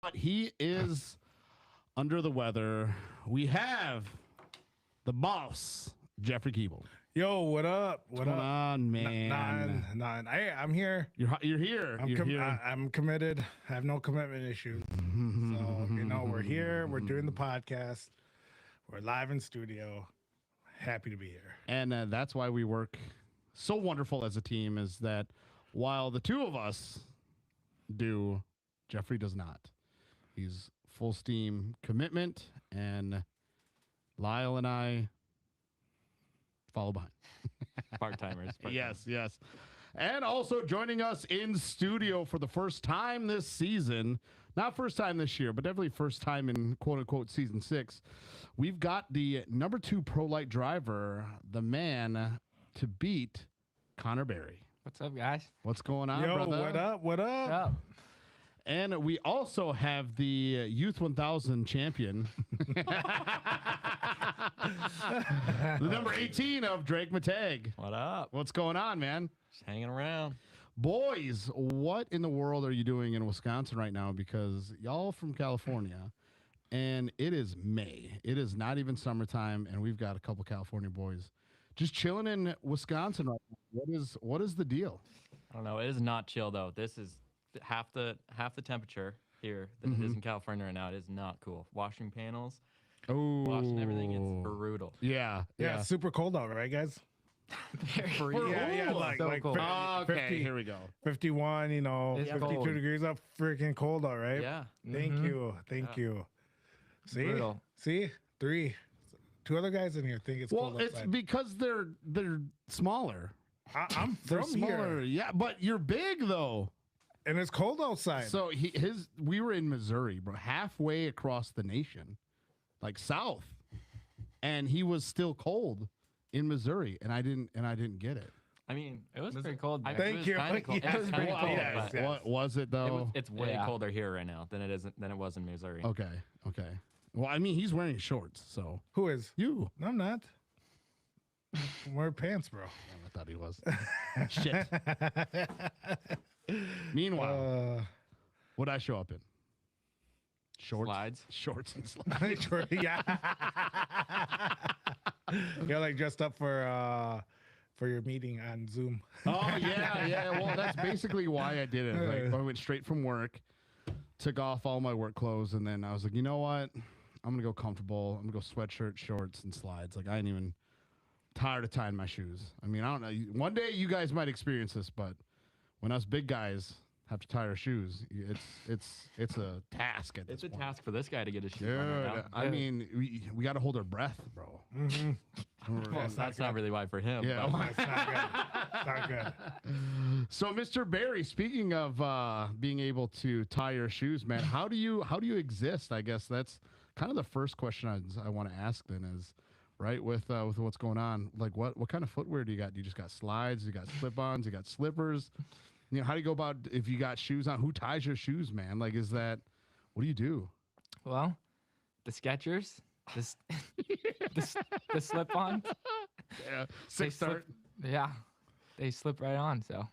But he is under the weather. We have the boss, Jeffrey Keeble. Yo, what up? What's going on, man? None. Hey, I'm here. You're here. I'm committed. I have no commitment issues. So, we're here. We're doing the podcast. We're live in studio. Happy to be here. And that's why we work so wonderful as a team, is that while the two of us do, Jeffrey does not. He's full steam commitment, and Lyle and I follow behind. Part-timers. Yes. And also joining us in studio for the first time this season, not first time this year, but definitely first time in quote-unquote season 6, we've got the number 2 Pro Lite driver, the man to beat, Connor Barry. What's up, guys? What's going on, Yo, brother? what up? And we also have the Youth 1000 champion, the number 18 of Drake Mittag. What up? What's going on, man? Just hanging around. Boys, what in the world are you doing in Wisconsin right now? Because y'all from California, and it is May. It is not even summertime, and we've got a couple California boys just chilling in Wisconsin right now. What is the deal? I don't know. It is not chill though. This is half the temperature here than it is in California right now. It is not cool. Washing panels, washing everything. It's brutal. Yeah. It's super cold out, right, guys? Yeah, like, So like cold. 50, Okay, here we go. 51, It's 52 cold. degrees up, freaking cold out, right? Yeah. Thank you. See? Brutal. See? 2 other guys in here think it's Well, cold it's outside. because they're smaller. I'm They're from smaller. here, Yeah, but you're big though. and it's cold outside. So we were in Missouri, bro, halfway across the nation, like south, and he was still cold in Missouri, and I didn't get it. I mean, It was pretty cold. It Thank was you. kinda cold. Yes, It was pretty well, cold, yes, but yes. What was it though? it's way Yeah. colder here right now than it was in Missouri. Okay. Well, I mean, he's wearing shorts, so Who is? you. No, I'm not. I'm wearing pants, bro. I thought he was. Shit. Meanwhile, what'd I show up in? Shorts, Slides. shorts, and slides. Yeah. You're like dressed up for your meeting on Zoom. Oh yeah. Well, that's basically why I did it. Like, I went straight from work, took off all my work clothes, and then I was like, you know what? I'm gonna go comfortable. I'm gonna go sweatshirt, shorts, and slides. Like I ain't even tired of tying my shoes. I mean, I don't know. One day you guys might experience this, but when us big guys have to tie our shoes, it's a task at this It's a point. task for this guy to get his shoes Dude, on right now. I mean, we got to hold our breath, bro. Well, that's not really why for him. Yeah. but- It's not good. It's not good. So, Mr. Barry, speaking of being able to tie your shoes, man, how do you exist? I guess that's kind of the first question I want to ask. Then is right with what's going on. Like, what kind of footwear do you got? Do you just got slides? You got slip-ons? You got slippers? You know, how do you go about if you got shoes on? Who ties your shoes, man? Like, is that what do you do? Well, the Skechers, the slip-on. Yeah, They slip, they slip right on. So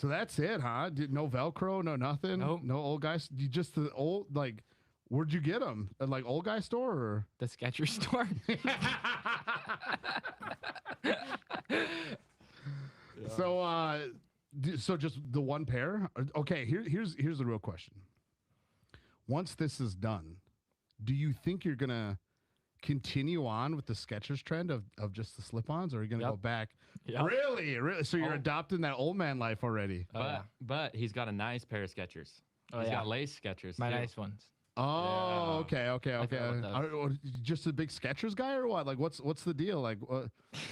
that's it, huh? No Velcro, no nothing. Nope. No old guys. You just the old like. Where'd you get them? At like old guy store or? The Skechers store. So just the one pair? Okay, here's the real question. Once this is done, do you think you're gonna continue on with the Skechers trend of just the slip-ons, or are you gonna Yep. go back? Yep. Really? So you're adopting that old man life already? But he's got a nice pair of Skechers. Oh, He's yeah. got lace Skechers. My too. nice ones. Oh, Yeah. okay. forgot about those. Just a big Skechers guy or what? Like, what's the deal? Like,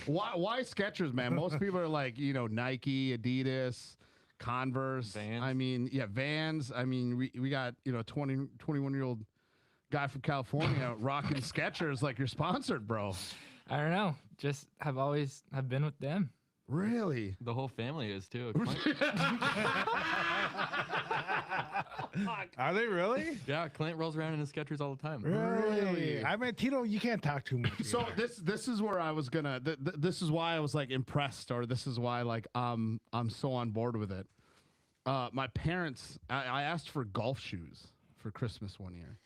why Skechers, man? Most people are like, Nike, Adidas, Converse. Vans. I mean, yeah, Vans. I mean, we got 21-year-old guy from California rocking Skechers like you're sponsored, bro. I don't know. Just have been with them. Really? The whole family is too. Are they really? Yeah, Clint rolls around in his Skechers all the time. Really? I mean, Tito, you can't talk too much. So either. this is where I was gonna. This is why I was like impressed, or this is why like I'm so on board with it. My parents, I asked for golf shoes for Christmas one year.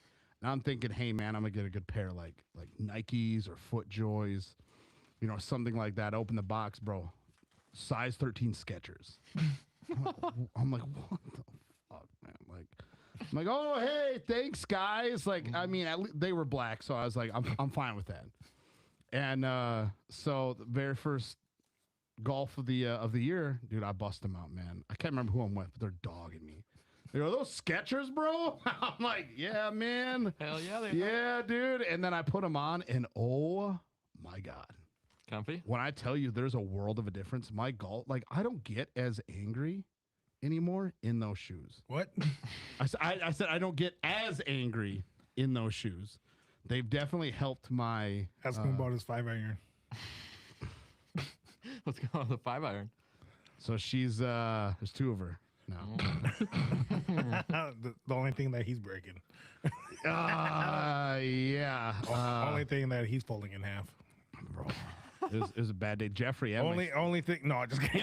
And I'm thinking, hey man, I'm gonna get a good pair like Nikes or FootJoys, something like that. Open the box, bro. Size 13 Skechers. I'm like, what the fuck, man? I'm like, oh hey, thanks guys. Like, I mean, they were black, so I was like, I'm fine with that. And so the very first golf of the year, dude, I bust them out, man. I can't remember who I'm with, but they're dogging me. They go, those Skechers, bro? I'm like, yeah, man. Hell yeah, they are. Yeah, dude. And then I put them on, and oh my God. Comfy? When I tell you there's a world of a difference, my golf, like, I don't get as angry anymore in those shoes. What? I said I don't get as angry in those shoes. They've definitely helped my... Ask him about his 5-iron. What's going on with the 5-iron? So she's, there's two of her now. The only thing that he's breaking. Yeah. Only thing that he's folding in half. Bro, it was a bad day. Jeffrey. Only thing. No, just kidding.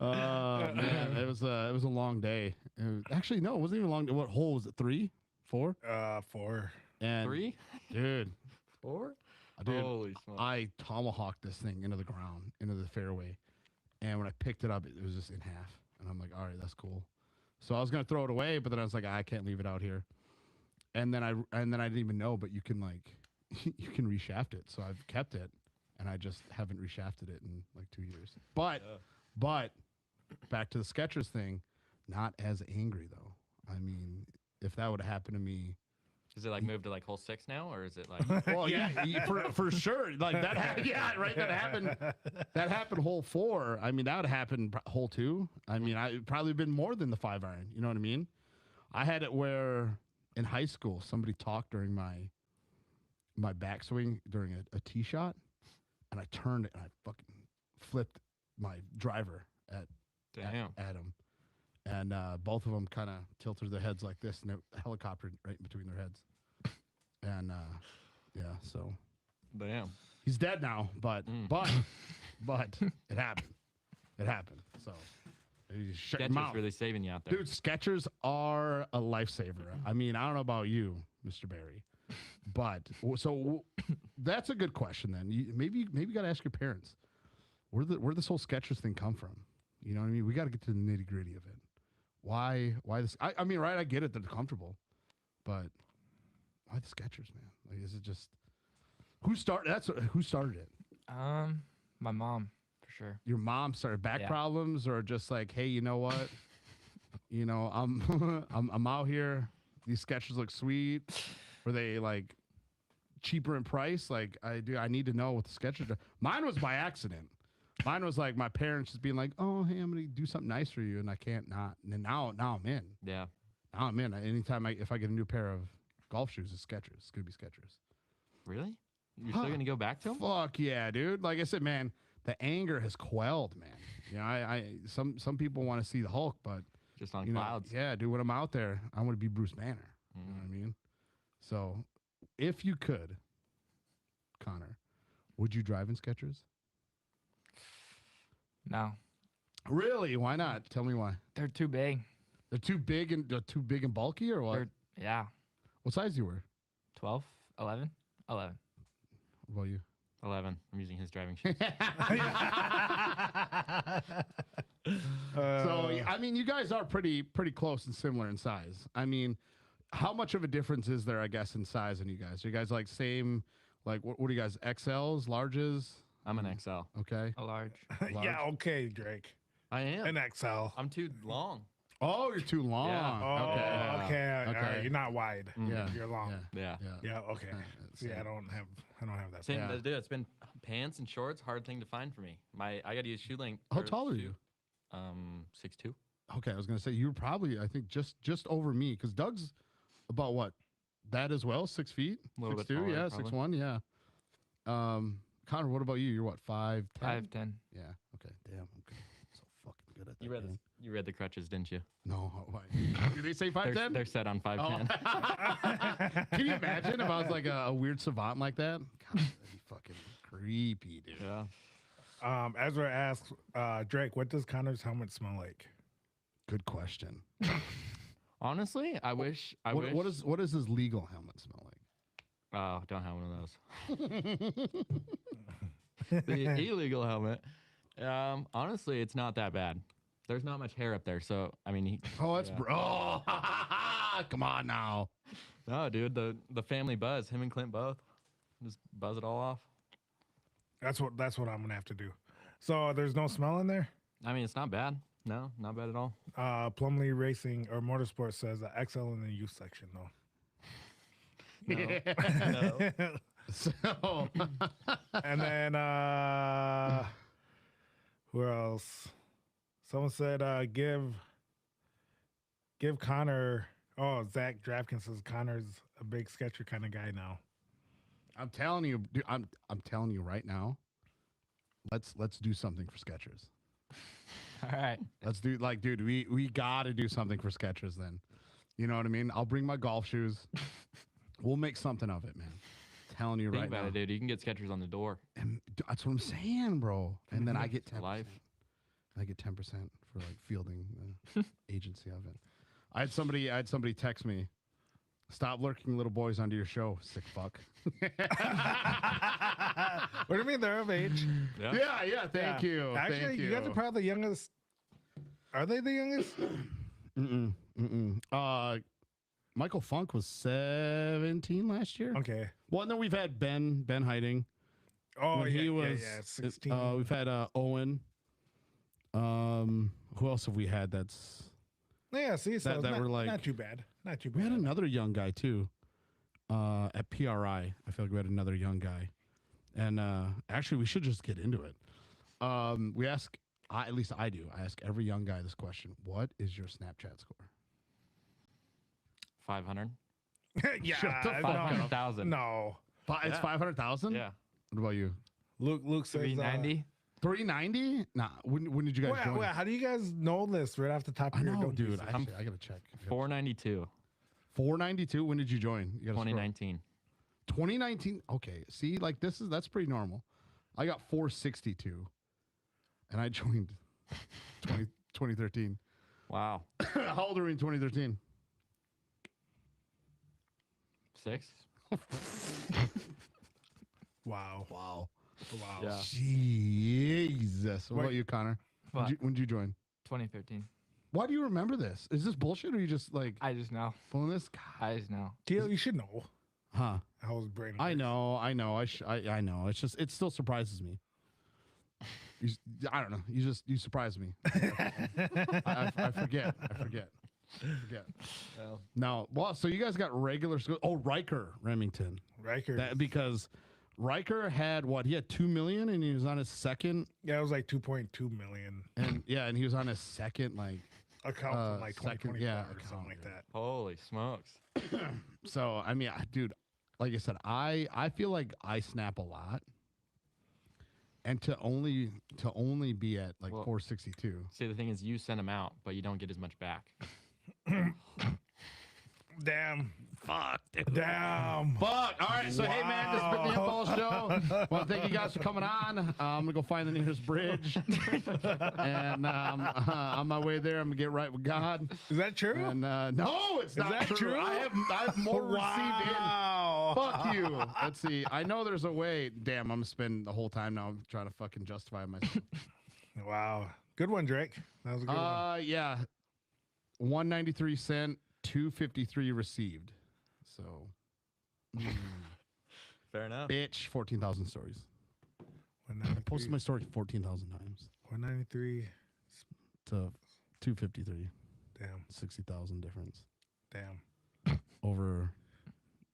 Man, it was a long day. Actually, no, it wasn't even long. What hole was it? 3, 4? 4. And 3? dude, 4? Dude, Holy smokes. I tomahawked this thing into the ground, into the fairway, and when I picked it up, it was just in half. And I'm like, all right, that's cool. So I was gonna throw it away, but then I was like, I can't leave it out here. And then I didn't even know, but you can you can reshaft it. So I've kept it, and I just haven't reshafted it in like 2 years. But back to the Skechers thing, not as angry though. I mean, if that would have happened to me. Is it like moved to like hole 6 now, or is it like? Well, yeah, for sure. Like that, yeah, right. That happened. That happened hole 4. I mean, that would happen hole 2. I mean, I probably been more than the 5-iron. You know what I mean? I had it where in high school somebody talked during my backswing during a tee shot, and I turned it and I fucking flipped my driver at him. And both of them kind of tilted their heads like this, and it helicoptered right in between their heads. And yeah, so Damn. he's dead now, but it happened. It happened. So you shut your Skechers mouth. really saving you out there. Dude, Skechers are a lifesaver. I mean, I don't know about you, Mr. Barry, but so that's a good question. Then maybe you got to ask your parents where this whole Skechers thing come from. You know what I mean? We got to get to the nitty gritty of it. Why this? I mean, right? I get it. They're comfortable, but why the Skechers, man? Like, is it just who started? Who started it? My mom, for sure. Your mom started back problems, or just like, hey, you know what? I'm out here. These Skechers look sweet. Were they like cheaper in price? Like, I need to know what the Skechers are. Mine was by accident. Mine was like my parents just being like, "Oh, hey, I'm gonna do something nice for you," and I can't not. And then now I'm in. Yeah. Now I'm in. Anytime if I get a new pair of golf shoes, it's Skechers. It's gonna be Skechers. Really? You're still gonna go back to them? Fuck yeah, dude! Like I said, man, the anger has quelled, man. You know, some people want to see the Hulk, but Just on clouds. yeah, dude. When I'm out there, I want to be Bruce Banner. You know what I mean? So, if you could, Connor, would you drive in Skechers? No, Really? Why not? Tell me why. they're too big. They're too big and bulky, or what? Yeah, What size you were? 12, 11, 11. What about you? 11. I'm using his driving shoes. So I mean, you guys are pretty close and similar in size. I mean, how much of a difference is there, I guess, in size in you guys? Are you guys like same? Like what are you guys? XLs, larges? I'm an XL. Okay. A large. Yeah, okay, Drake. I am. An XL. I'm too long. Oh, you're too long. Yeah. Oh, Okay. okay. All Okay. right. You're not wide. Yeah. You're long. Yeah. Yeah. Okay. Yeah, See, I don't have that. Same. Yeah. Dude, it's been pants and shorts. Hard thing to find for me. I got to use shoe length. How or tall are shoe- you? 6'2". Okay, I was gonna say you're probably, I think, just over me, because Doug's about what? That as well, 6 feet, A little bit 6'2", taller, yeah, probably. 6'1", yeah. Connor, what about you? You're what, 5'10"? 5'10". Yeah. Okay. Damn. Okay. So fucking good at that. You read the crutches, didn't you? No. Why? Did they say They're 5'10"? set on 5'10". Oh. Can you imagine if I was like a weird savant like that? God, that'd be fucking creepy, dude. Yeah. Ezra asks, Drake, what does Connor's helmet smell like? Good question. Honestly, I wish. What does his legal helmet smell like? Oh, don't have one of those. The illegal helmet. Honestly, it's not that bad. There's not much hair up there, so I mean. Oh, come on now. No, dude, the family buzz. Him and Clint both. Just buzz it all off. That's what I'm gonna have to do. So there's no smell in there. I mean, it's not bad. No, not bad at all. Plumley Racing or Motorsports says XL in the youth section though. No. No. So, And then who else? Someone said give Connor. Oh, Zach Drafkin says Connor's a big Sketcher kind of guy now. I'm telling you, dude, I'm telling you right now. Let's do something for Skechers. All right. Let's do dude, we got to do something for Skechers then. You know what I mean? I'll bring my golf shoes. We'll make something of it, man. Telling you Think right about now. it, dude. You can get Skechers on the door. And that's what I'm saying, bro. And then I get 10%. Life. I get 10% for fielding the agency of it. I had somebody text me, "Stop lurking little boys onto your show, sick fuck." What do you mean they're of age? Yeah. Thank you. Actually, Thank you guys are probably the youngest. Are they the youngest? Michael Funk was 17 last year. Okay. Well, and then we've had Ben Heiting. Oh, When yeah, he was 16. We've had Owen. Who else have we had? That's Yeah, see, so that it's were not too bad. Not too we bad. had another young guy too. At PRI, I feel like we had another young guy, and actually we should just get into it. We ask, at least I do. I ask every young guy this question: what is your Snapchat score? 500. Yeah, Shut the fuck no, up. 500,000. no. It's Yeah. 500,000. Yeah. What about you? Luke says 390. 390? Nah. When did you guys join? How do you guys know this right off the top I of your know, dome? dude. I gotta check. 492. 492. When did you join? You gotta scroll. 2019. 2019. Okay. See, that's pretty normal. I got 462, and I joined 2013. Wow. How old are we in 2013? 6. Wow. Wow. Yeah. Jesus. What about you, Connor? What? When did you join? 2013. Why do you remember this? Is this bullshit, or are you just I just know. pulling this? I just know. Teal, you should know. Huh? How his brain I works. know. I know. It's just it still surprises me. I don't know. You surprise me. I forget. Well, No. Well, so you guys got regular school. Oh, Riker Remington. Riker. Because Riker had what? He had 2 million, and he was on his second. Yeah, it was like 2.2 million And and he was on his second account from like second, 2024 yeah, or something account, like yeah. that. holy smokes. So I mean, dude, like I said, I feel like I snap a lot, and to only be at Well, 462. See, the thing is, you send them out, but you don't get as much back. Damn. Fuck, dude. Damn. Fuck. All right. So hey, man, this has been the Info Show. Well, thank you guys for coming on. I'm gonna go find the nearest bridge, and on my way there, I'm gonna get right with God. Is that true? And no, it's not that true? I have more received in. Wow. Fuck you. Let's see. I know there's a way. Damn, I'm gonna spend the whole time now trying to fucking justify myself. Wow. Good one, Drake. That was a good one. Yeah. 193 sent, 253 received. So, Fair enough. bitch, 14,000 stories. I 193. posted my story 14,000 times 193. to 253. Damn. 60,000 difference Damn. over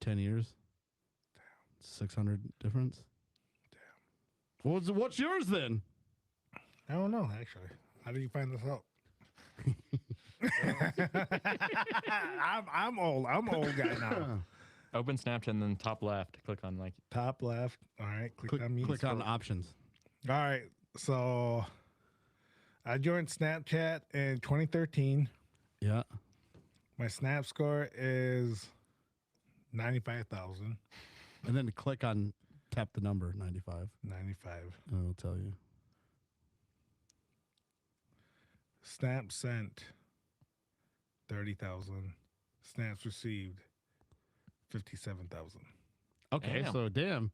10 years. 600 difference. Damn. What's yours then? I don't know, actually. How did you find this out? I'm old. I'm an old guy now. Open Snapchat and then top left. Click on like. Top left. All right. Click on me. Click on options. All right. So I joined Snapchat in 2013. Yeah. My Snap score is 95,000. And then click on tap the number 95. 95. And it'll tell you. Snap sent 30,000. Snaps received 57,000. Okay, Damn. so damn.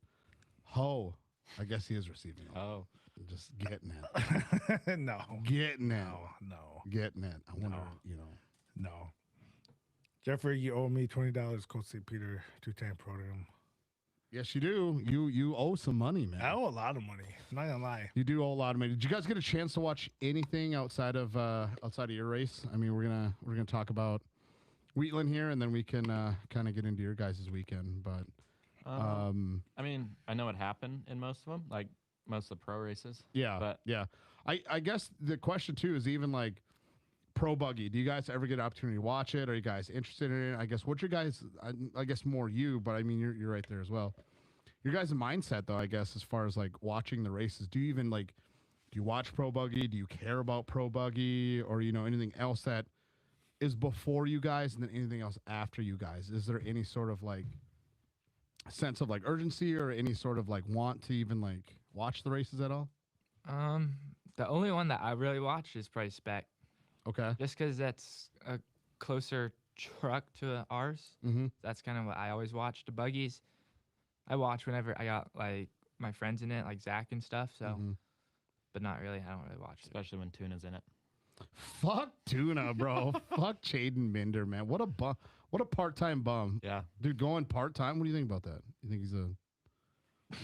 Ho. I guess he is receiving it. Oh, Just getting it. No. Getting it. No. Getting it. I wonder, No. No. Jeffrey, you owe me $20, Coach St. Peter, 2-time program. Yes, you do. You owe some money, man. I owe a lot of money. I'm not gonna lie. You do owe a lot of money. Did you guys get a chance to watch anything outside of your race? I mean, we're gonna talk about Wheatland here, and then we can kind of get into your guys' weekend. But I mean, I know what happened in most of them, like most of the pro races. yeah, But yeah. I guess the question too is even like pro buggy. Do you guys ever get an opportunity to watch it? Are you guys interested in it? I guess what's your guys? I guess more you, but I mean you're right there as well. Your guys' mindset though, I guess, as far as like watching the races. Do you even like? Do you watch pro buggy? Do you care about pro buggy, or anything else that is before you guys, and then anything else after you guys? Is there any sort of like sense of like urgency or any sort of like want to even like watch the races at all? The only one that I really watch is probably Spec, Okay. just because that's a closer truck to ours. Mm-hmm. That's kind of what I always watch. The buggies, I watch whenever I got like my friends in it, like Zach and stuff. So, Mhm. but not really. I don't really watch it. especially when Tuna's in it. Fuck Tuna, bro. Fuck Jaden Minder, man. What a bum. What a part-time bum. Yeah, Dude, going part-time? What do you think about that? You think he's a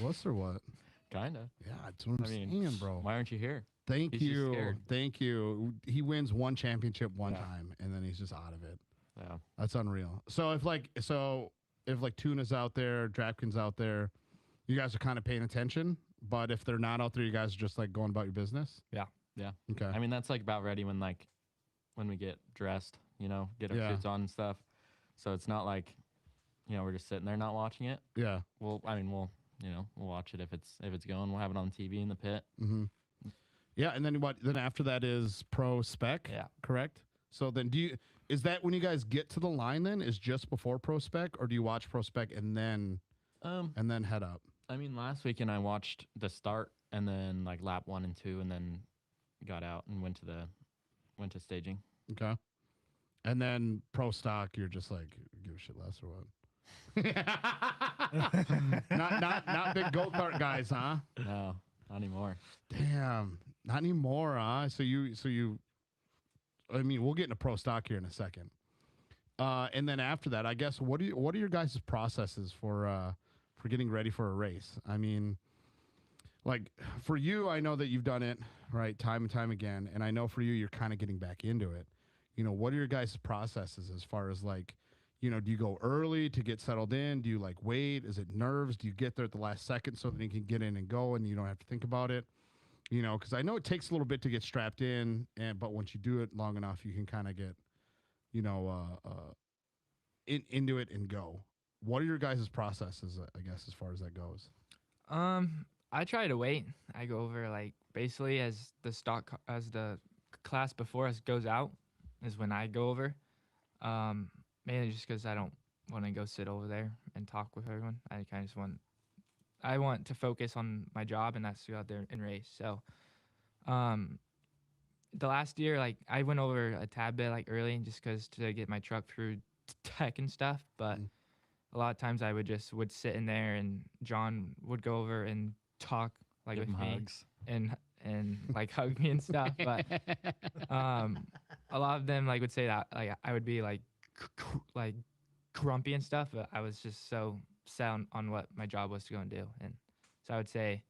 wuss or what? kinda. Yeah, that's what I'm I mean, saying, bro. Why aren't you here? Thank he's just you. scared. Thank you. He wins one championship one Yeah. time, and then he's just out of it. Yeah. That's unreal. So if like Tuna's out there, Drapkin's out there, you guys are kind of paying attention. But if they're not out there, you guys are just like going about your business. Yeah. Okay. I mean, that's like about ready when we get dressed, get our Yeah. suits on and stuff. So it's not like, we're just sitting there not watching it. Yeah. We'll watch it if it's going. We'll have it on TV in the pit. Mm-hmm. Yeah, and then what? Then after that is pro spec. Yeah. Correct. So then, is that when you guys get to the line? Then is just before pro spec, or do you watch pro spec and then head up? I mean, last weekend I watched the start and then like lap 1 and 2, and then got out and went to staging. Okay. And then pro stock, you're just like give a shit less or what? not big go kart guys, huh? No, not anymore. Damn, not anymore, huh? So you. I mean, we'll get into pro stock here in a second. And then after that, I guess what are your guys' processes for getting ready for a race? I mean, like for you, I know that you've done it right time and time again, and I know for you, you're kind of getting back into it. What are your guys' processes as far as like, do you go early to get settled in? Do you like wait? Is it nerves? Do you get there at the last second so that you can get in and go and you don't have to think about it? Because I know it takes a little bit to get strapped in, but once you do it long enough, you can kind of get, into it and go. What are your guys' processes, I guess, as far as that goes? I try to wait. I go over like basically as the class before us goes out is when I go over. Mainly just because I don't want to go sit over there and talk with everyone. I kind of just want to focus on my job, and that's to go out there and race. So, the last year, like I went over a tad bit like early just because to get my truck through tech and stuff. But a lot of times I would sit in there, and John would go over and talk like Give with him me hugs. and like hug me and stuff. But a lot of them like would say that like I would be like like grumpy and stuff, but I was just so set on what my job was to go and do, and so I would say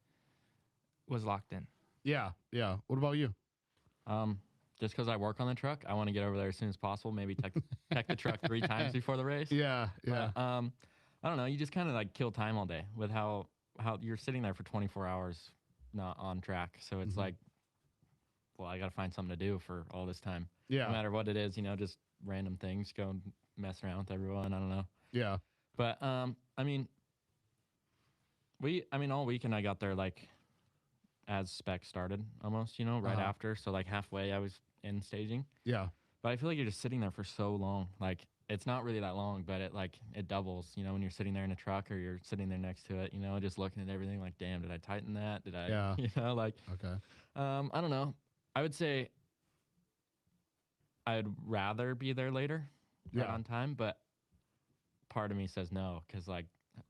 was locked in. Yeah. What about you? Just because I work on the truck, I want to get over there as soon as possible. Maybe tech the truck 3 times before the race. Yeah. But, I don't know. You just kind of like kill time all day with how you're sitting there for 24 hours not on track. So it's like, well, I got to find something to do for all this time. Yeah. No matter what it is, just random things, go and mess around with everyone. I don't know. Yeah. But I mean, all weekend I got there like as spec started almost, right after. So like halfway I was in staging. Yeah. But I feel like you're just sitting there for so long. Like it's not really that long, but it doubles, when you're sitting there in a truck or you're sitting there next to it, just looking at everything like, damn, did I tighten that? Did I, Yeah. like, Okay. I don't know. I would say I'd rather be there later than Yeah. on time, but part of me says no because like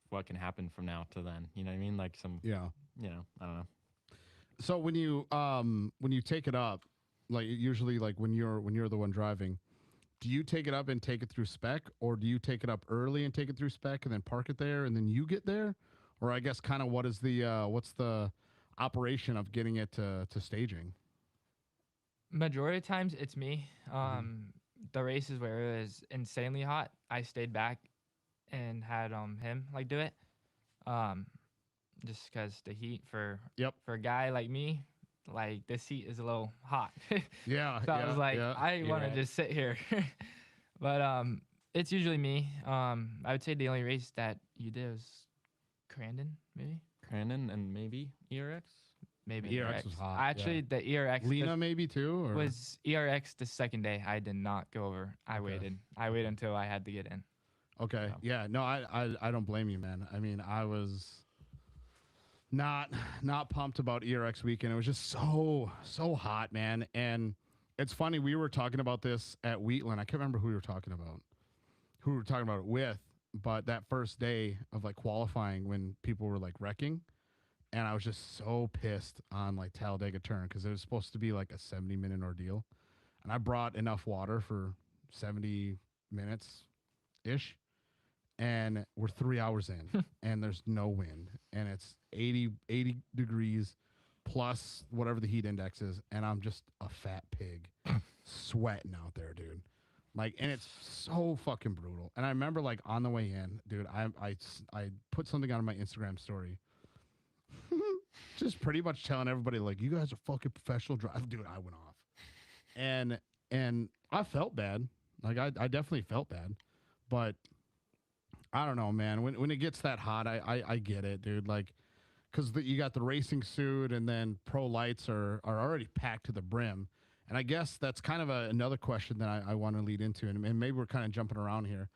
what can happen from now to then? You know what I mean? Like some, Yeah. I don't know. So when you take it up, like usually like when you're the one driving, do you take it up and take it through spec, or do you take it up early and take it through spec and then park it there and then you get there? Or I guess kind of what's the operation of getting it to staging? Majority of times it's me. The races where it was insanely hot, I stayed back and had him like do it. Just because the heat for a guy like me, like this heat is a little hot. Yeah. So I was like, I want to right. just sit here. But it's usually me. I would say the only race that you did was Crandon, maybe. Crandon and maybe ERX. Maybe ERX was hot, Actually, the ERX Lena maybe too, or was ERX the second day. I did not go over. I waited. I waited until I had to get in. okay. Yeah. No, I don't blame you, man. I mean, I was not pumped about ERX weekend. It was just so hot, man. And it's funny, we were talking about this at Wheatland. I can't remember who we were talking about it with, but that first day of like qualifying when people were like wrecking, and I was just so pissed on like Talladega turn because it was supposed to be like a 70-minute ordeal, and I brought enough water for 70 minutes ish, and we're 3 hours in and there's no wind and it's 80 degrees plus whatever the heat index is, and I'm just a fat pig sweating out there, dude. Like, and it's so fucking brutal. And I remember like on the way in, dude, I put something on my Instagram story just pretty much telling everybody like, you guys are fucking professional drivers. Dude, I went off. And I felt bad. Like I definitely felt bad. But I don't know, man. When it gets that hot, I get it, dude. Like, because you got the racing suit, and then Pro Lights are already packed to the brim. And I guess that's kind of another question that I want to lead into, and maybe we're kind of jumping around here.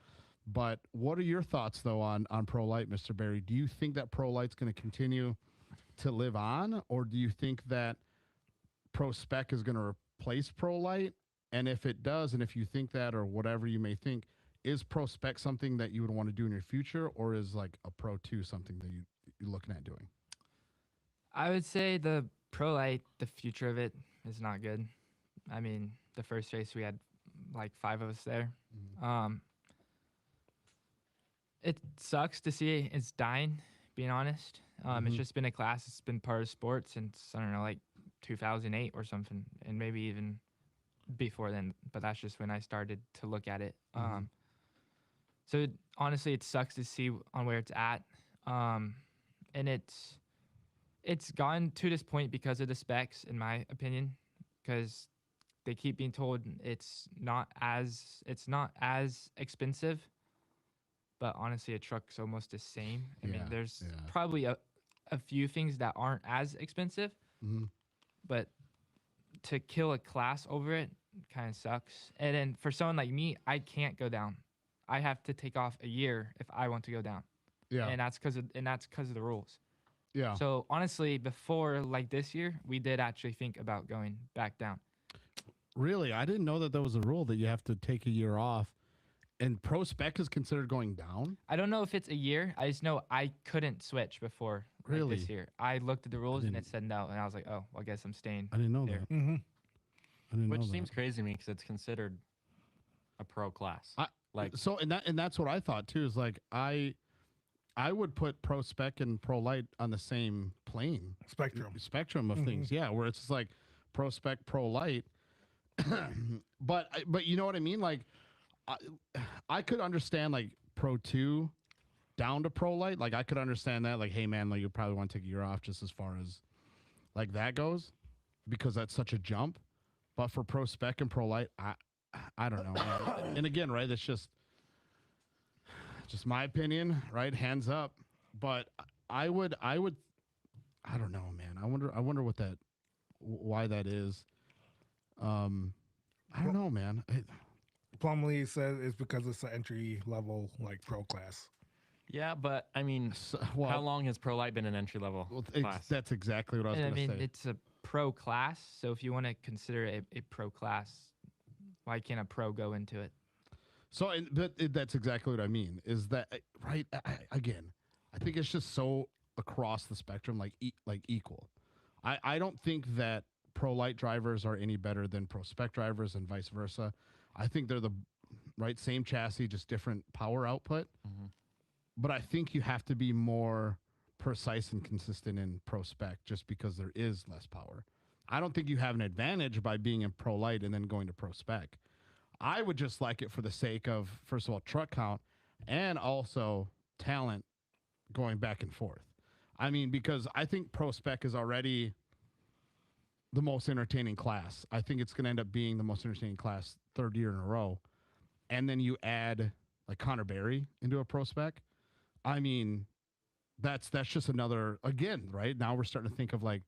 But what are your thoughts, though, on Pro Lite, Mr. Barry? Do you think that Pro Lite's going to continue to live on, or do you think that Pro Spec is going to replace Pro Lite? And if it does, and if you think that, or whatever you may think, is Pro Spec something that you would want to do in your future, or is like a Pro 2 something that you're looking at doing? I would say the Pro Lite, the future of it is not good. I mean, the first race we had like 5 of us there. It sucks to see it's dying, being honest. It's just been a class. It's been part of sports since, I don't know, like 2008 or something, and maybe even before then. But that's just when I started to look at it. So honestly, it sucks to see on where it's at. And it's gone to this point because of the specs, in my opinion, because they keep being told it's not as expensive. But honestly, a truck's almost the same. I mean, there's probably a few things that aren't as expensive, but to kill a class over it kind of sucks. And then for someone like me, I can't go down. I have to take off a year if I want to go down. Yeah. And that's because of the rules. Yeah. So honestly, before like this year, we did actually think about going back down. Really? I didn't know that there was a rule that you have to take a year off. And Pro Spec is considered going down? I don't know if it's a year. I just know I couldn't switch before Really? this year. I looked at the rules and it said no. And I was like, oh, well, I guess I'm staying. I didn't know there. that. I didn't Which know seems that. crazy to me because it's considered a pro class. So and that's what I thought too, is like I would put Pro Spec and Pro Lite on the same plane. Spectrum of things. Yeah, where it's just like Pro Spec, Pro Lite. but you know what I mean? Like I could understand like Pro 2 down to Pro Lite. Like I could understand that. Like, hey man, like you probably want to take a year off just as far as like that goes, because that's such a jump. But for Pro Spec and Pro Lite, I don't know. Man. And again, right, it's just my opinion, right? Hands up. But I would I don't know, man. I wonder why that is. I don't know, man. Plumley says it's because it's an entry level like pro class. Yeah, but I mean, how long has Pro Lite been an entry level class? That's exactly what I was going to say. It's a pro class, so if you want to consider it a pro class, why can't a pro go into it? So, that's exactly what I mean. Is that right? Again, I think it's just so across the spectrum, like equal. I don't think that Pro Lite drivers are any better than Pro Spec drivers and vice versa. I think they're the same chassis, just different power output. Mm-hmm. But I think you have to be more precise and consistent in Pro Spec just because there is less power. I don't think you have an advantage by being in Pro Lite and then going to Pro Spec. I would just like it for the sake of, first of all, truck count and also talent going back and forth. I mean, because I think Pro Spec is already the most entertaining class. I think it's going to end up being the most entertaining class third year in a row. And then you add like Connor Barry into a Pro Spec. I mean, that's just another, again, right? Now we're starting to think of like,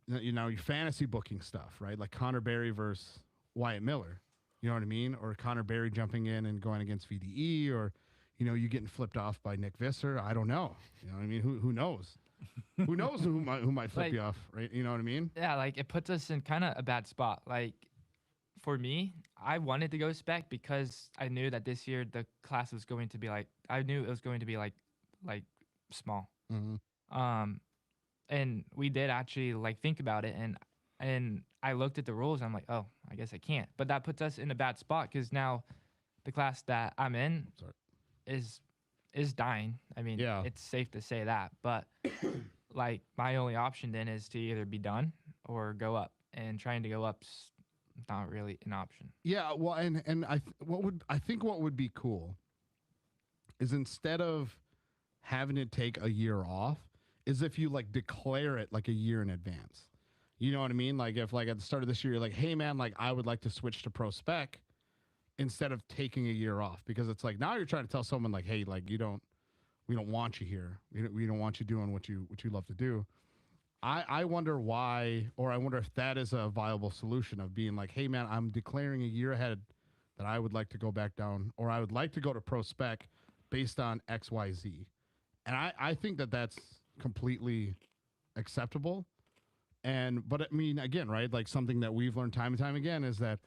you know, your fantasy booking stuff, right? Like Connor Barry versus Wyatt Miller. You know what I mean? Or Connor Barry jumping in and going against VDE, or, you know, you getting flipped off by Nick Visser. I don't know. You know what I mean? Who knows? Who knows who might flip you off, right? You know what I mean? Yeah, like it puts us in kind of a bad spot. Like for me, I wanted to go spec because I knew that this year the class was going to be like, I knew it was going to be like small. Mm-hmm. And we did actually like think about it, and I looked at the rules. I'm like, oh, I guess I can't. But that puts us in a bad spot because now the class that I'm in is dying. I mean, Yeah. It's safe to say that. But like my only option then is to either be done or go up. And trying to go up's not really an option. Yeah, well, and I think what would be cool is instead of having to take a year off, is if you like declare it like a year in advance. You know what I mean? Like if like at the start of this year, you're like, hey man, like I would like to switch to Pro Spec instead of taking a year off, because it's like now you're trying to tell someone like, hey, like we don't want you here. We don't want you doing what you love to do. I wonder why, or I wonder if that is a viable solution of being like, hey man, I'm declaring a year ahead that I would like to go back down, or I would like to go to Pro Spec based on XYZ. And I think that that's completely acceptable. But I mean, again, right? Like something that we've learned time and time again is that,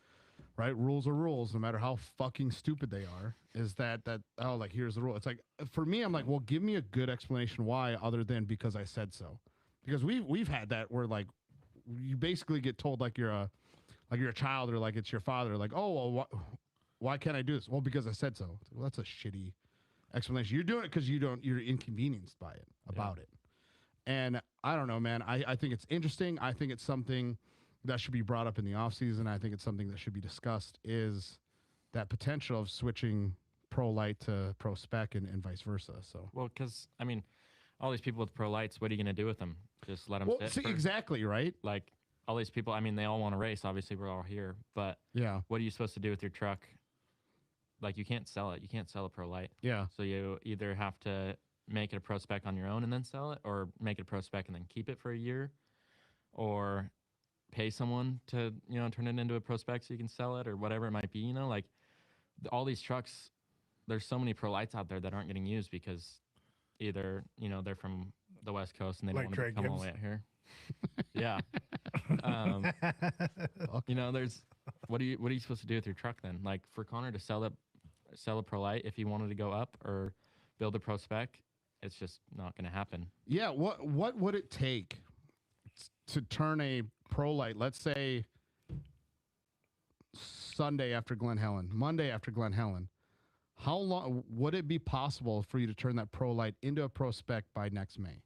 right? Rules are rules, no matter how fucking stupid they are. Is that oh, like here's the rule. It's like for me, I'm like, well, give me a good explanation why, other than because I said so. Because we've had that where like you basically get told like you're a child, or like it's your father, like, oh well, why can't I do this? Well, because I said so. Like, well, that's a shitty explanation. You're doing it because you're inconvenienced by it about it. And I don't know, man. I think it's interesting. I think it's something that should be brought up in the off season. I think it's something that should be discussed, is that potential of switching Pro Lite to Pro Spec and vice versa. So, well, because I mean, all these people with Pro Lites, what are you going to do with them? Just let them sit? See, exactly, right? Like all these people, I mean, they all want to race. Obviously, we're all here. But Yeah. what are you supposed to do with your truck? Like you can't sell it. You can't sell a Pro Lite. Yeah. So you either have to make it a Pro Spec on your own and then sell it, or make it a Pro Spec and then keep it for a year, or pay someone to, you know, turn it into a Pro Spec so you can sell it, or whatever it might be. You know, like all these trucks, there's so many Pro Lites out there that aren't getting used because either, you know, they're from the West Coast and they don't want to come all the way out here. Yeah. You know, there's what are you supposed to do with your truck then? Like for Connor to sell a Pro Lite, if he wanted to go up or build a Pro Spec, it's just not going to happen. Yeah. What would it take to turn a Pro Lite, let's say Sunday after Glen Helen, Monday after Glen Helen? How long would it be possible for you to turn that Pro Lite into a Pro Spec by next May?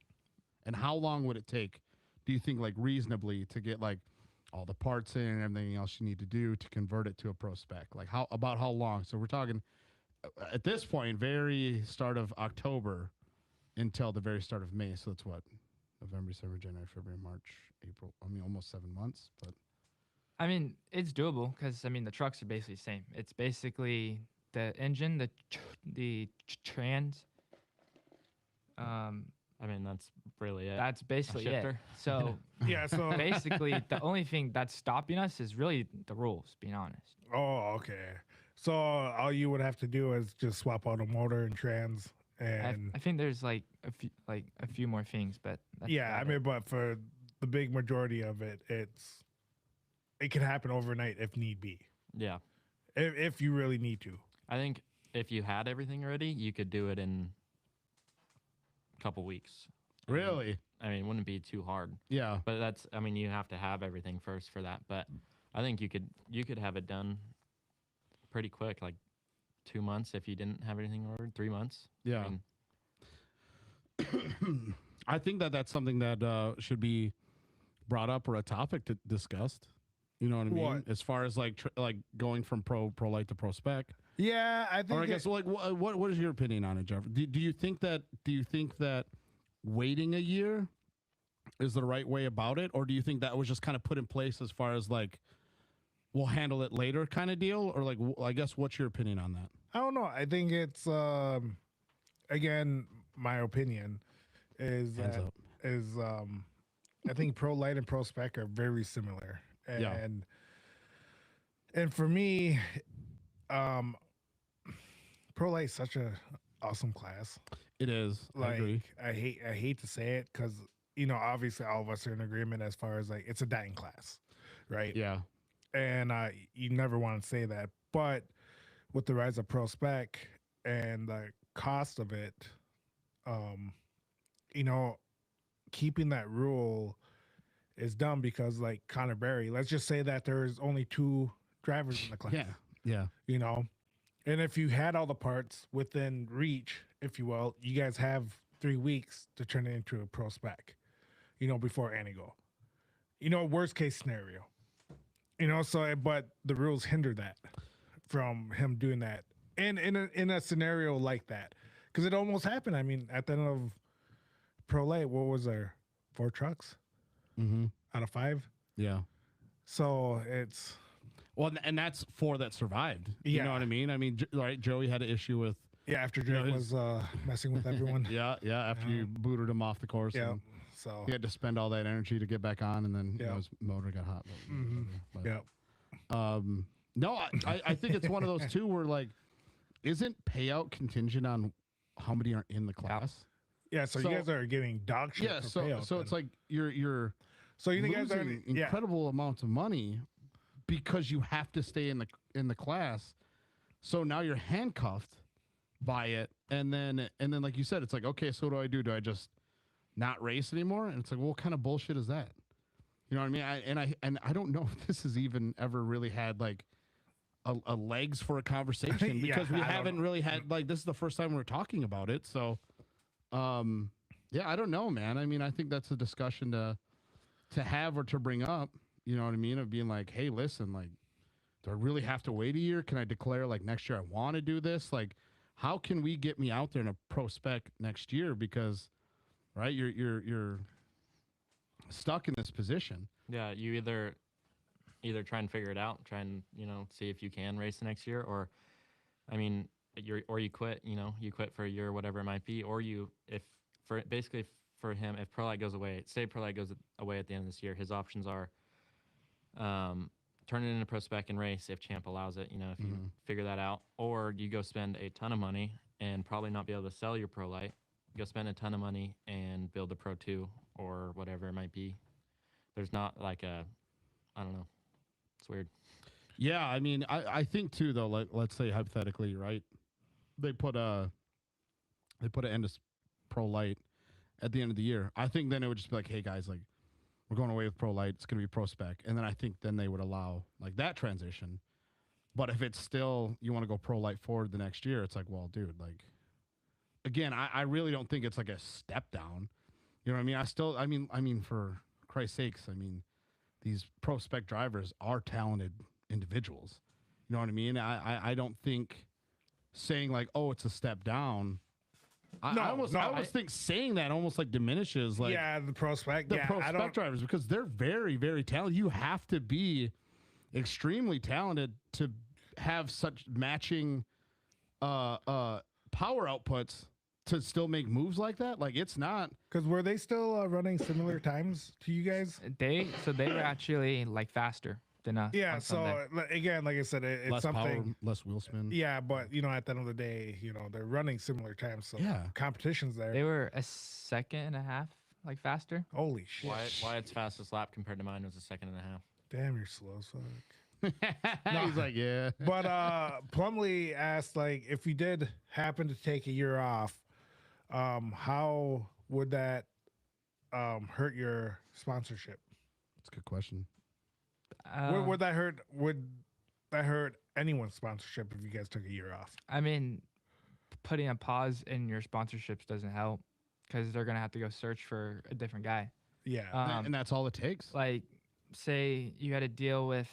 And how long would it take, do you think, like reasonably, to get like all the parts in and everything else you need to do to convert it to a Pro Spec? Like how long? So we're talking at this point, very start of October until the very start of May. So that's what, November, December, January, February, March, April. I mean, almost 7 months. But I mean, it's doable because I mean the trucks are basically the same. It's basically the engine, the trans. I mean, that's really it. That's basically it. So Yeah, so basically, the only thing that's stopping us is really the rules. Being honest. oh, okay. So all you would have to do is just swap out a motor and trans, and I think there's like a few more things, but that's yeah, I about mean, it. but for the big majority of it, it can happen overnight if need be. Yeah. if you really need to. I think if you had everything ready, you could do it in a couple weeks. Really? I mean, it wouldn't be too hard. Yeah. But that's, I mean, you have to have everything first for that. But I think you could have it done pretty quick, like 2 months if you didn't have anything ordered, 3 months. Yeah. I mean, I think that's something that should be brought up or a topic to discussed. You know what I mean? What? As far as like going from pro light to pro spec. Yeah, I think. Or I guess like what is your opinion on it, Jeff? Do you think that waiting a year is the right way about it, or do you think that was just kind of put in place as far as like we'll handle it later kind of deal, or like I guess what's your opinion on that? I don't know. I think it's again, my opinion is Hands that up. is I think Pro Lite and Pro Spec are very similar. And Yeah. and for me, Pro Lite is such a awesome class. It is. I Like agree. I hate to say it because obviously all of us are in agreement as far as like it's a dying class, right? Yeah. And you never want to say that, but with the rise of Pro Spec and the cost of it, keeping that rule is dumb because like Connor Barry, let's just say that there's only 2 drivers in the class. Yeah. And if you had all the parts within reach, if you will, you guys have 3 weeks to turn it into a Pro Spec, before Anigo. Worst case scenario. But the rules hinder that from him doing that. And in a scenario like that, because it almost happened. I mean, at the end of Pro Lite, what was there? 4 trucks out of 5. Yeah. So it's Well, and that's 4 that survived. You Yeah. know what I mean? I mean, right? Joey had an issue with. after Drake was messing with everyone. Yeah. After you booted him off the course. Yeah. And So he had to spend all that energy to get back on, and then Yeah. his motor got hot. But, yeah. No, I think it's one of those too where like, isn't payout contingent on how many are in the class? Yeah, so So- you guys are getting dog shit. Yeah. for So payout so then. it's like you're so you guys are losing incredible amounts of money because you have to stay in the class. So now you're handcuffed by it, and then like you said, it's like, okay, so what do I do? Do I just not race anymore? And it's like, well, what kind of bullshit is that? You know what I mean? I don't know if this has even ever really had like a legs for a conversation Yeah, because we I don't haven't know. really had like this is the first time we're talking about it. So, yeah, I don't know, man. I mean, I think that's a discussion to have or to bring up. You know what I mean? Of being like, hey, listen, like, do I really have to wait a year? Can I declare like next year I want to do this? Like, how can we get me out there in a pro spec next year? Because, right, you're stuck in this position. yeah, you either try and figure it out, try and see if you can race the next year, or I mean, you quit. You quit for a year, or whatever it might be, or for him, if Pro Lite goes away, say Pro Lite goes away at the end of this year, his options are turn it into Pro Spec and race if Champ allows it, if you figure that out, or you go spend a ton of money and probably not be able to sell your Pro Lite, go spend a ton of money and build a Pro 2 or whatever it might be. There's not like I don't know. It's weird. Yeah, I mean, I think too though. Like, let's say hypothetically, right? They put an end to Pro Lite at the end of the year. I think then it would just be like, hey guys, like we're going away with Pro Lite. It's going to be Pro Spec, and then I think then they would allow like that transition. But if it's still you want to go Pro Lite forward the next year, it's like, well, dude, like again, I really don't think it's like a step down. You know what I mean? I mean, for Christ's sakes, I mean, these Pro Spec drivers are talented individuals. You know what I mean? I don't think saying like, oh, it's a step down. I almost think saying that almost like diminishes like the Pro Spec. the Pro Spec drivers because they're very, very talented. You have to be extremely talented to have such matching power outputs to still make moves like that. Like it's not. Because were they still running similar times to you guys? They were actually like faster than us. Yeah. on So Sunday. again, like I said, it's Less something. power, less wheel spin. Yeah, but at the end of the day, they're running similar times, so Yeah. competition's there. They were a second and a half like faster. Holy shit! Wyatt's fastest lap compared to mine was a second and a half. Damn, you're slow as fuck. He's like, yeah. But Plumley asked, like, if you did happen to take a year off, how would that hurt your sponsorship? That's a good question. Would that hurt? Would that hurt anyone's sponsorship if you guys took a year off? I mean, putting a pause in your sponsorships doesn't help because they're gonna have to go search for a different guy. Yeah. And that's all it takes. Like, say you had a deal with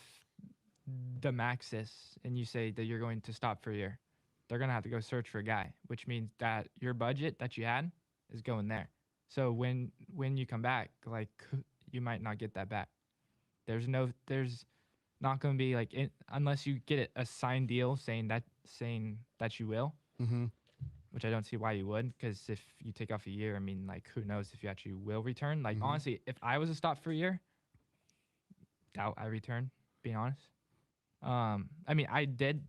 the Maxis and you say that you're going to stop for a year. They're going to have to go search for a guy, which means that your budget that you had is going there. So when you come back, like, you might not get that back. There's not going to be like, unless you get a signed deal saying that you will, Mm-hmm. which I don't see why you would, because if you take off a year, I mean, like, who knows if you actually will return. Like, Mhm. honestly, if I was to stop for a year, doubt I return, being honest. I mean, I did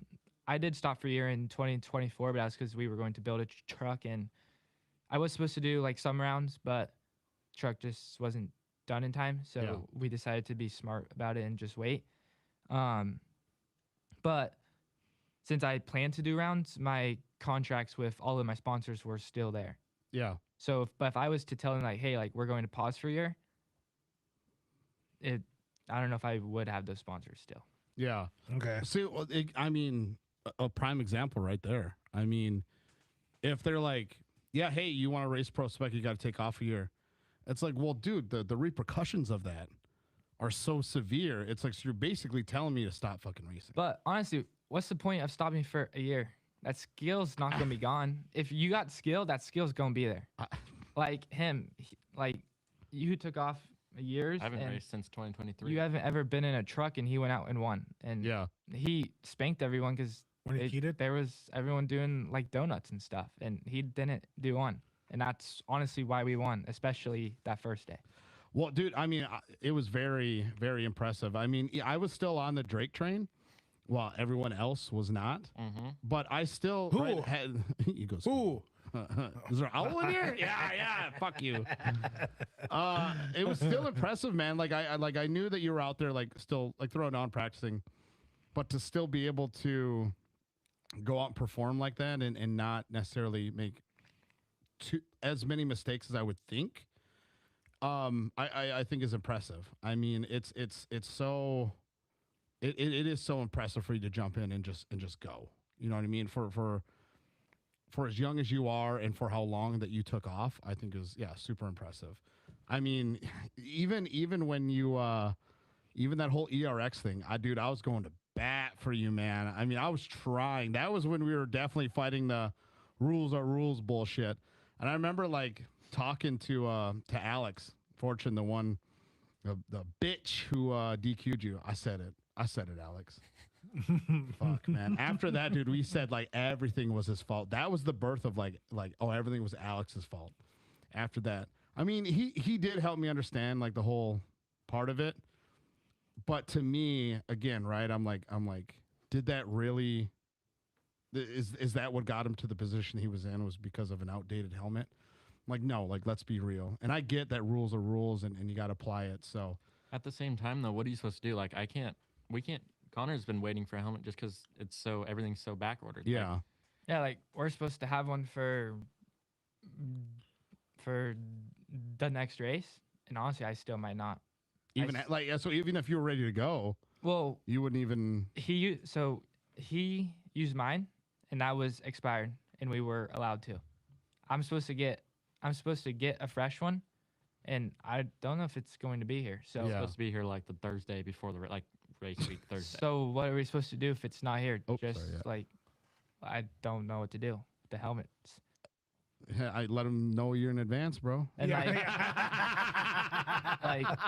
stop for a year in 2024, but that's because we were going to build a truck, and I was supposed to do like some rounds, but truck just wasn't done in time, so Yeah. we decided to be smart about it and just wait. But since I planned to do rounds, my contracts with all of my sponsors were still there. Yeah. So, if I was to tell them, like, hey, like, we're going to pause for a year, I don't know if I would have those sponsors still. Yeah. Okay. See, well, I mean, a prime example right there. I mean, if they're like, yeah, hey, you want to race pro spec, you got to take off a year. It's like, well, dude, the repercussions of that are so severe. It's like, so you're basically telling me to stop fucking racing. But honestly, what's the point of stopping for a year? That skill's not going to be gone. If you got skill, that skill's going to be there. Like him, like, you took off years. I haven't and raced since 2023. you haven't ever been in a truck, and he went out and won. And Yeah. he spanked everyone because When he cheated? there was everyone doing like donuts and stuff, and he didn't do one. And that's honestly why we won, especially that first day. Well, dude, I mean, it was very, very impressive. I mean, I was still on the Drake train while everyone else was not. Mm-hmm. But I still Who? had. He goes, Who? Is there an owl in here? Yeah. Fuck you. It was still impressive, man. Like I knew that you were out there, like still like throwing on practicing, but to still be able to go out and perform like that and not necessarily make as many mistakes as I would think. I think is impressive. I mean, it's so it is so impressive for you to jump in and just go. You know what I mean? For as young as you are and for how long that you took off, I think is super impressive. I mean, even when you even that whole ERX thing, I was going to bat for you, man. I mean, I was trying. That was when we were definitely fighting the rules are rules bullshit. And I remember like talking to Alex Fortune, the bitch who DQ'd you. I said it, Alex. Fuck, man. After that, dude, we said like everything was his fault. That was the birth of like oh, everything was Alex's fault. After that, I mean, he did help me understand like the whole part of it. But to me, again, right? I'm like, did that really? Is that what got him to the position he was in? Was because of an outdated helmet? I'm like, no, like let's be real. And I get that rules are rules, and you got to apply it. So At the same time, though, what are you supposed to do? Like, we can't. Connor's been waiting for a helmet just because everything's so back ordered. yeah. Yeah, like, we're supposed to have one for the next race, and honestly, I still might not. Even so even if you were ready to go, Well, you wouldn't even. he used mine, and that was expired, and we were allowed to. I'm supposed to get a fresh one, and I don't know if it's going to be here. So It's supposed to be here like the Thursday before the race week Thursday. So what are we supposed to do if it's not here? Oh, Just sorry, yeah. like, I don't know what to do. The helmets. I let him know you're in advance, bro. And like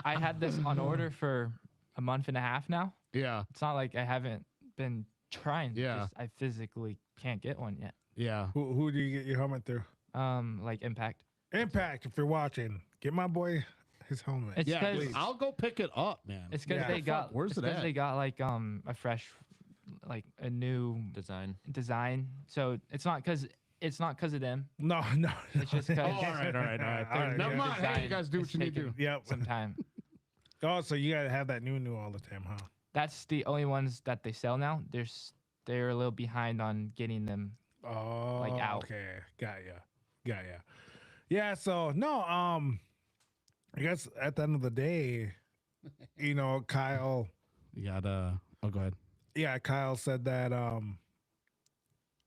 I had this on order for a month and a half now. Yeah. It's not like I haven't been trying. Yeah. Just I physically can't get one yet. Yeah. Who do you get your helmet through? Like Impact. Impact, if you're watching, get my boy his helmet. It's Yeah, 'cause- dude, I'll go pick it up, man. It's because Yeah. they got. Where's it's it 'cause at? They got like a fresh, like a new Design. So it's not because of them. No. It's just because. all right. Never yeah. mind. Hey, you guys do what you need to do. Yep. Some time. Oh, so you gotta have that new all the time, huh? that's the only ones that they sell now. They're a little behind on getting them. Oh, out. Okay, got ya. Yeah. So no, I guess at the end of the day, Kyle. You got oh, go ahead. Yeah, Kyle said that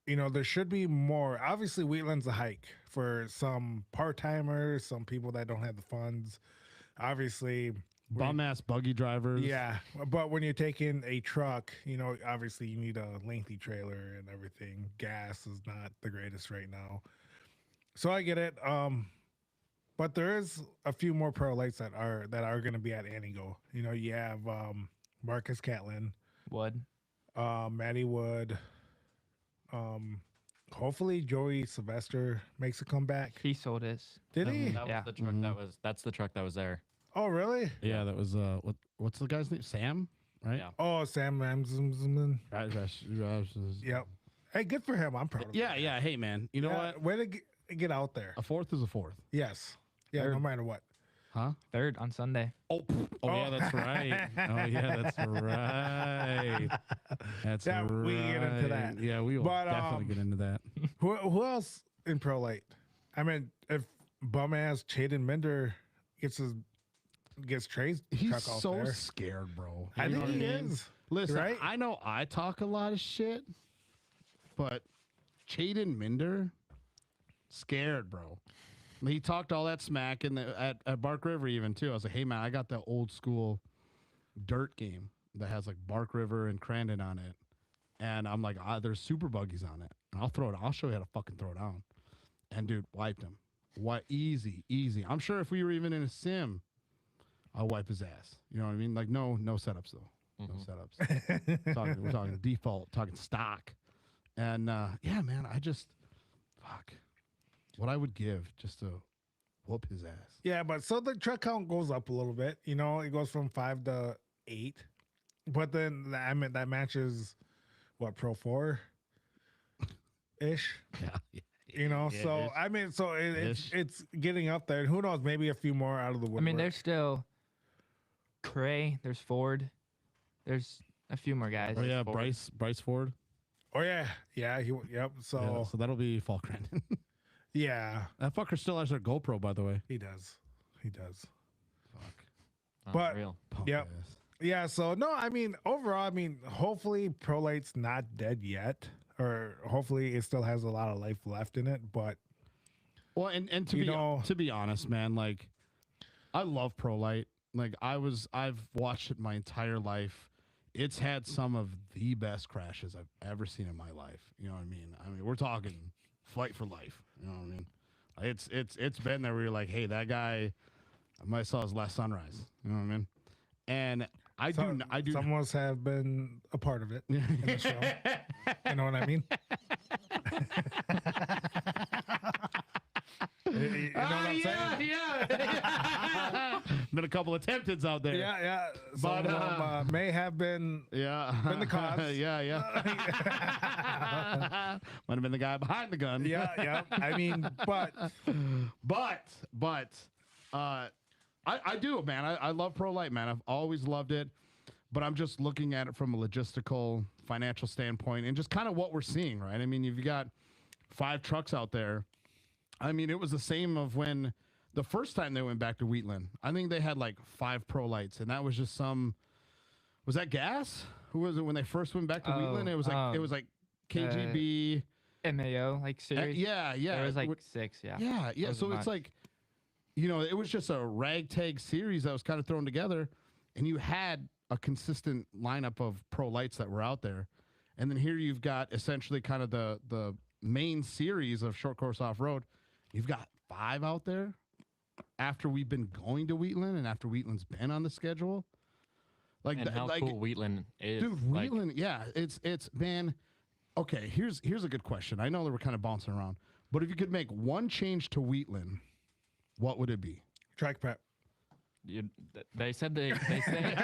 there should be more. Obviously, Wheatland's a hike for some part timers, some people that don't have the funds. Obviously, Bum ass buggy drivers. yeah, but when you're taking a truck, obviously you need a lengthy trailer and everything. Gas is not the greatest right now, so I get it. But there is a few more Pro Lites that are going to be at Anigo. You have Marcus Catlin, Wood. Matty Wood. Hopefully Joey Sylvester makes a comeback. He sold his. Did he? That was Yeah. the truck that's the truck that was there. Oh, really? Yeah, that was what's the guy's name? Sam, right? Yeah. Oh, Sam Ramsman. Yeah. Yep. Hey, good for him. I'm proud of him. Yeah. Hey, man. You know what? Way to get out there. A fourth is a fourth. Yes. Yeah, no Third. matter what. Huh? Third on Sunday. Oh, yeah, that's right. Oh, yeah, that's right. That's Yeah, right. we get into that. Yeah, we will But, definitely get into that. Who else in Pro Lite? I mean, if bum ass Chaden Minder gets Trey's He's truck out so there, scared, bro. I You think know he what I mean? is. Listen, Right? I know I talk a lot of shit, but Chaden Minder, scared, bro. He talked all that smack at Bark River even too. I was like, hey man, I got that old school dirt game that has like Bark River and Crandon on it, and I'm like, there's super buggies on it. And I'll show you how to fucking throw down. And dude, wiped him. What easy. I'm sure if we were even in a sim, I'll wipe his ass. You know what I mean? Like no setups though. No setups. We're talking default, talking stock. And yeah, man, fuck. What I would give just to whoop his ass. Yeah, but so the truck count goes up a little bit. It goes from 5 to 8. But then that matches what, Pro 4 ish. Yeah. So ish. I mean, so Ish. it's getting up there. Who knows? Maybe a few more out of the woodwork. I mean, there's still Cray. There's Ford. There's a few more guys. Oh yeah, Ford. Bryce Ford. Oh yeah. Yep. Yeah, So so that'll be Fall Crandon. yeah, That fucker still has their GoPro, by the way. he does. Fuck. But- Unreal. Punk Yep. ass. Yeah. So no, I mean, overall, hopefully Pro Lite's not dead yet, or hopefully it still has a lot of life left in it. But Well, and to be honest, man, like I love Pro Lite. Like I've watched it my entire life. It's had some of the best crashes I've ever seen in my life. You know what I mean? We're talking fight for life. You know what I mean? It's been there where you're like, hey, that guy, I might saw his last sunrise. You know what I mean? And I do. Some of us have been a part of it in the show. You know what I mean? You know what I'm saying? Yeah. Been a couple attempted out there. Yeah. Some But, of them may have been. Yeah. Been the cause. Yeah. Might have been the guy behind the gun. Yeah. I mean, but I do, man. I love Pro Lite, man. I've always loved it, but I'm just looking at it from a logistical, financial standpoint, and just kind of what we're seeing, right? I mean, you've got 5 trucks out there. I mean, it was the same of when the first time they went back to Wheatland. I think they had like 5 Pro Lites, and that was just was that Gas? Who was it when they first went back to Wheatland? It was like KGB. MAO like series. Yeah. There was like 6. Yeah. Yeah. Wasn't So it's much. like, it was just a ragtag series that was kind of thrown together, and you had a consistent lineup of Pro Lites that were out there. And then here you've got essentially kind of the main series of short course off road. You've got 5 out there after we've been going to Wheatland and after Wheatland's been on the schedule. Like, And how cool Wheatland is. dude, Wheatland, yeah, it's man. Okay, here's a good question. I know that we're kind of bouncing around, but if you could make one change to Wheatland, what would it be? track prep. They said they say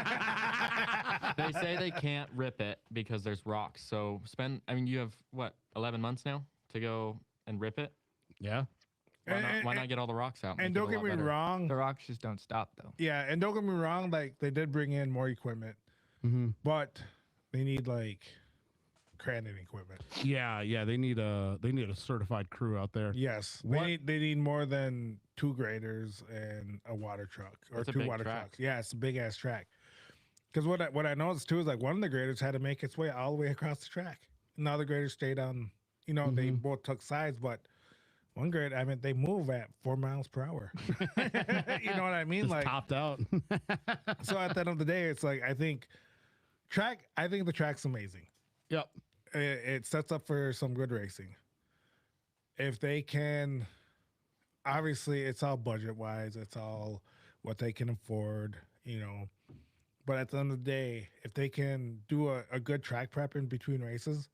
they say they can't rip it because there's rocks. So you have what, 11 months now to go and rip it? Yeah. Why not get all the rocks out? And make it don't a get lot me better? wrong. The rocks just don't stop though. Yeah, and don't get me wrong. Like they did bring in more equipment. but they need like craning equipment. Yeah, they need a certified crew out there. Yes, What- they need more than 2 graders and a water truck or It's a 2 big water track. trucks. Yeah, it's a big ass track. Because what I noticed too is like one of the graders had to make its way all the way across the track, and the other grader stayed on. You know, they both took sides, but one grader, I mean, they move at 4 miles per hour. You know what I mean? Just Like, topped out. so at the end of the day, it's like I think the track's amazing. Yep. It sets up for some good racing. If they can, obviously, it's all budget wise. It's all what they can afford, you know. But at the end of the day, if they can do a good track prep in between races,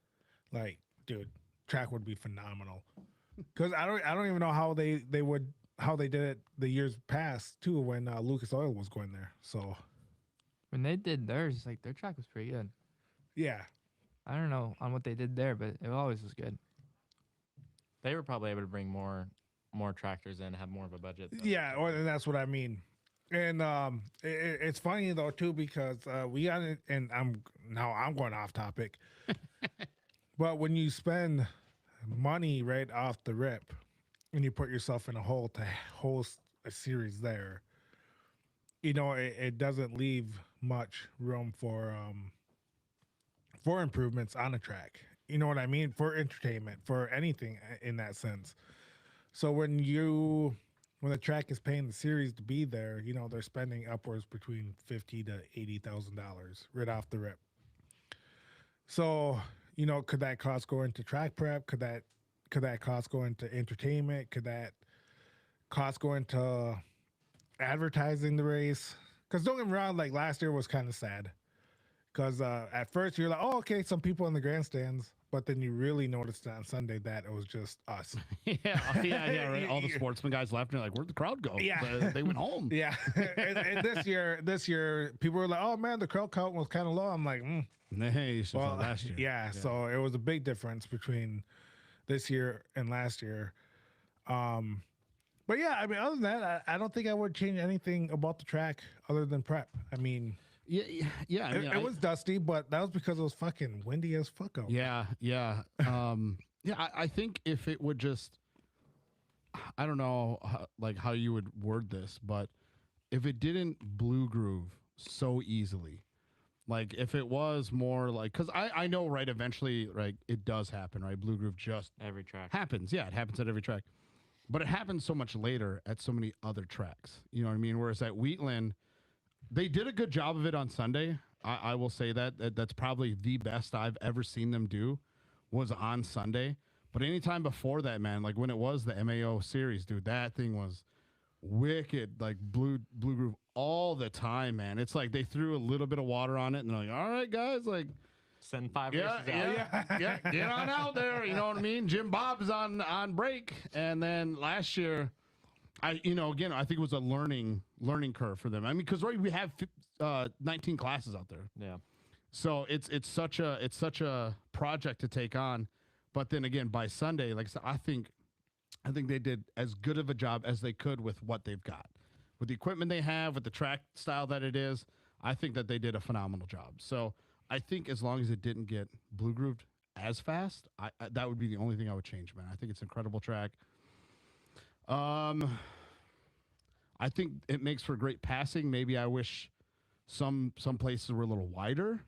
like, dude, track would be phenomenal. Because I don't even know how they did it the years past too when Lucas Oil was going there. So When they did theirs, like their track was pretty good. yeah, I don't know on what they did there, but it always was good. They were probably able to bring more tractors in, have more of a budget. though. yeah, and that's what I mean. And it's funny though too because we got it, and I'm going off topic. But when you spend money right off the rip, and you put yourself in a hole to host a series there, you know it doesn't leave much room for improvements on a track. You know what I mean? For entertainment, for anything in that sense. So when the track is paying the series to be there, you know they're spending upwards between $50,000 to $80,000 right off the rip. So you know, could that cost go into track prep? Could that cost go into entertainment? Could that cost go into advertising the race? Because don't get me wrong, like last year was kind of sad. Because at first you're like, oh, okay, some people in the grandstands, but then you really noticed on Sunday that it was just us. yeah, right. All the sportsman guys left, and you're like, where'd the crowd go? Yeah. They went home. Yeah, and this year people were like, oh man, the crowd count was kind of low. I'm like, Hey, you should saw last year. Yeah, so it was a big difference between this year and last year. But yeah, I mean, other than that, I don't think I would change anything about the track other than prep. I mean, yeah. I mean, it was dusty, but that was because it was fucking windy as fuck out. Yeah. I think if it would just, I don't know, how you would word this, but if it didn't blue groove so easily, like if it was more like, because I know, right, eventually, right, it does happen, right? Blue groove just Every track. happens. Yeah, it happens at every track. But it happens so much later at so many other tracks. You know what I mean? Whereas at Wheatland, they did a good job of it on Sunday. I will say that's probably the best I've ever seen them do was on Sunday. But anytime before that, man, like when it was the MAO series, dude, that thing was wicked, like blue groove all the time, man. It's like they threw a little bit of water on it and they're like, all right, guys, like, Send 5 races out. yeah, get on out there. You know what I mean? Jim Bob's on break. And then last year, I think it was a learning curve for them. I mean, because right, we have 19 classes out there. Yeah. So it's such a project to take on. But then again, by Sunday, like I said, I think they did as good of a job as they could with what they've got. With the equipment they have, with the track style that it is, I think that they did a phenomenal job. So I think as long as it didn't get blue grooved as fast, that would be the only thing I would change, man. I think it's an incredible track. I think it makes for great passing. Maybe I wish some places were a little wider,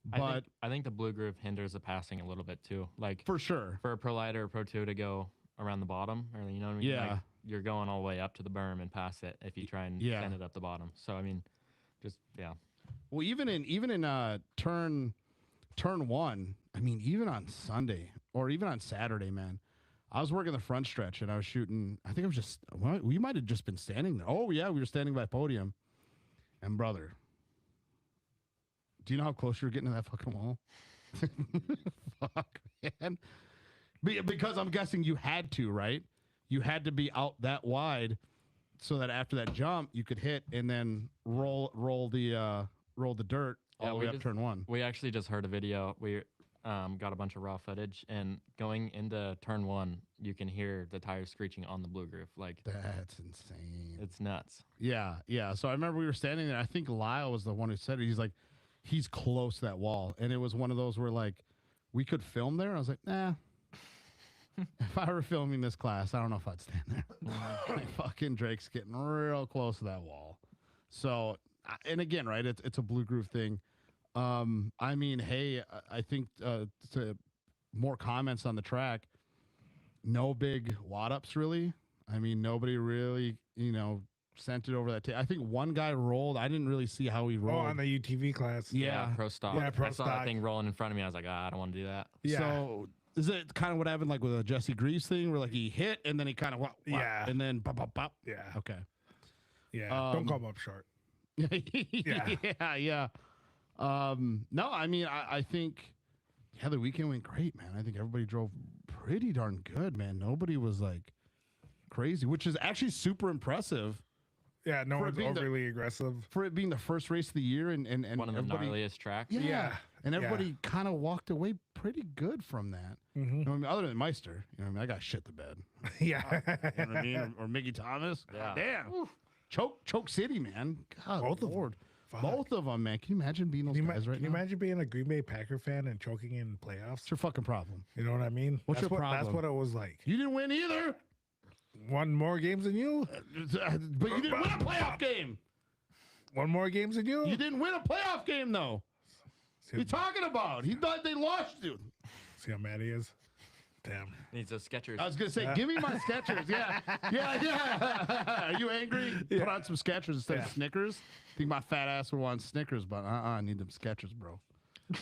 but I think the blue groove hinders the passing a little bit too. Like for sure. for a Pro Lite or a Pro 2 to go around the bottom, or you know what I mean? Yeah. Like, you're going all the way up to the berm and pass it if you try and send it up the bottom. So I mean, just yeah. Well, even in turn one, I mean, even on Sunday or even on Saturday, man, I was working the front stretch and I was shooting. I think I was just, we might have just been standing there. Oh yeah, we were standing by podium. And brother, do you know how close you were getting to that fucking wall? Fuck, man. Because I'm guessing you had to, right? You had to be out that wide so that after that jump you could hit and then roll the dirt all the way up turn one. We actually just heard a video. We got a bunch of raw footage, and going into turn one, you can hear the tires screeching on the blue groove. Like That's insane. it's nuts. Yeah. So I remember we were standing there. I think Lyle was the one who said it. he's close to that wall. And it was one of those where, like, we could film there. I was like, nah. If I were filming this class, I don't know if I'd stand there. Like, fucking Drake's getting real close to that wall. So, and again, right, it's a Blue Groove thing. I mean, hey, I think to more comments on the track, no big wad ups really. I mean, nobody really, sent it over that. I think one guy rolled. I didn't really see how he rolled. Oh, on the UTV class. Yeah. Pro stock. Yeah, pro I saw stock. that thing rolling in front of me. I was like, I don't want to do that. Yeah. So is it kind of what happened like with a Jesse Greaves thing where like he hit and then he kind of Yeah. and then pop, pop, pop. Yeah. Okay. Yeah. Don't come up short. Yeah. No, I mean, I think the weekend went great, man. I think everybody drove pretty darn good, man. Nobody was like crazy, which is actually super impressive Yeah, no For one's being the- overly aggressive. for it being the first race of the year and One of the everybody, gnarliest tracks. yeah, and yeah. everybody kind of walked away pretty good from that. Mm-hmm. You know what I mean? Other than Meister, I got shit the bed. Yeah. You know what I mean? Or Miggy Thomas. Yeah. Damn. Choke City, man. God, Both of them. Lord. Fuck. Both of them, man. Can you imagine being those Can you, guys right can you now? imagine being a Green Bay Packer fan and choking in playoffs? What's your fucking problem? You know what I mean? What's That's your That's problem? what it was like. You didn't win either, Won more games than you. but you didn't win a playoff game. Won more games than you. You didn't win a playoff game, though. See, What are you talking about? He thought they lost you. see how mad he is. Damn. Needs those Skechers. I was gonna say, give me my Skechers. Yeah. Are you angry? Yeah. Put on some Skechers instead Yeah. of Snickers. Think my fat ass would want Snickers, but I need them Skechers, bro. All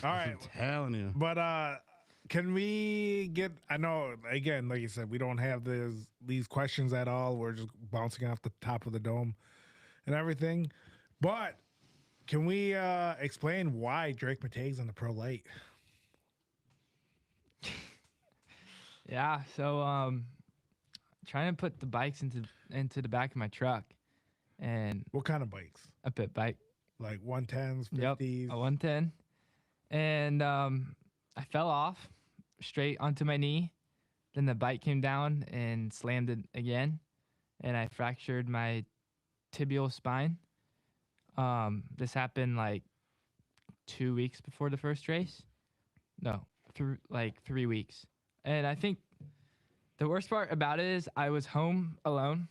right. I'm telling you. But can we get? I know again, like you said, we don't have these questions at all. We're just bouncing off the top of the dome and everything. But can we explain why Drake Mittag's on the Pro Lite? Yeah, so trying to put the bikes into the back of my truck, and What kind of bikes? a pit bike. Like 110s, 50s. Yep, a 110, and I fell off straight onto my knee. Then the bike came down and slammed it again, and I fractured my tibial spine. This happened like 2 weeks before the first race. No, like 3 weeks. And I think the worst part about it is I was home alone,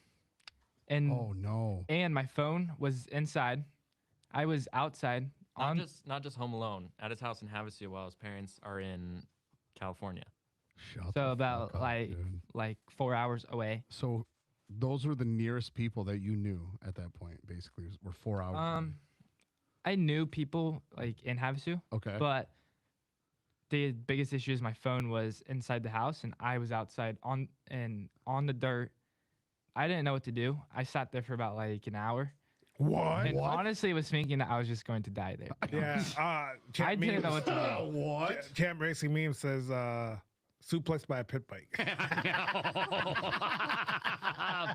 and Oh no. and my phone was inside. I was outside on Not just home alone at his house in Havasu while his parents are in California. Shut so the about fuck up, dude. like 4 hours away. So those were the nearest people that you knew at that point, basically, were 4 hours. away. I knew people like in Havasu, Okay. but the biggest issue is my phone was inside the house and I was outside on the dirt. I didn't know what to do. I sat there for about like an hour. What? And honestly was thinking that I was just going to die there. Yeah. Champ I didn't know Memes- what to do. What? Champ Racing Meme says suplex by a pit bike.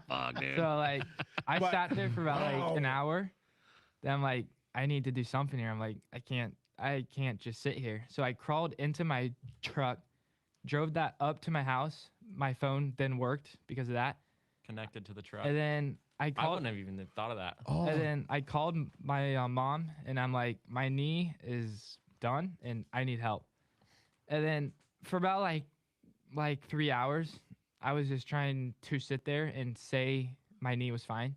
Fuck, dude. So like I But- sat there for about like an Oh. hour. Then I'm like, I need to do something here. I'm like, I can't just sit here. So I crawled into my truck, drove that up to my house. My phone then worked because of that. Connected to the truck. And then I I called wouldn't have even thought of that. Oh, and then I called my mom and I'm like, my knee is done and I need help. And then for about like 3 hours, I was just trying to sit there and say my knee was fine.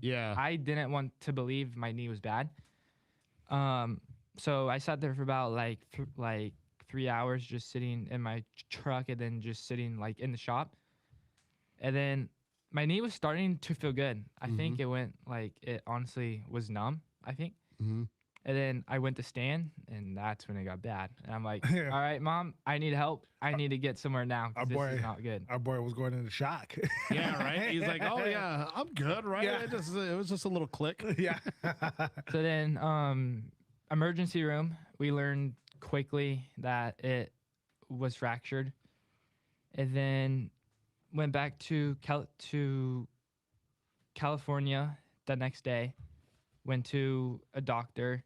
yeah. I didn't want to believe my knee was bad. So I sat there for about like 3 hours just sitting in my truck and then just sitting like in the shop. And then my knee was starting to feel good. I think it went like it honestly was numb, I think. Mhm. And then I went to stand and that's when it got bad. And I'm like, Yeah. all right, mom, I need help. I need to get somewhere now 'cause Our this boy- is not good. Our boy was going into shock. Yeah, right. He's like, oh yeah, I'm good, right? Yeah. It was just a little click. Yeah. So then, emergency room, we learned quickly that it was fractured, and then went back to California the next day. Went to a doctor,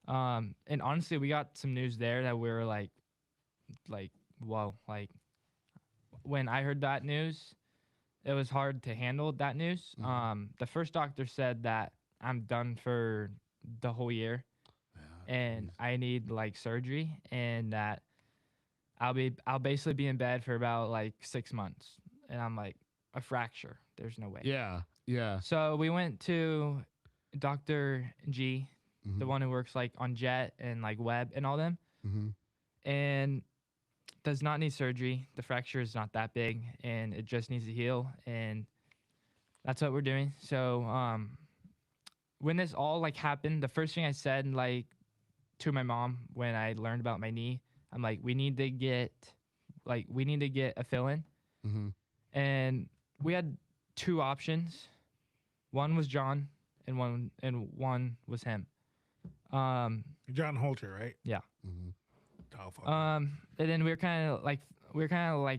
and honestly, we got some news there that we were like, whoa, like when I heard that news, it was hard to handle that news. The first doctor said that I'm done for the whole year. and Jeez. I need like surgery, and that I'll basically be in bed for about like 6 months, and I'm like, a fracture. There's no way. Yeah. Yeah. So we went to Dr. G, the Mhm. one who works like on Jet and like Web and all them, Mhm. and does not need surgery. The fracture is not that big, and it just needs to heal, and that's what we're doing. So when this all like happened, the first thing I said like to my mom when I learned about my knee, I'm like, we need to get a fill-in, Mhm. and we had two options. One was John, and one was him. John Holter, right? Yeah. Mhm. Oh, fuck yeah. And then we were kind of like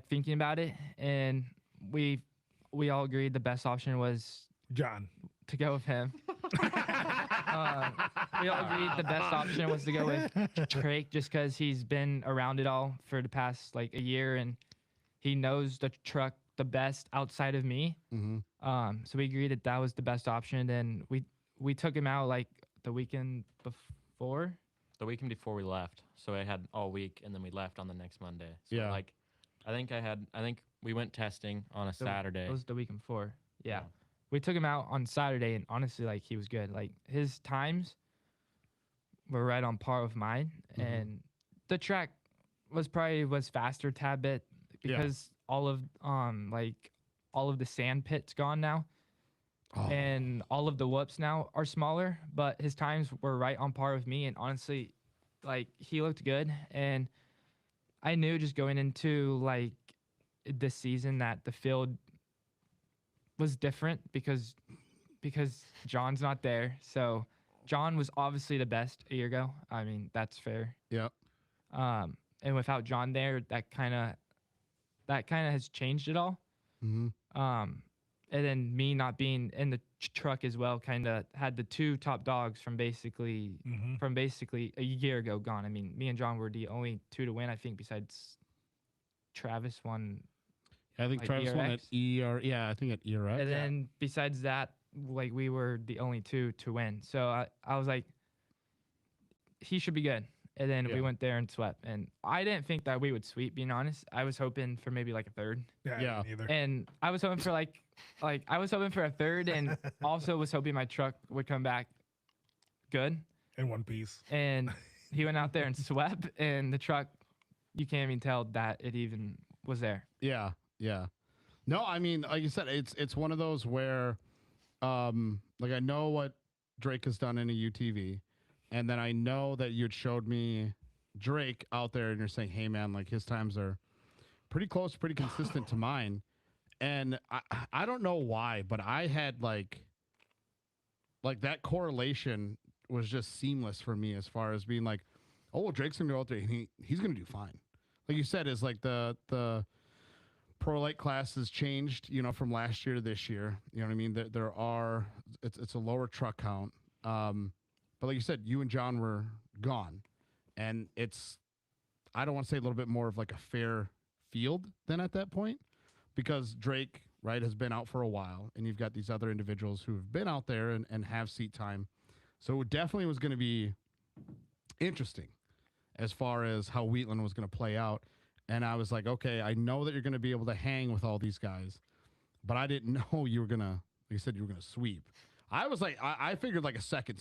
thinking about it, and we we all agreed the best option was John. to go with him. We all agreed the best option was to go with Drake, just because he's been around it all for the past like a year, and he knows the truck the best outside of me. Mhm. So we agreed that that was the best option. Then we took him out like the weekend before. The weekend before we left, so I had all week, and then we left on the next Monday. So Yeah. like, I think we went testing on a Saturday. It was the weekend before. Yeah. Yeah. We took him out on Saturday, and honestly, like he was good. Like his times were right on par with mine, Mhm. and the track was faster tad bit Yeah. because all of the sand pits gone now, Oh. and all of the whoops now are smaller. But his times were right on par with me, and honestly, like he looked good, and I knew just going into like this season that the field was different because John's not there. So John was obviously the best a year ago. I mean, that's fair. Yep. And without John there, that kind of has changed it all. Mhm. And then me not being in the truck as well kind of had the two top dogs from basically a year ago gone. I mean, me and John were the only two to win, I think, besides Travis won. I think Like Travis won at ERX? Yeah, I think at ERX. And then besides that, like we were the only two to win. So I was like, he should be good. And then we Yeah. went there and swept. And I didn't think that we would sweep, being honest. I was hoping for maybe like a third. Yeah. Yeah. Neither. And I was hoping for I was hoping for a third, and also was hoping my truck would come back good. In one piece. And he went out there and swept, and the truck, you can't even tell that it even was there. Yeah, yeah. No, I mean, like you said, it's one of those where, like I know what Drake has done in a UTV, and then I know that you'd showed me Drake out there, and you're saying, hey man, like his times are pretty close, pretty consistent to mine, and I don't know why, but I had like that correlation was just seamless for me as far as being like, oh, well, Drake's gonna go out there and he's gonna do fine. Like you said, is like the Pro Lite class has changed, from last year to this year. You know what I mean? There are it's a lower truck count. But like you said, you and John were gone, and it's I don't want to say a little bit more of like a fair field than at that point, because Drake, right, has been out for a while, and you've got these other individuals who have been out there and have seat time. So it definitely was going to be interesting as far as how Wheatland was going to play out. And I was like, okay, I know that you're going to be able to hang with all these guys, but I didn't know you were going to, like you said, you were going to sweep. I was like, I figured like a second.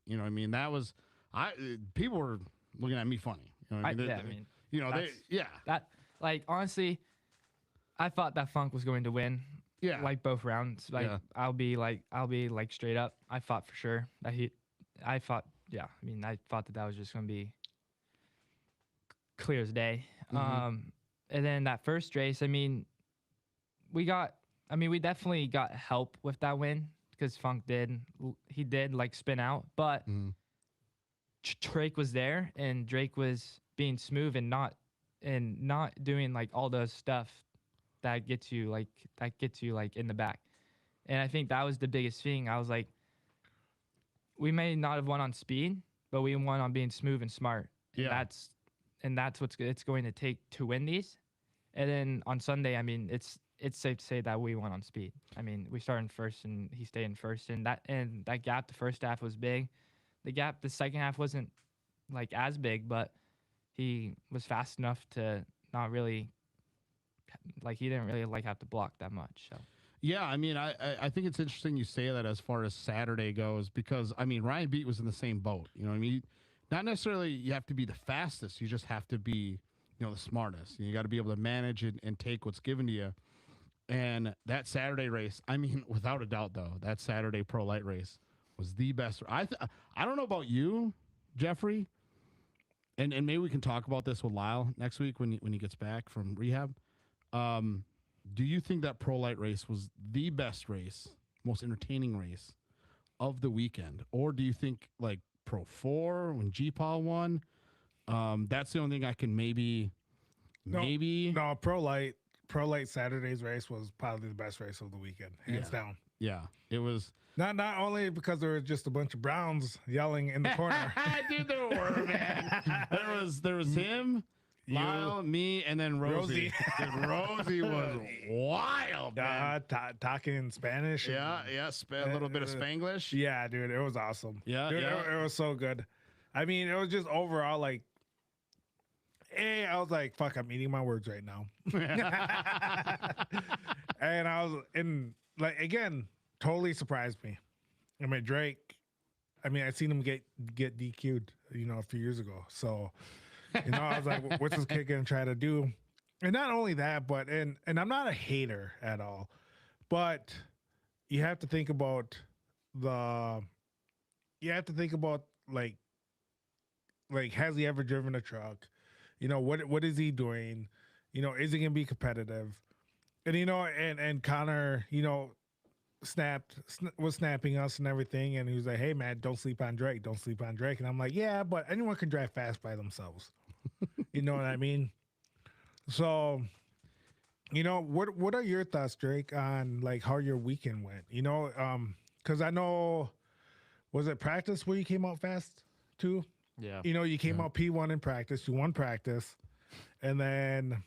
You know what I mean? That was, people were looking at me funny. You know what I mean? Yeah, I mean, that, like honestly, I thought that Funk was going to win. Yeah. Like both rounds. Like Yeah. I'll be like straight up. I thought for sure that I thought that was just going to be clear as day. Mhm. And then that first race, I mean, we definitely got help with that win because Funk did like spin out, but Mhm. Drake was there, and Drake was being smooth and not doing like all those stuff that gets you like in the back. And I think that was the biggest thing. I was like, we may not have won on speed, but we won on being smooth and smart. And Yeah. that's what it's going to take to win these. And then on Sunday, I mean, it's safe to say that we won on speed. I mean, we started in first, and he stayed in first, and that gap the first half was big. The gap the second half wasn't like as big, but he was fast enough to not really like he didn't really like have to block that much. So Yeah, I mean, I think it's interesting you say that as far as Saturday goes because I mean Ryan Beat was in the same boat. You know what I mean? Not necessarily you have to be the fastest. You just have to be, you know, the smartest. You got to be able to manage and take what's given to you. And that Saturday race, I mean, without a doubt, though, that Saturday Pro Lite race was the best. I don't know about you, Jeffrey, and maybe we can talk about this with Lyle next week when he gets back from rehab. Do you think that Pro Lite race was the best race, most entertaining race of the weekend, or do you think like Pro 4 when G-Paul won? That's the only thing I can maybe. No, Pro Lite Saturday's race was probably the best race of the weekend, hands down. Yeah, it was. Not only because there was just a bunch of Browns yelling in the corner. Dude, there were, man. There was him, Lyle, me, and then Rosie. Dude, Rosie was wild, man. Talking in Spanish. Yeah, a little bit of Spanglish. Yeah, dude, it was awesome. Yeah, dude, yeah. It was so good. I mean, it was just overall like, hey, I was like, fuck, I'm eating my words right now. And I was in like again, totally surprised me. I mean, Drake. I mean, I seen him get DQ'd, you know, a few years ago. So, you know, I was like, what's this kid gonna try to do? And not only that, but and I'm not a hater at all, but you have to think about like has he ever driven a truck? You know, what is he doing? You know, is he gonna be competitive? And you know, and Connor, you know, was snapping us and everything, and he was like, "Hey man, don't sleep on Drake. Don't sleep on Drake." And I'm like, "Yeah, but anyone can drive fast by themselves." You know what I mean? So, you know, what are your thoughts, Drake, on like how your weekend went? You know, because I know, was it practice where you came out fast too? Yeah. You know, you came out P1 in practice. You won practice, and then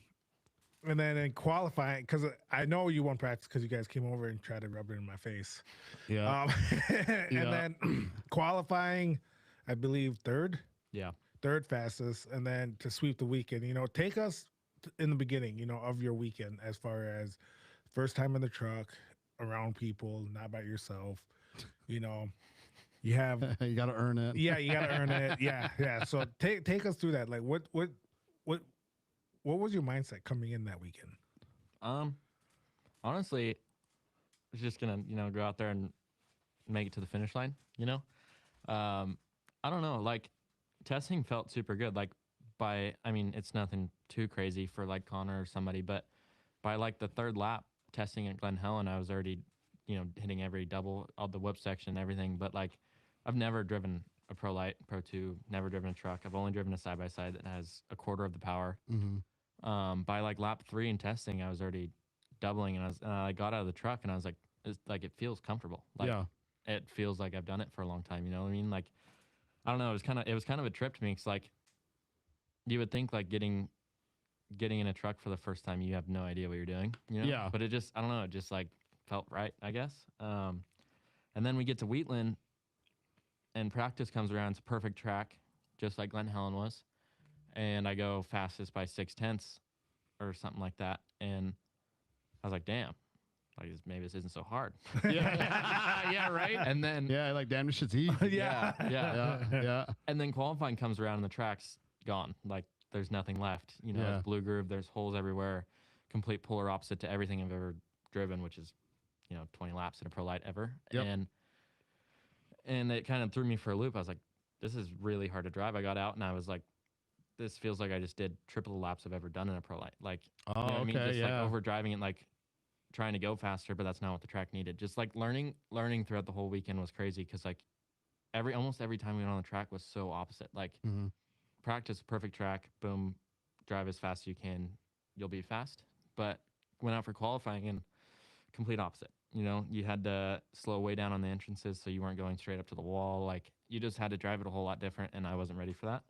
in qualifying, because I know you won practice because you guys came over and tried to rub it in my face. Yeah. And then qualifying, I believe third fastest, and then to sweep the weekend. You know, take us in the beginning, you know, of your weekend as far as first time in the truck, around people, not by yourself. You know, you have you got to earn it. Yeah, you got to earn it. Yeah. So take us through that. Like, what was your mindset coming in that weekend? Honestly, I was just gonna, go out there and make it to the finish line. I don't know. Like, testing felt super good. Like, it's nothing too crazy for like Connor or somebody, but by like the third lap testing at Glen Helen, I was already, hitting every double, all the whip section and everything. But like, I've never driven a Pro Lite, Pro 2, never driven a truck. I've only driven a side-by-side that has a quarter of the power. Mm-hmm. By like lap 3 in testing, I was already doubling, and I got out of the truck, and I was like, it feels comfortable. Like, it feels like I've done it for a long time. You know what I mean? Like, I don't know. It was kind of a trip to me. It's like, you would think like getting in a truck for the first time, you have no idea what you're doing. Yeah. But it just, I don't know. It just like felt right, I guess. And then we get to Wheatland, and practice comes around. It's a perfect track, just like Glen Helen was. And I go fastest by 0.6 or something like that. And I was like, damn, like maybe this isn't so hard. Yeah, right. And then like damn, this shit's easy. yeah. And then qualifying comes around and the track's gone. Like there's nothing left. It's blue groove. There's holes everywhere. Complete polar opposite to everything I've ever driven, which is 20 laps in a Pro Lite ever. Yep. And it kind of threw me for a loop. I was like, this is really hard to drive. I got out and I was like, this feels like I just did triple the laps I've ever done in a Pro Lite. Like, I mean? Just like over driving it, like trying to go faster, but that's not what the track needed. Just like learning throughout the whole weekend was crazy because like almost every time we went on the track was so opposite. Like practice, perfect track, boom, drive as fast as you can, you'll be fast. But went out for qualifying and complete opposite. You had to slow way down on the entrances so you weren't going straight up to the wall. Like you just had to drive it a whole lot different, and I wasn't ready for that.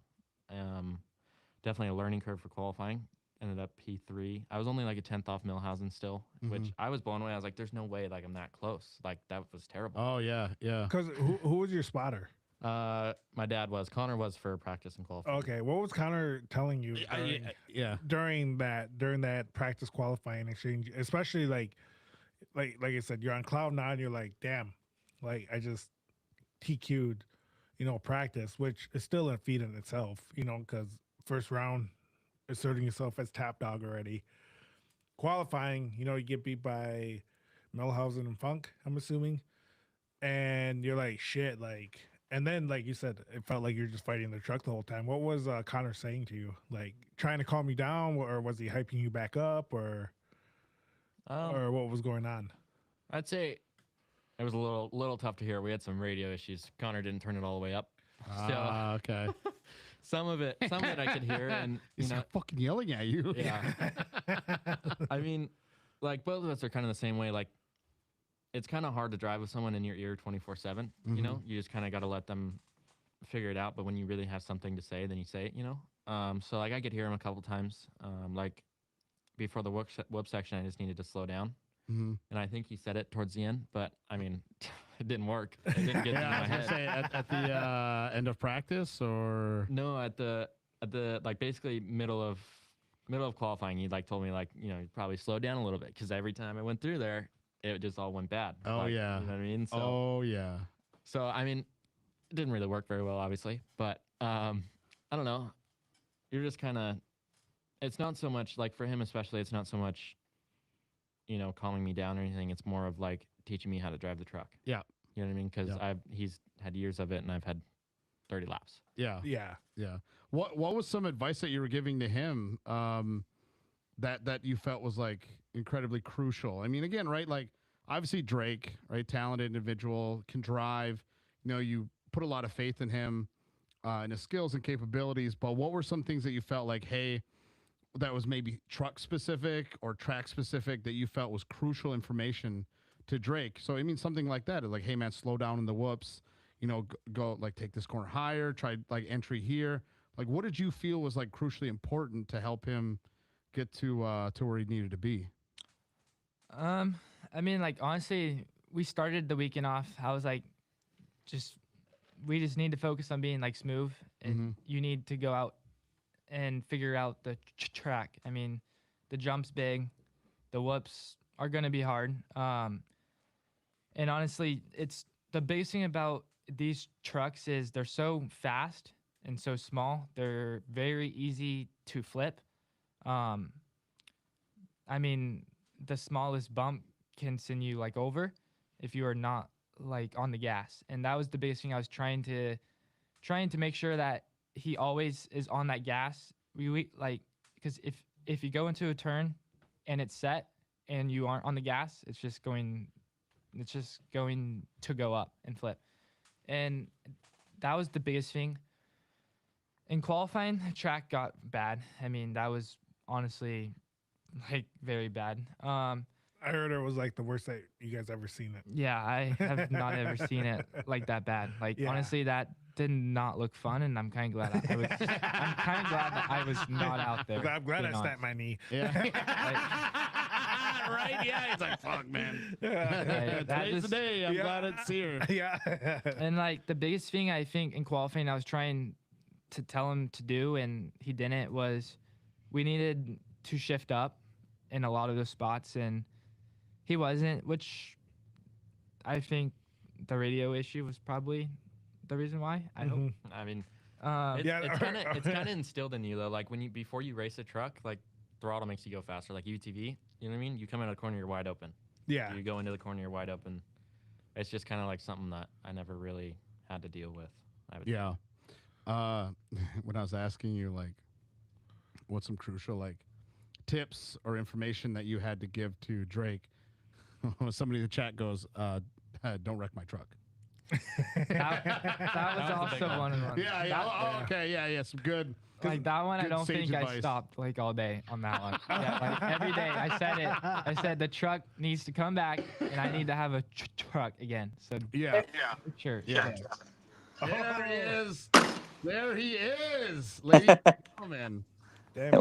Definitely a learning curve for qualifying. Ended up P3. I was only like a 10th off Millhausen still, which I was blown away. I was like, there's no way like I'm that close. Like that was terrible. Oh yeah. Because who was your spotter? My dad was. Connor was for practice and qualifying. Okay, what was Connor telling you during that practice qualifying exchange? Especially like I said, you're on cloud nine. You're like, damn, like I just TQ'd, practice, which is still a feat in itself, because first round asserting yourself as top dog already. Qualifying, you get beat by Melhausen and Funk, I'm assuming, and you're like, shit, like. And then, like you said, it felt like you're just fighting the truck the whole time. What was Connor saying to you? Like trying to calm you down, or was he hyping you back up, or what was going on? I'd say it was a little tough to hear. We had some radio issues. Connor didn't turn it all the way up. Okay. Some of it I could hear, and he's fucking yelling at you. Yeah. I mean, like both of us are kind of the same way. Like, it's kind of hard to drive with someone in your ear 24/7. You know, you just kind of got to let them figure it out. But when you really have something to say, then you say it. So like I could hear him a couple times. Like before the whoop section, I just needed to slow down. And I think he said it towards the end, but I mean, it didn't work. It didn't get into my head. Say at the end of practice, or no, at the like basically middle of qualifying. He like told me like probably slow down a little bit because every time I went through there, it just all went bad. Oh like, yeah, you know what I mean. So, oh yeah. So I mean, it didn't really work very well, obviously. But I don't know. You're just kind of. It's not so much like for him, especially. It's not so much. Calming me down or anything. It's more of like teaching me how to drive the truck. Yeah. You know what I mean? Because he's had years of it, and I've had 30 laps. Yeah. Yeah. Yeah. What was some advice that you were giving to him that you felt was like incredibly crucial? I mean, again, right? Like obviously Drake, right? Talented individual, can drive. You put a lot of faith in him, and his skills and capabilities. But what were some things that you felt like, hey, that was maybe truck specific or track specific that you felt was crucial information to Drake? So I mean, something like that, like, hey man, slow down in the whoops, go like take this corner higher, try like entry here. Like, what did you feel was like crucially important to help him get to where he needed to be? I mean, like honestly, we started the weekend off. I was like, we just need to focus on being like smooth, and you need to go out and figure out the track. I mean, the jump's big, the whoops are gonna be hard. And honestly, it's the biggest thing about these trucks is they're so fast and so small. They're very easy to flip. I mean, the smallest bump can send you like over if you are not like on the gas. And that was the biggest thing I was trying to make sure that he always is on that gas. We like, because if you go into a turn and it's set and you aren't on the gas, it's just going to go up and flip. And that was the biggest thing. In qualifying, the track got bad. I mean, that was honestly like very bad. I heard it was like the worst that you guys ever seen it. Yeah, I have not ever seen it like that bad. Like honestly, that did not look fun, and I'm kind of glad I'm kind of glad that I was not out there. I'm glad I snapped my knee. Yeah. Right? Yeah. He's like, fuck, man. Today's the day. I'm glad it's here. Yeah. And like the biggest thing I think in qualifying I was trying to tell him to do, and he didn't, was we needed to shift up in a lot of those spots, and he wasn't, which I think the radio issue was probably the reason why. I hope. I mean, it's kind of instilled in you though. Like before you race a truck, like throttle makes you go faster. Like UTV, you know what I mean? You come out of the corner, you're wide open. Yeah. You go into the corner, you're wide open. It's just kind of like something that I never really had to deal with. Yeah. When I was asking you, like, what's some crucial like tips or information that you had to give to Drake, somebody in the chat goes, "Don't wreck my truck." that was also one of them. Yeah. Okay. Yeah. Some good. Like that one, I don't think advice. I stopped like all day on that one. Yeah, like every day I said it. I said the truck needs to come back, and I need to have a truck again. So yeah. Sure. Yeah. There he is. There he is, ladies and gentlemen. Damn,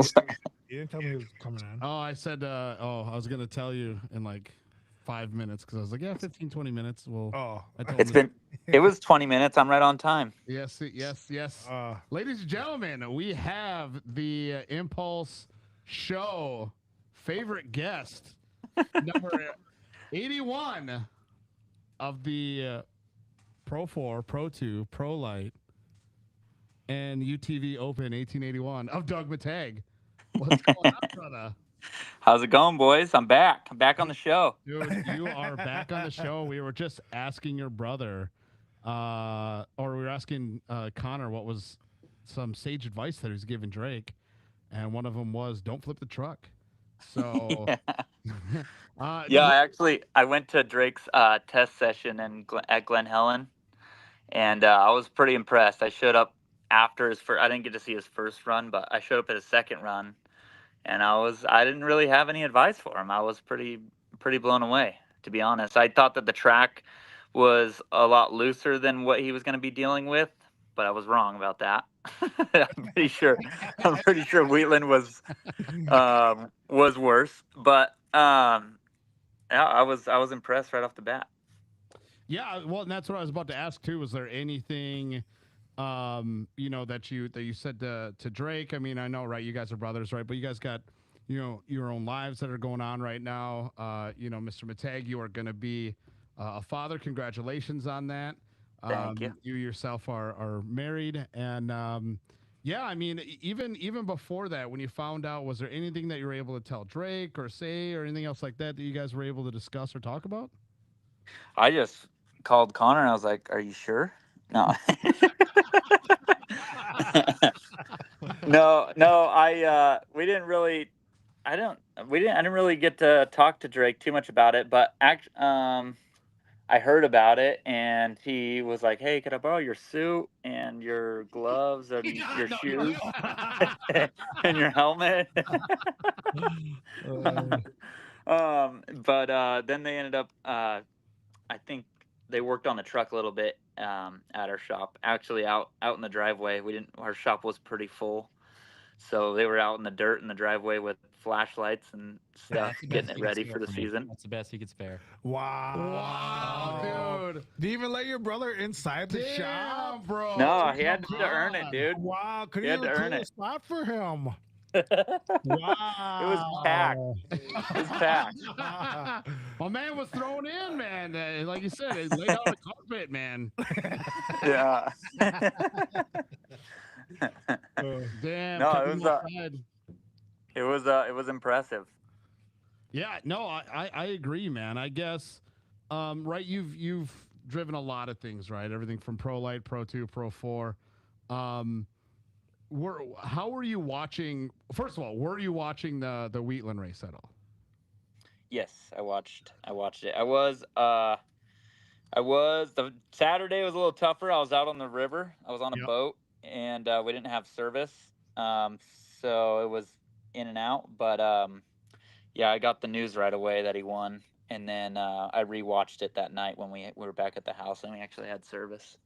you didn't tell me he was coming on. Oh, I said. I was gonna tell you in like 5 minutes because I was like, yeah, 15, 20 minutes. Well, Oh, I told It's him been. It was 20 minutes. I'm right on time. yes, yes. uh, Ladies and gentlemen, we have the Impulse Show favorite guest, number 81 of the Pro 4, Pro 2, Pro Lite, and UTV Open 1881 of Doug Mittag. What's going on, brother? How's it going, boys? I'm back. I'm back on the show. Dude, you are back on the show. We were just asking your brother, or we were asking Connor what was some sage advice that he's giving Drake, and one of them was don't flip the truck. So, Yeah, I went to Drake's test session at Glen Helen, and I was pretty impressed. I showed up after his first. I didn't get to see his first run, but I showed up at his second run, and I didn't really have any advice for him. I was pretty blown away, to be honest. I thought that the track was a lot looser than what he was going to be dealing with, but I was wrong about that. I'm pretty sure Wheatland was worse, but yeah, I was impressed right off the bat. yeah, well, and that's what I was about to ask too. Was there anything, that you said to Drake? I mean, I know, right? You guys are brothers, right? But you guys got, your own lives that are going on right now. Mr. Mittag, you are going to be a father. Congratulations on that. Thank you. You yourself are married, and yeah, I mean, even before that, when you found out, was there anything that you were able to tell Drake or say, or anything else like that you guys were able to discuss or talk about? I just called Connor and I was like, "Are you sure?" No. No. We didn't really. I didn't really get to talk to Drake too much about it, but I heard about it, and he was like, "Hey, could I borrow your suit and your gloves and your shoes and your helmet?" But then they ended up. I think they worked on the truck a little bit at our shop. Actually, out in the driveway. Our shop was pretty full, so they were out in the dirt in the driveway with flashlights and stuff, that's the getting best it you could ready spare for the me. season. That's the best you could spare. wow, dude. Do you even let your brother inside the shop? Damn, bro. No, he had Come to earn it, on. dude. Wow, could He you had to even earn clear a it. spot for him? It was Wow. packed. It was packed. My man was thrown in, man. Like you said, it laid out on the carpet, man. Yeah. Damn. No, kept it him was outside. it was impressive. Yeah, no, I agree, man. I guess, right? You've driven a lot of things, right? Everything from Pro Lite, Pro 2, Pro 4. How were you watching? First of all, were you watching the Wheatland race at all? Yes, I watched it. The Saturday was a little tougher. I was out on the river. I was on a Yep. boat, and we didn't have service, so it was in and out. But yeah, I got the news right away that he won, and then I rewatched it that night when we were back at the house and we actually had service.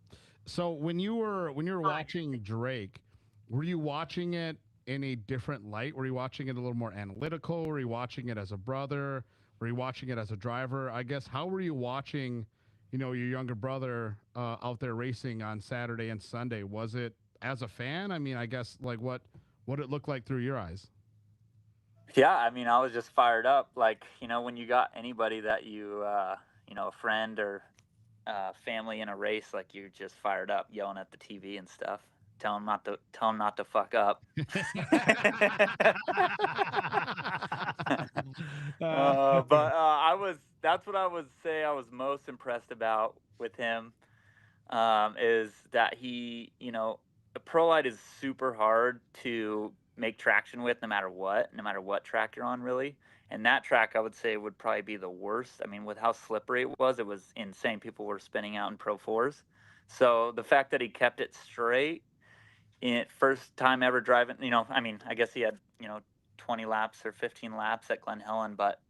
So when you were watching Drake, were you watching it in a different light? Were you watching it a little more analytical? Were you watching it as a brother? Were you watching it as a driver? I guess, how were you watching, your younger brother out there racing on Saturday and Sunday? Was it as a fan? I mean, I guess, like, what it looked like through your eyes? Yeah, I mean, I was just fired up. Like, when you got anybody that a friend or family in a race, like you're just fired up, yelling at the TV and stuff, tell them not to fuck up. But that's what I would say I was most impressed about with him, is that a Pro Lite is super hard to make traction with, no matter what track you're on, really. And that track, I would say, would probably be the worst. I mean, with how slippery it was insane. People were spinning out in Pro 4s. So the fact that he kept it straight first time ever driving, I mean, I guess he had, 20 laps or 15 laps at Glen Helen, but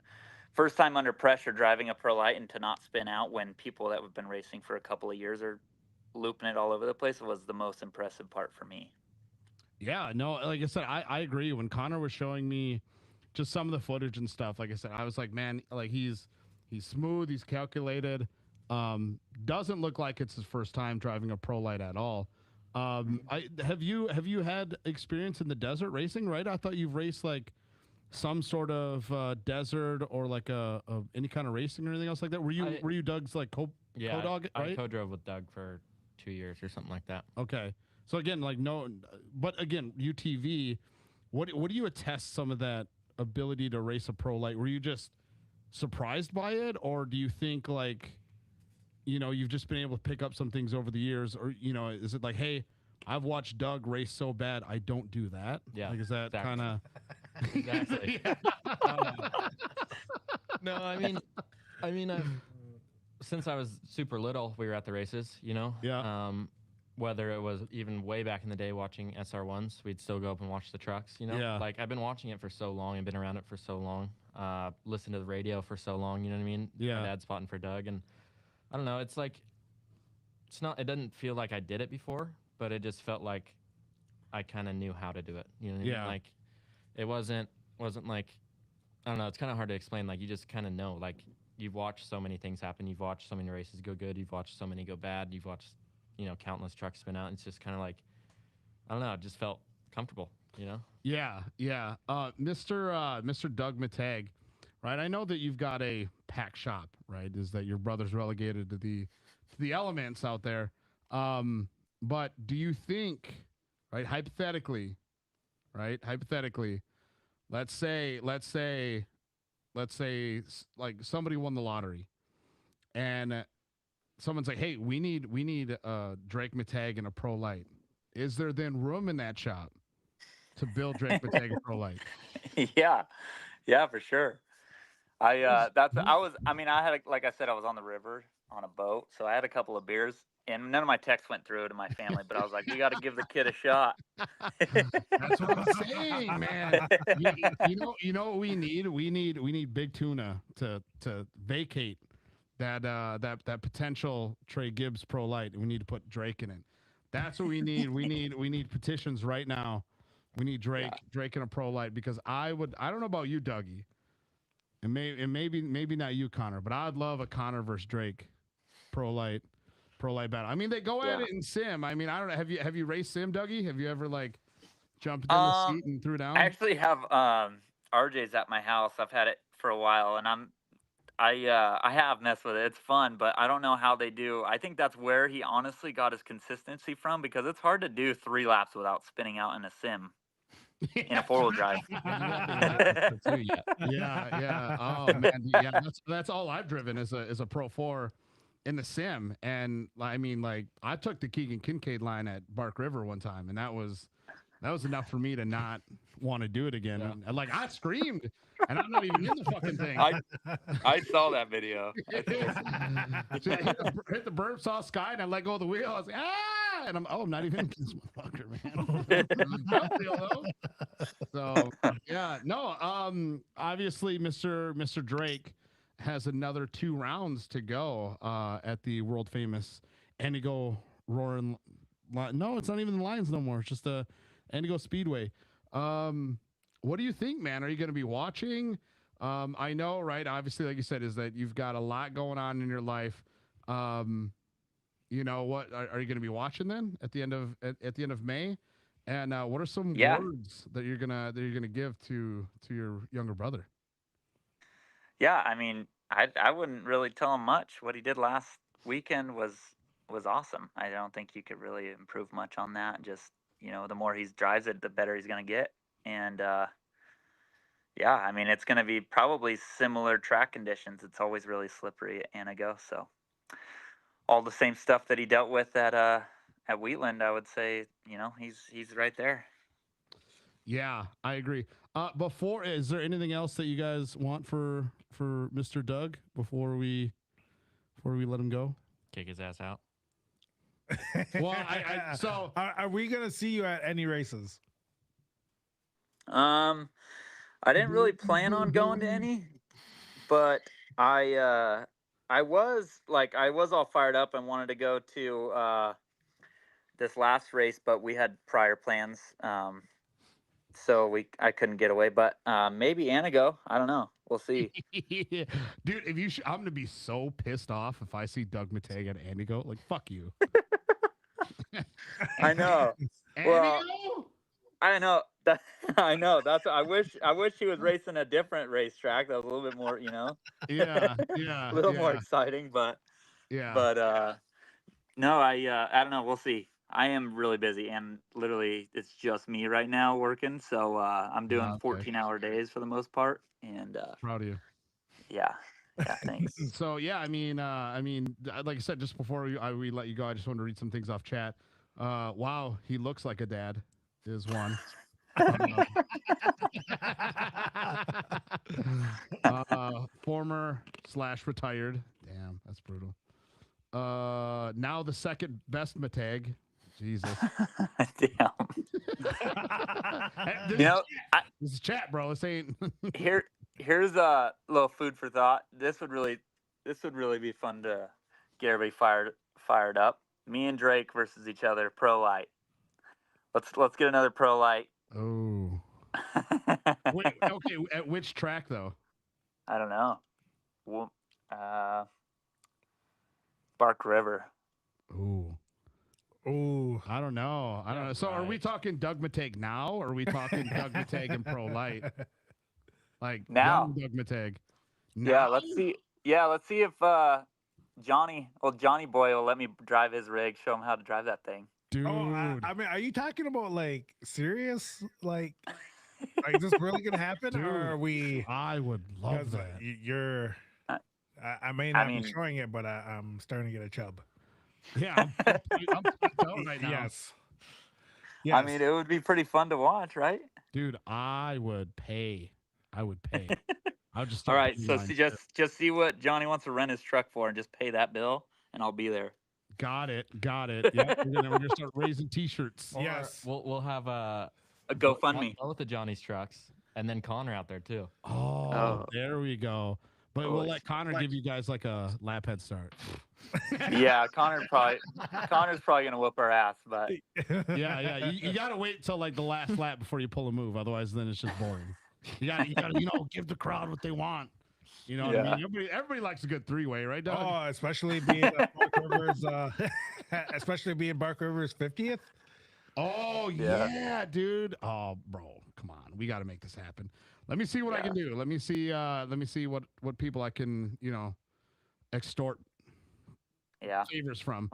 first time under pressure driving a Pro Lite and to not spin out when people that have been racing for a couple of years are looping it all over the place was the most impressive part for me. Yeah, no, like I said, I agree. When Connor was showing me just some of the footage and stuff, like I said, I was like, man, like he's He's smooth. He's calculated. Doesn't look like it's his first time driving a Pro Lite at all. Have you had experience in the desert racing? Right, I thought you've raced like some sort of desert or like any kind of racing or anything else like that. Were you Doug's like co-dog? I Right? co-drove with Doug for 2 years or something like that. Okay, so again, like no, but again, UTV. What do you attest some of that ability to race a Pro Lite? Were you just surprised by it, or do you think like, you've just been able to pick up some things over the years, or is it like, hey, I've watched Doug race so bad, I don't do that? Yeah, like, is that exactly. kind of Exactly. No, I mean, since I was super little, we were at the races, Yeah. Whether it was even way back in the day watching SR1s, we'd still go up and watch the trucks, Yeah. Like, I've been watching it for so long and been around it for so long, listened to the radio for so long, you know what I mean? Yeah. My dad's spotting for Doug, and I don't know, it's like, it doesn't feel like I did it before, but it just felt like I kind of knew how to do it, you know what I mean? Yeah. Like, it wasn't like, I don't know, it's kind of hard to explain. Like, you just kind of know, like, you've watched so many things happen. You've watched so many races go good. You've watched so many go bad. You've watched, countless trucks spin out. It's just kind of like, I don't know, it just felt comfortable, Yeah. Mr. Doug Mittag, right? I know that you've got a pack shop, right? Is that your brother's relegated to the elements out there? But do you think, right? Hypothetically, let's say like somebody won the lottery, and someone's like, hey, we need Drake Mittag and a Pro Lite. Is there then room in that shop to build Drake Mittag and Pro Lite? Yeah, for sure. I had, like I said, I was on the river on a boat, so I had a couple of beers, and none of my texts went through to my family, but I was like, we got to give the kid a shot. That's what I'm saying, man. You know what we need? We need Big Tuna to vacate that potential Trey Gibbs Pro Lite, and we need to put Drake in it. That's what we need. We need petitions right now. We need Drake in a Pro Lite, because I don't know about you, Dougie, and maybe not you, Connor, but I'd love a Connor versus Drake Pro Lite battle. I mean, they go at it in sim. I mean, I don't know. Have you raced sim, Dougie? Have you ever like jumped in the seat and threw down? I actually have RJ's at my house. I've had it for a while, and I have messed with it. It's fun, but I don't know how they do. I think that's where he honestly got his consistency from, because it's hard to do 3 laps without spinning out in a sim. In a 4-wheel drive. Yeah. Oh man, yeah. That's all I've driven is a Pro 4 in the sim, and I mean, like, I took the Keegan Kincaid line at Bark River one time, and that was enough for me to not want to do it again. Yeah. And like, I screamed, and I'm not even in the fucking thing. I saw that video. hit the burp, saw Sky, and I let go of the wheel. I was like, ah, and I'm not even in this motherfucker, man. So yeah, no. Obviously, Mr. Drake has another 2 rounds to go at the world famous Indigo Roaring. No, it's not even the Lions no more. It's just the Indigo Speedway. What do you think, man? Are you going to be watching? I know, right? Obviously, like you said, is that you've got a lot going on in your life. What are you going to be watching then at the end of May? And what are some words that you're gonna give to your younger brother? Yeah, I mean, I wouldn't really tell him much. What he did last weekend was awesome. I don't think you could really improve much on that. Just, the more he drives it, the better he's going to get. And yeah, I mean, it's going to be probably similar track conditions. It's always really slippery at Anago, so all the same stuff that he dealt with at Wheatland, I would say, he's right there. Yeah, I agree. Is there anything else that you guys want for Mr. Doug before we let him go? Kick his ass out. Well, so are we gonna see you at any races? I didn't really plan on going to any, but I was all fired up and wanted to go to this last race, but we had prior plans, so I couldn't get away. But maybe Anago. I don't know. We'll see. Yeah. Dude, if you I'm gonna be so pissed off if I see Doug Mittag at Andigo. Like, fuck you. I know. Well, Andigo? I know that. I know. That's. I wish he was racing a different racetrack that was a little bit more, Yeah, a little more yeah, exciting. But yeah. but no, I don't know. We'll see. I am really busy, and literally, it's just me right now working. So I'm doing Okay. 14-hour days for the most part, and Proud of you. yeah, yeah. Thanks. So yeah, like I said, just before we let you go, I just wanted to read some things off chat. Wow, he looks like a dad. Is one. Former / retired. Damn, that's brutal. Now the second best Mittag. Jesus. Damn. Hey, You know, this is chat, bro. This ain't. here's a little food for thought. This would really be fun to get everybody fired up. Me and Drake versus each other, Pro Lite. Let's get another Pro Lite. Oh. Wait. Okay. At which track though? I don't know. Well, Bark River. Ooh. Ooh. I don't know. I don't know. So are we talking Doug Mittag now, or are we talking Doug Mittag and Pro Lite? Like Now. young Doug Mittag. Yeah, let's see. Yeah, let's see if Johnny boy will let me drive his rig. Show him how to drive that thing. Dude. Oh, I mean, are you talking about like serious? Like, is this really gonna happen, Dude, or are we? I would love 'cause, that. You're. Uh, I may not be showing it, but I'm starting to get a chub. Yeah, I'm tucked out right now. Yes. I mean, it would be pretty fun to watch, right? Dude, I would pay. I would pay. I would just All start right, paying so mine. just see what Johnny wants to rent his truck for, and just pay that bill, and I'll be there. Got it. Yeah, we're gonna start raising T-shirts. Or Yes. we'll have A GoFundMe. both of Johnny's trucks, and then Connor out there too. Oh, there we go. But we'll let Connor give you guys like a lap head start. Yeah, Connor's probably gonna whoop our ass, but Yeah. You gotta wait till like the last lap before you pull a move. Otherwise, then it's just boring. You gotta give the crowd what they want. You know what I mean? Everybody likes a good three-way, right, Doug? Oh, especially being Bark Rivers, especially being Bark Rivers 50th. Oh yeah, dude. Oh, bro, come on. We got to make this happen. Let me see what I can do. Let me see what people I can, extort favors from.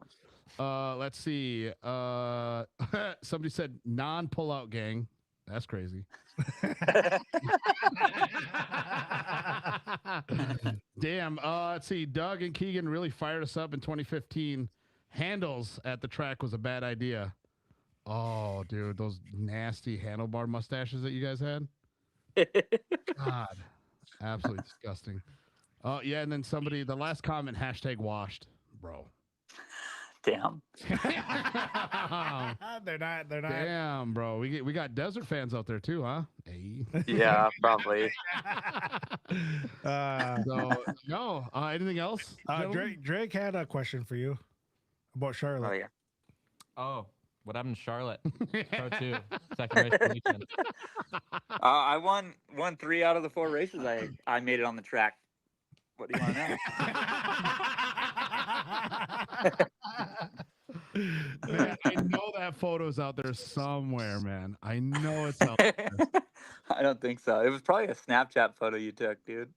Let's see. Somebody said non-pullout gang. That's crazy. Damn. Let's see. Doug and Keegan really fired us up in 2015. Handles at the track was a bad idea. Oh, dude, those nasty handlebar mustaches that you guys had. God, absolutely disgusting. Oh yeah, and then the last comment, #washed, bro. damn. They're not. Damn, bro. We got desert fans out there too, huh? Hey. Yeah, probably. No. Anything else? Drake had a question for you about Charlotte. Oh yeah. Oh, what happened to Charlotte? Pro 2, second race of the weekend. I won 3 out of the 4 races. I made it on the track. What do you want to know? Man, I know that photo's out there somewhere, man. I know it's out there. I don't think so. It was probably a Snapchat photo you took, dude.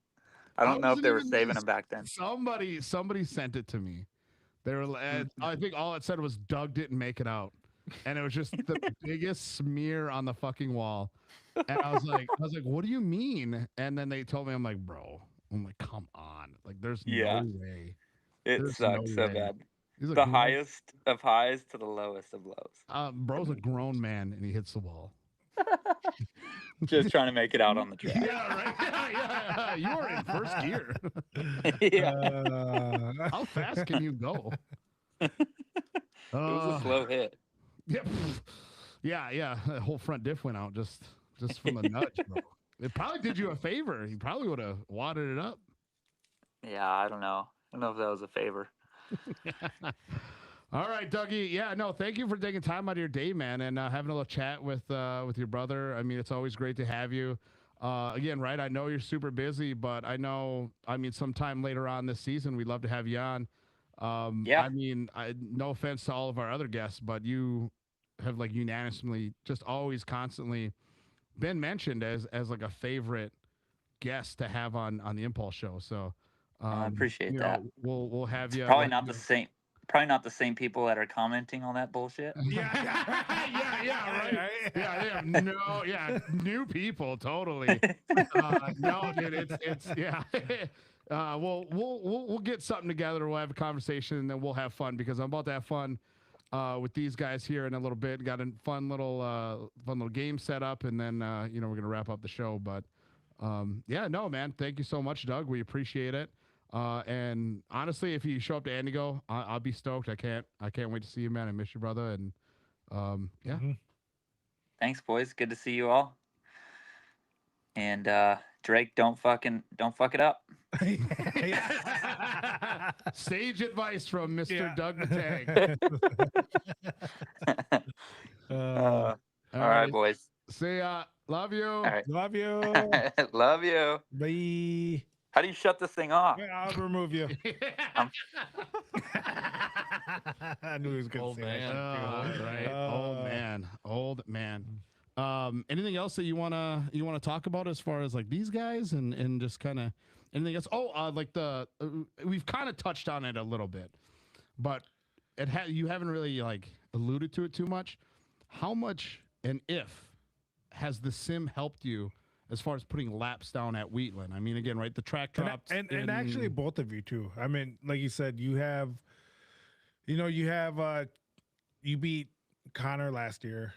I don't know if they were saving them back then. Somebody sent it to me. They were. I think all it said was Doug didn't make it out, and it was just the biggest smear on the fucking wall. And I was like, what do you mean? And then they told me, I'm like, bro. I'm like, come on. Like, there's no way. It sucks so bad. The highest of highs to the lowest of lows. Bro's a grown man and he hits the wall. Just trying to make it out on the track. Yeah, right. Yeah. You are in first gear. Yeah. How fast can you go? It was a slow hit. Yep. Yeah. The whole front diff went out just from the nudge, bro. It probably did you a favor. You probably would have wadded it up. Yeah, I don't know. I don't know if that was a favor. All right, Dougie. Yeah, no, thank you for taking time out of your day, man, and having a little chat with your brother. I mean, it's always great to have you. Again, right? I know you're super busy, but I know, I mean, sometime later on this season, we'd love to have you on. Yeah. I mean, no offense to all of our other guests, but you have like unanimously just always constantly been mentioned as like a favorite guest to have on the Impulse show. So, I appreciate that. we'll have It's you. probably not the same. Probably not the same people that are commenting all that bullshit. Yeah, yeah, right. Yeah, they have new people totally. No, dude, it's yeah. We'll get something together. We'll have a conversation and then we'll have fun because I'm about to have fun with these guys here in a little bit. Got a fun little game set up, and then we're gonna wrap up the show. But yeah, no, man, thank you so much, Doug. We appreciate it. And honestly, if you show up to Andigo, I'll be stoked. I can't wait to see you, man. I miss you, brother. And yeah. Thanks, boys. Good to see you all. And Drake, don't fuck it up. Sage advice from Mr. Doug Mittag. All right, boys. See ya. Love you. All right. Love you. Love you. Bye. How do you shut this thing off? I'll remove you. I knew he was going Old to say man. that. Right. Old man. Anything else that you wanna talk about as far as like these guys and just kind of anything else? Like we've kind of touched on it a little bit, but you haven't really like alluded to it too much. How much and if has the sim helped you as far as putting laps down at Wheatland? I mean, again, right, the track drops and actually both of you too. I mean, like you said, you beat Connor last year.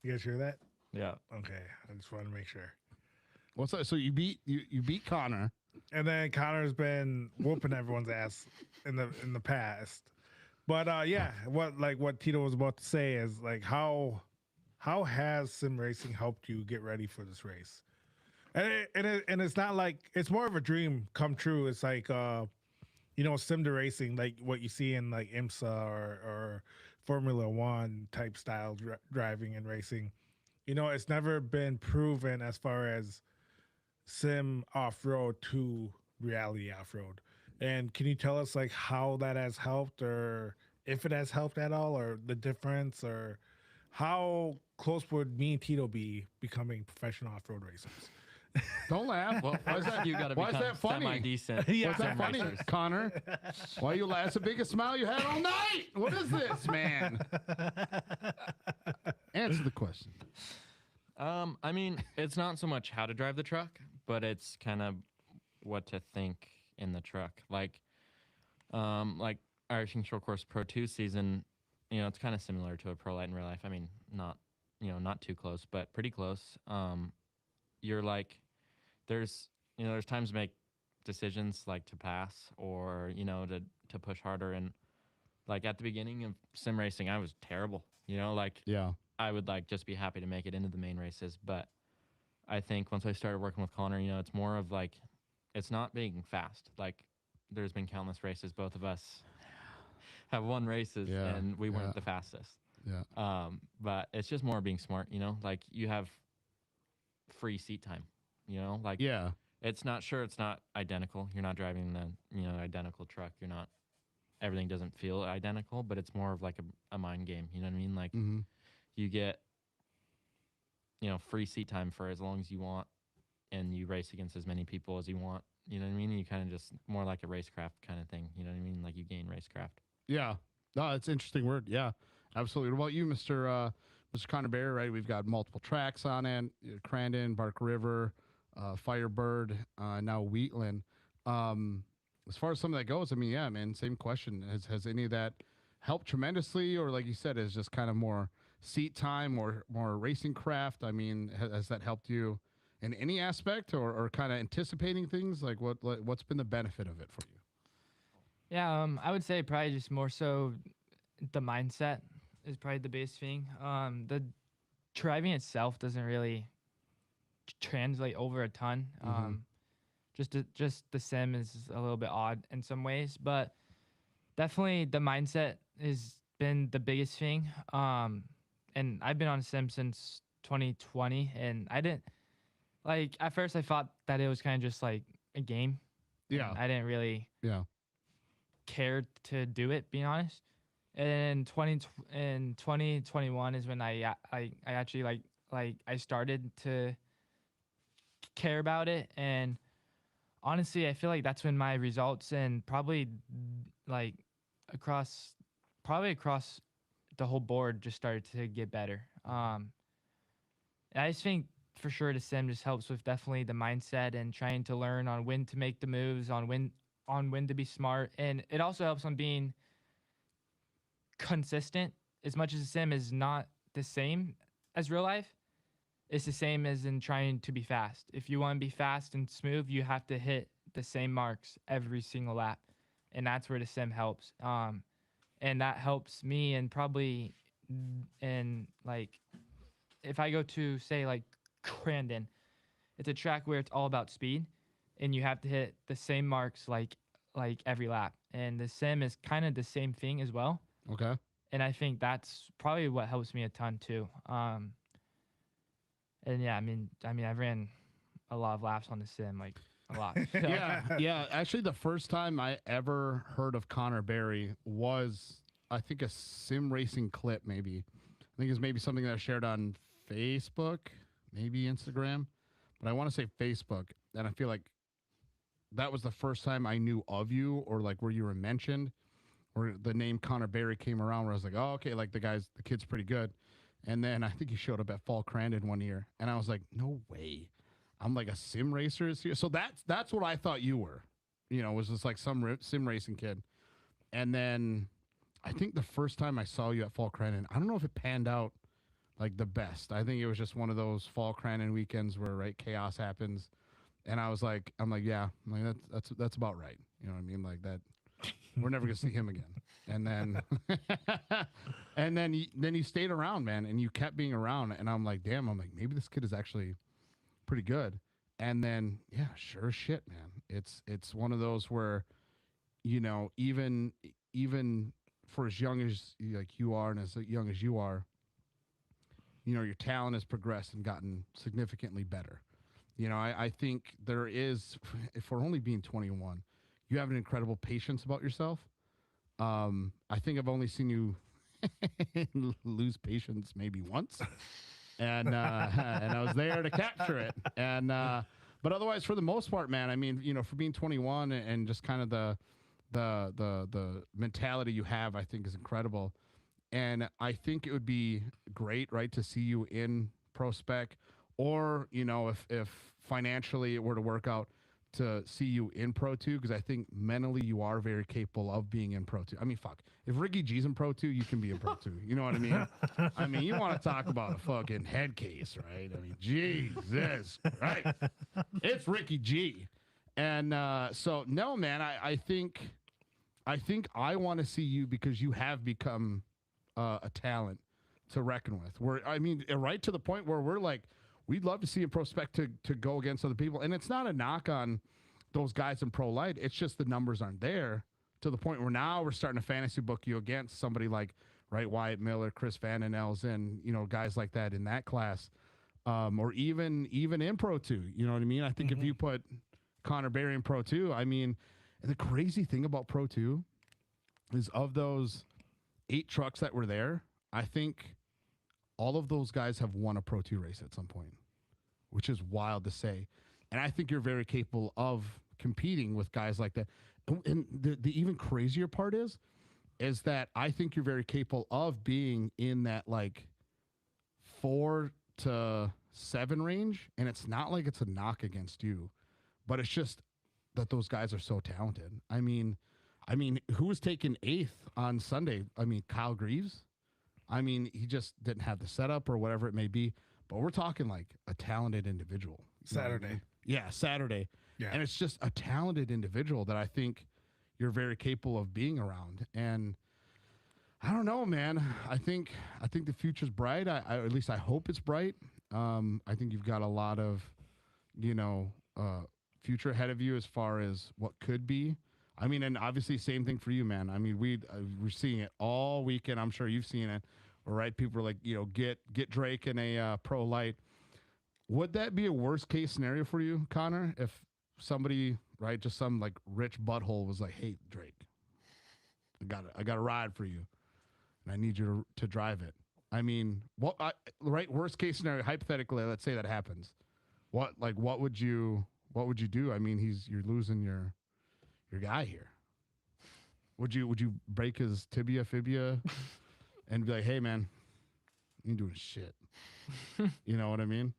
You guys hear that? Yeah. Okay, I just want to make sure. What's that? So you beat Connor, and then Connor's been whooping everyone's ass in the past. But yeah, what Tito was about to say is like how has sim racing helped you get ready for this race? And it's not like it's more of a dream come true. It's like sim to racing, like what you see in like IMSA or Formula One type style driving and racing. It's never been proven as far as sim off road to reality off road. And can you tell us like how that has helped, or if it has helped at all, or the difference, or how close would me and Tito be becoming professional off road racers? Don't laugh. Why is that? You got to Why is become that funny? semi-decent. What's that funny, Connor? Why you laugh? That's the biggest smile you had all night. What is this, man? Answer the question. I mean, it's not so much how to drive the truck, but it's kind of what to think in the truck. Like iRacing Short Course Pro 2 season, it's kind of similar to a Pro Lite in real life. I mean, not too close, but pretty close. You're like, there's times to make decisions like to pass or, to push harder. And like at the beginning of sim racing, I was terrible, yeah. I would like just be happy to make it into the main races. But I think once I started working with Connor, it's more of like, it's not being fast. Like there's been countless races. Both of us have won races and we weren't the fastest. Yeah. But it's just more being smart, like you have free seat time, like it's not identical. You're not driving the, identical truck. Everything doesn't feel identical, but it's more of like a mind game. You know what I mean? Like you get, free seat time for as long as you want and you race against as many people as you want. You know what I mean? You kind of just more like a racecraft kind of thing. You know what I mean? Like you gain racecraft. Yeah. No, it's an interesting word. Yeah, absolutely. What about you, Mr. Connor Barry? Right, we've got multiple tracks on it: Crandon, Bark River, Firebird, now Wheatland. As far as some of that goes, I mean, yeah, man. Same question. Has any of that helped tremendously, or like you said, is just kind of more seat time or more racing craft? I mean, has that helped you in any aspect, or kind of anticipating things? Like what's been the benefit of it for you? Yeah, I would say probably just more so the mindset is probably the biggest thing. The driving itself doesn't really translate over a ton. Just the sim is a little bit odd in some ways, but definitely the mindset has been the biggest thing. and I've been on sim since 2020, and I didn't like at first I thought that it was kind of just like a game. Yeah. I didn't really Yeah. care to do it, being honest. And in 2021 is when I actually like I started to care about it, and honestly, I feel like that's when my results and probably like across across the whole board just started to get better. I just think for sure the sim just helps with definitely the mindset and trying to learn on when to make the moves, on when to be smart, and it also helps on being consistent. As much as the sim is not the same as real life, it's the same as in trying to be fast. If you want to be fast and smooth, you have to hit the same marks every single lap, and that's where the sim helps. And that helps me, and probably in like if I go to say like Crandon, it's a track where it's all about speed, and you have to hit the same marks like every lap. And the sim is kind of the same thing as well. Okay. And I think that's probably what helps me a ton too. And yeah, I ran a lot of laps on the sim, like a lot. So, Yeah. Actually, the first time I ever heard of Connor Barry was, I think, a sim racing clip. Maybe I think it's maybe something that I shared on Facebook, maybe Instagram, but I want to say Facebook. And I feel like that was the first time I knew of you, or like where you were mentioned, or the name Connor Barry came around, where I was like, oh, okay, like the kid's pretty good. And then I think he showed up at Fall Crandon one year, and I was like, no way, I'm like a sim racer is here. So that's what I thought you were, was just like some sim racing kid. And then I think the first time I saw you at Fall Crandon, I don't know if it panned out like the best. I think it was just one of those Fall Crandon weekends where chaos happens, and I'm like, yeah, I'm like that's about right. You know what I mean? Like that, we're never gonna see him again. And then, then you stayed around, man, and you kept being around. And I'm like, damn, I'm like, maybe this kid is actually pretty good. And then, yeah, sure as shit, man. It's one of those where, even for as young as like you are, and as young as you are, your talent has progressed and gotten significantly better. I think there is, if we're only being 21, you have an incredible patience about yourself. I think I've only seen you lose patience maybe once, and and I was there to capture it. And but otherwise, for the most part, man, I mean, for being 21 and just kind of the mentality you have, I think is incredible. And I think it would be great, right, to see you in Pro Spec, or if financially it were to work out, to see you in Pro 2, because I think mentally you are very capable of being in Pro 2. I mean, fuck. If Ricky G's in Pro 2, you can be in Pro 2. You know what I mean? I mean, you want to talk about a fucking head case, right? I mean, Jesus Christ. It's Ricky G. And so, no, man, I think I want to see you, because you have become a talent to reckon with. I mean, right to the point where we're like, we'd love to see a prospect to go against other people. And it's not a knock on those guys in Pro Lite. It's just the numbers aren't there, to the point where now we're starting to fantasy book you against somebody like, right, Wyatt Miller, Chris Vandenel's, and, guys like that in that class, or even in Pro 2. You know what I mean? I think if you put Connor Barry in Pro 2, I mean, the crazy thing about Pro 2 is, of those 8 trucks that were there, I think all of those guys have won a Pro 2 race at some point, which is wild to say. And I think you're very capable of competing with guys like that. And the even crazier part is that I think you're very capable of being in that like 4 to 7 range. And it's not like it's a knock against you, but it's just that those guys are so talented. I mean, who was taking 8th on Sunday? I mean, Kyle Greaves. I mean, he just didn't have the setup or whatever it may be, but we're talking like a talented individual. Saturday. I mean? Yeah, Saturday. Yeah. And it's just a talented individual that I think you're very capable of being around. And I don't know, man. I think the future's bright. I at least I hope it's bright. I think you've got a lot of, future ahead of you as far as what could be. I mean, and obviously same thing for you, man. I mean, we're seeing it all weekend. I'm sure you've seen it, right? People are like, get Drake in a Pro Lite. Would that be a worst case scenario for you, Connor? If somebody, right, just some like rich butthole was like, hey, Drake, I got a ride for you, and I need you to drive it. I mean, right? Worst case scenario, hypothetically, let's say that happens. What would you do? I mean, you're losing your guy here. Would you break his tibia, fibia, and be like, hey man, you ain't doing shit? You know what I mean?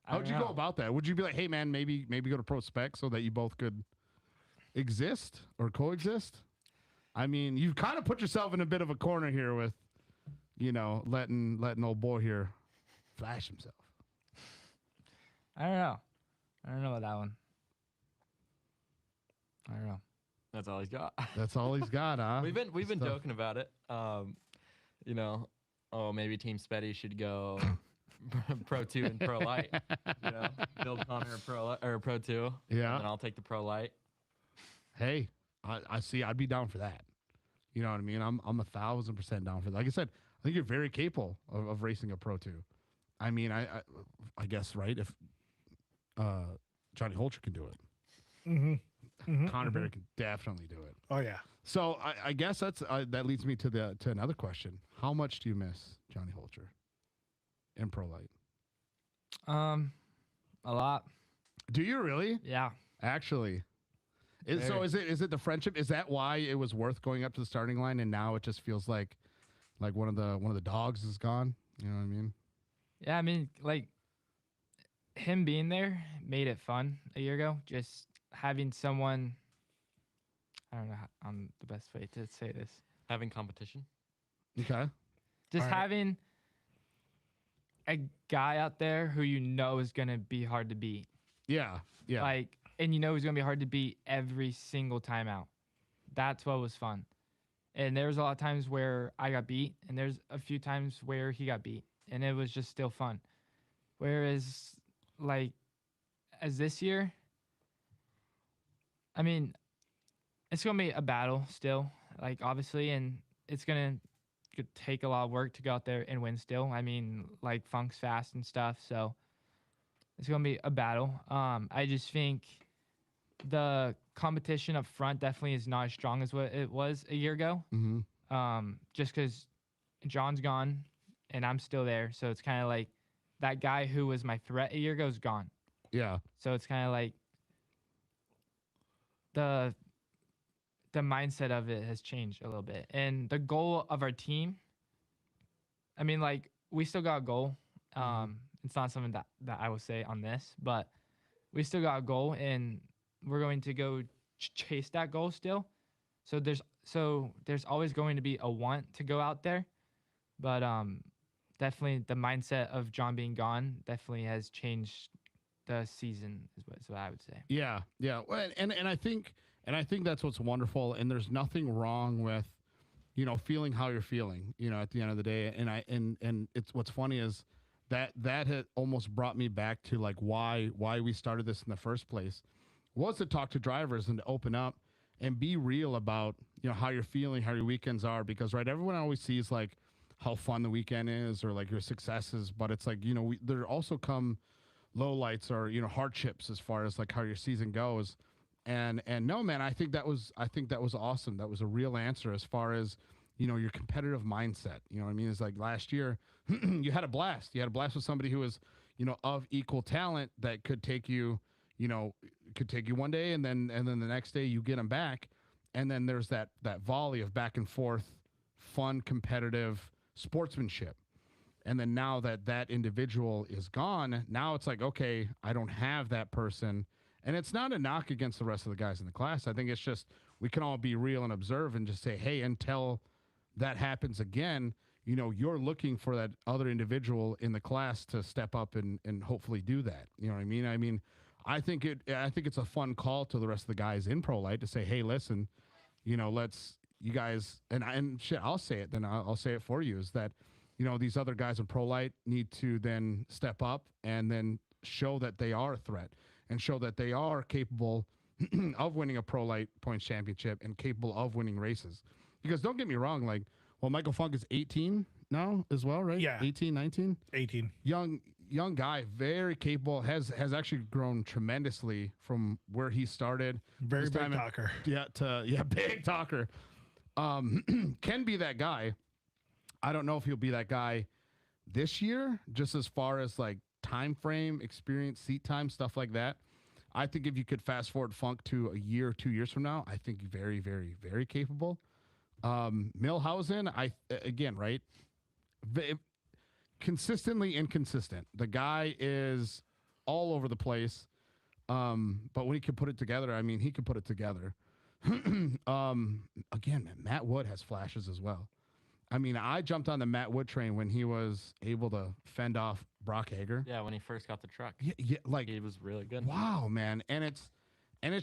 How would you go about that? Would you be like, hey man, maybe go to pro spec so that you both could exist or coexist? I mean, you've kind of put yourself in a bit of a corner here with, letting old boy here flash himself. I don't know. I don't know about that one. I don't know. That's all he's got. That's all he's got, huh? We've been joking about it. Maybe Team Spetty should go Pro 2 and Pro Lite. Build Connor a Pro 2. Yeah. And then I'll take the Pro Lite. Hey, I see. I'd be down for that. You know what I mean? I'm 1,000% down for that. Like I said, I think you're very capable of racing a Pro 2. I mean, I guess, right? If Johnny Holcher can do it, Connor Barry can definitely do it. Oh yeah. So I guess that leads me to another question. How much do you miss Johnny Holcher in Pro Lite? A lot. Do you really? Yeah. Actually. So is it the friendship? Is that why it was worth going up to the starting line, and now it just feels like one of the dogs is gone? You know what I mean? Yeah, I mean, like, him being there made it fun a year ago. Just having someone, I don't know the best way to say this. Having competition. Okay. Just having a guy out there who is going to be hard to beat. Yeah. Yeah. And he's going to be hard to beat every single time out. That's what was fun. And there was a lot of times where I got beat, and there's a few times where he got beat, and it was just still fun. Whereas, as this year, I mean, it's going to be a battle still, obviously, and it's going to take a lot of work to go out there and win still. I mean, Funk's fast and stuff, so it's going to be a battle. I just think the competition up front definitely is not as strong as what it was a year ago. Mm-hmm. Just because John's gone and I'm still there, so it's kind of like that guy who was my threat a year ago is gone. Yeah. So it's kind of like the mindset of it has changed a little bit, and the goal of our team. I mean, we still got a goal. It's not something that I will say on this, but we still got a goal, and we're going to go chase that goal still. So there's always going to be a want to go out there, but definitely the mindset of John being gone definitely has changed the season. Is what I would say. Yeah. Well, and I think that's what's wonderful. And there's nothing wrong with, feeling how you're feeling. At the end of the day, and it's what's funny is that had almost brought me back to why we started this in the first place. Was to talk to drivers and to open up and be real about, how you're feeling, how your weekends are, because everyone always sees how fun the weekend is or your successes, but it's there also come low lights or, hardships as far as how your season goes. And no, man, I think that was awesome. That was a real answer as far as, your competitive mindset. You know what I mean? It's last year you had a blast. You had a blast with somebody who was, of equal talent that could take you, could take you one day and then the next day you get them back. And then there's that volley of back and forth, fun, competitive sportsmanship. And then now that individual is gone, now it's okay, I don't have that person. And it's not a knock against the rest of the guys in the class. I think it's just, we can all be real and observe and just say, hey, until that happens again, you're looking for that other individual in the class to step up and hopefully do that. You know what I mean? I mean, I think it's a fun call to the rest of the guys in Pro Lite to say, hey, listen, you guys, and shit, I'll say it, then I'll say it for you, is that, these other guys in Pro Lite need to then step up and then show that they are a threat and show that they are capable of winning a Pro Lite points championship and capable of winning races. Because don't get me wrong, Michael Funk is 18, now as well, right? Yeah. 18, 19. 18. Young guy, very capable. Has actually grown tremendously from where he started. Very This big time in- talker. Big talker. Can be that guy. I don't know if he'll be that guy this year, just as far as like time frame, experience, seat time, stuff like that. I think if you could fast forward Funk to a year or 2 years from now, I think very, very, very capable. Milhausen, again, right? Consistently inconsistent. The guy is all over the place. But when he can put it together, I mean, he can put it together. Again, man, Matt Wood has flashes as well. I mean, I jumped on the Matt Wood train when he was able to fend off Brock Hager. Yeah, when he first got the truck. Yeah, like He was really good. wow, man. And it's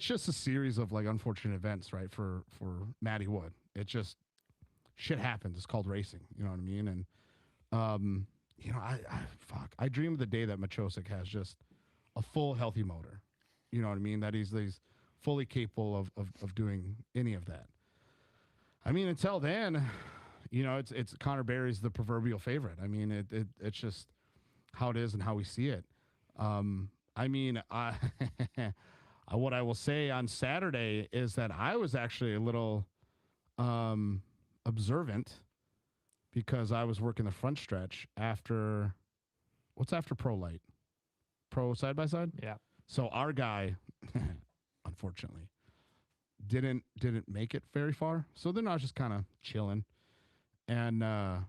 just a series of like unfortunate events, right? For Matty Wood. It just shit happens. It's called racing. You know what I mean? And I dream of the day that Machosik has just a full healthy motor. You know what I mean? That he's fully capable of doing any of that. I mean, until then, it's Connor Barry's the proverbial favorite. I mean, it's just how it is and how we see it. I mean, what I will say on Saturday is that I was actually a little observant because I was working the front stretch after Pro Lite? Pro side by side? Yeah. So our guy, unfortunately, didn't make it very far. So then I was just kind of chilling. And man,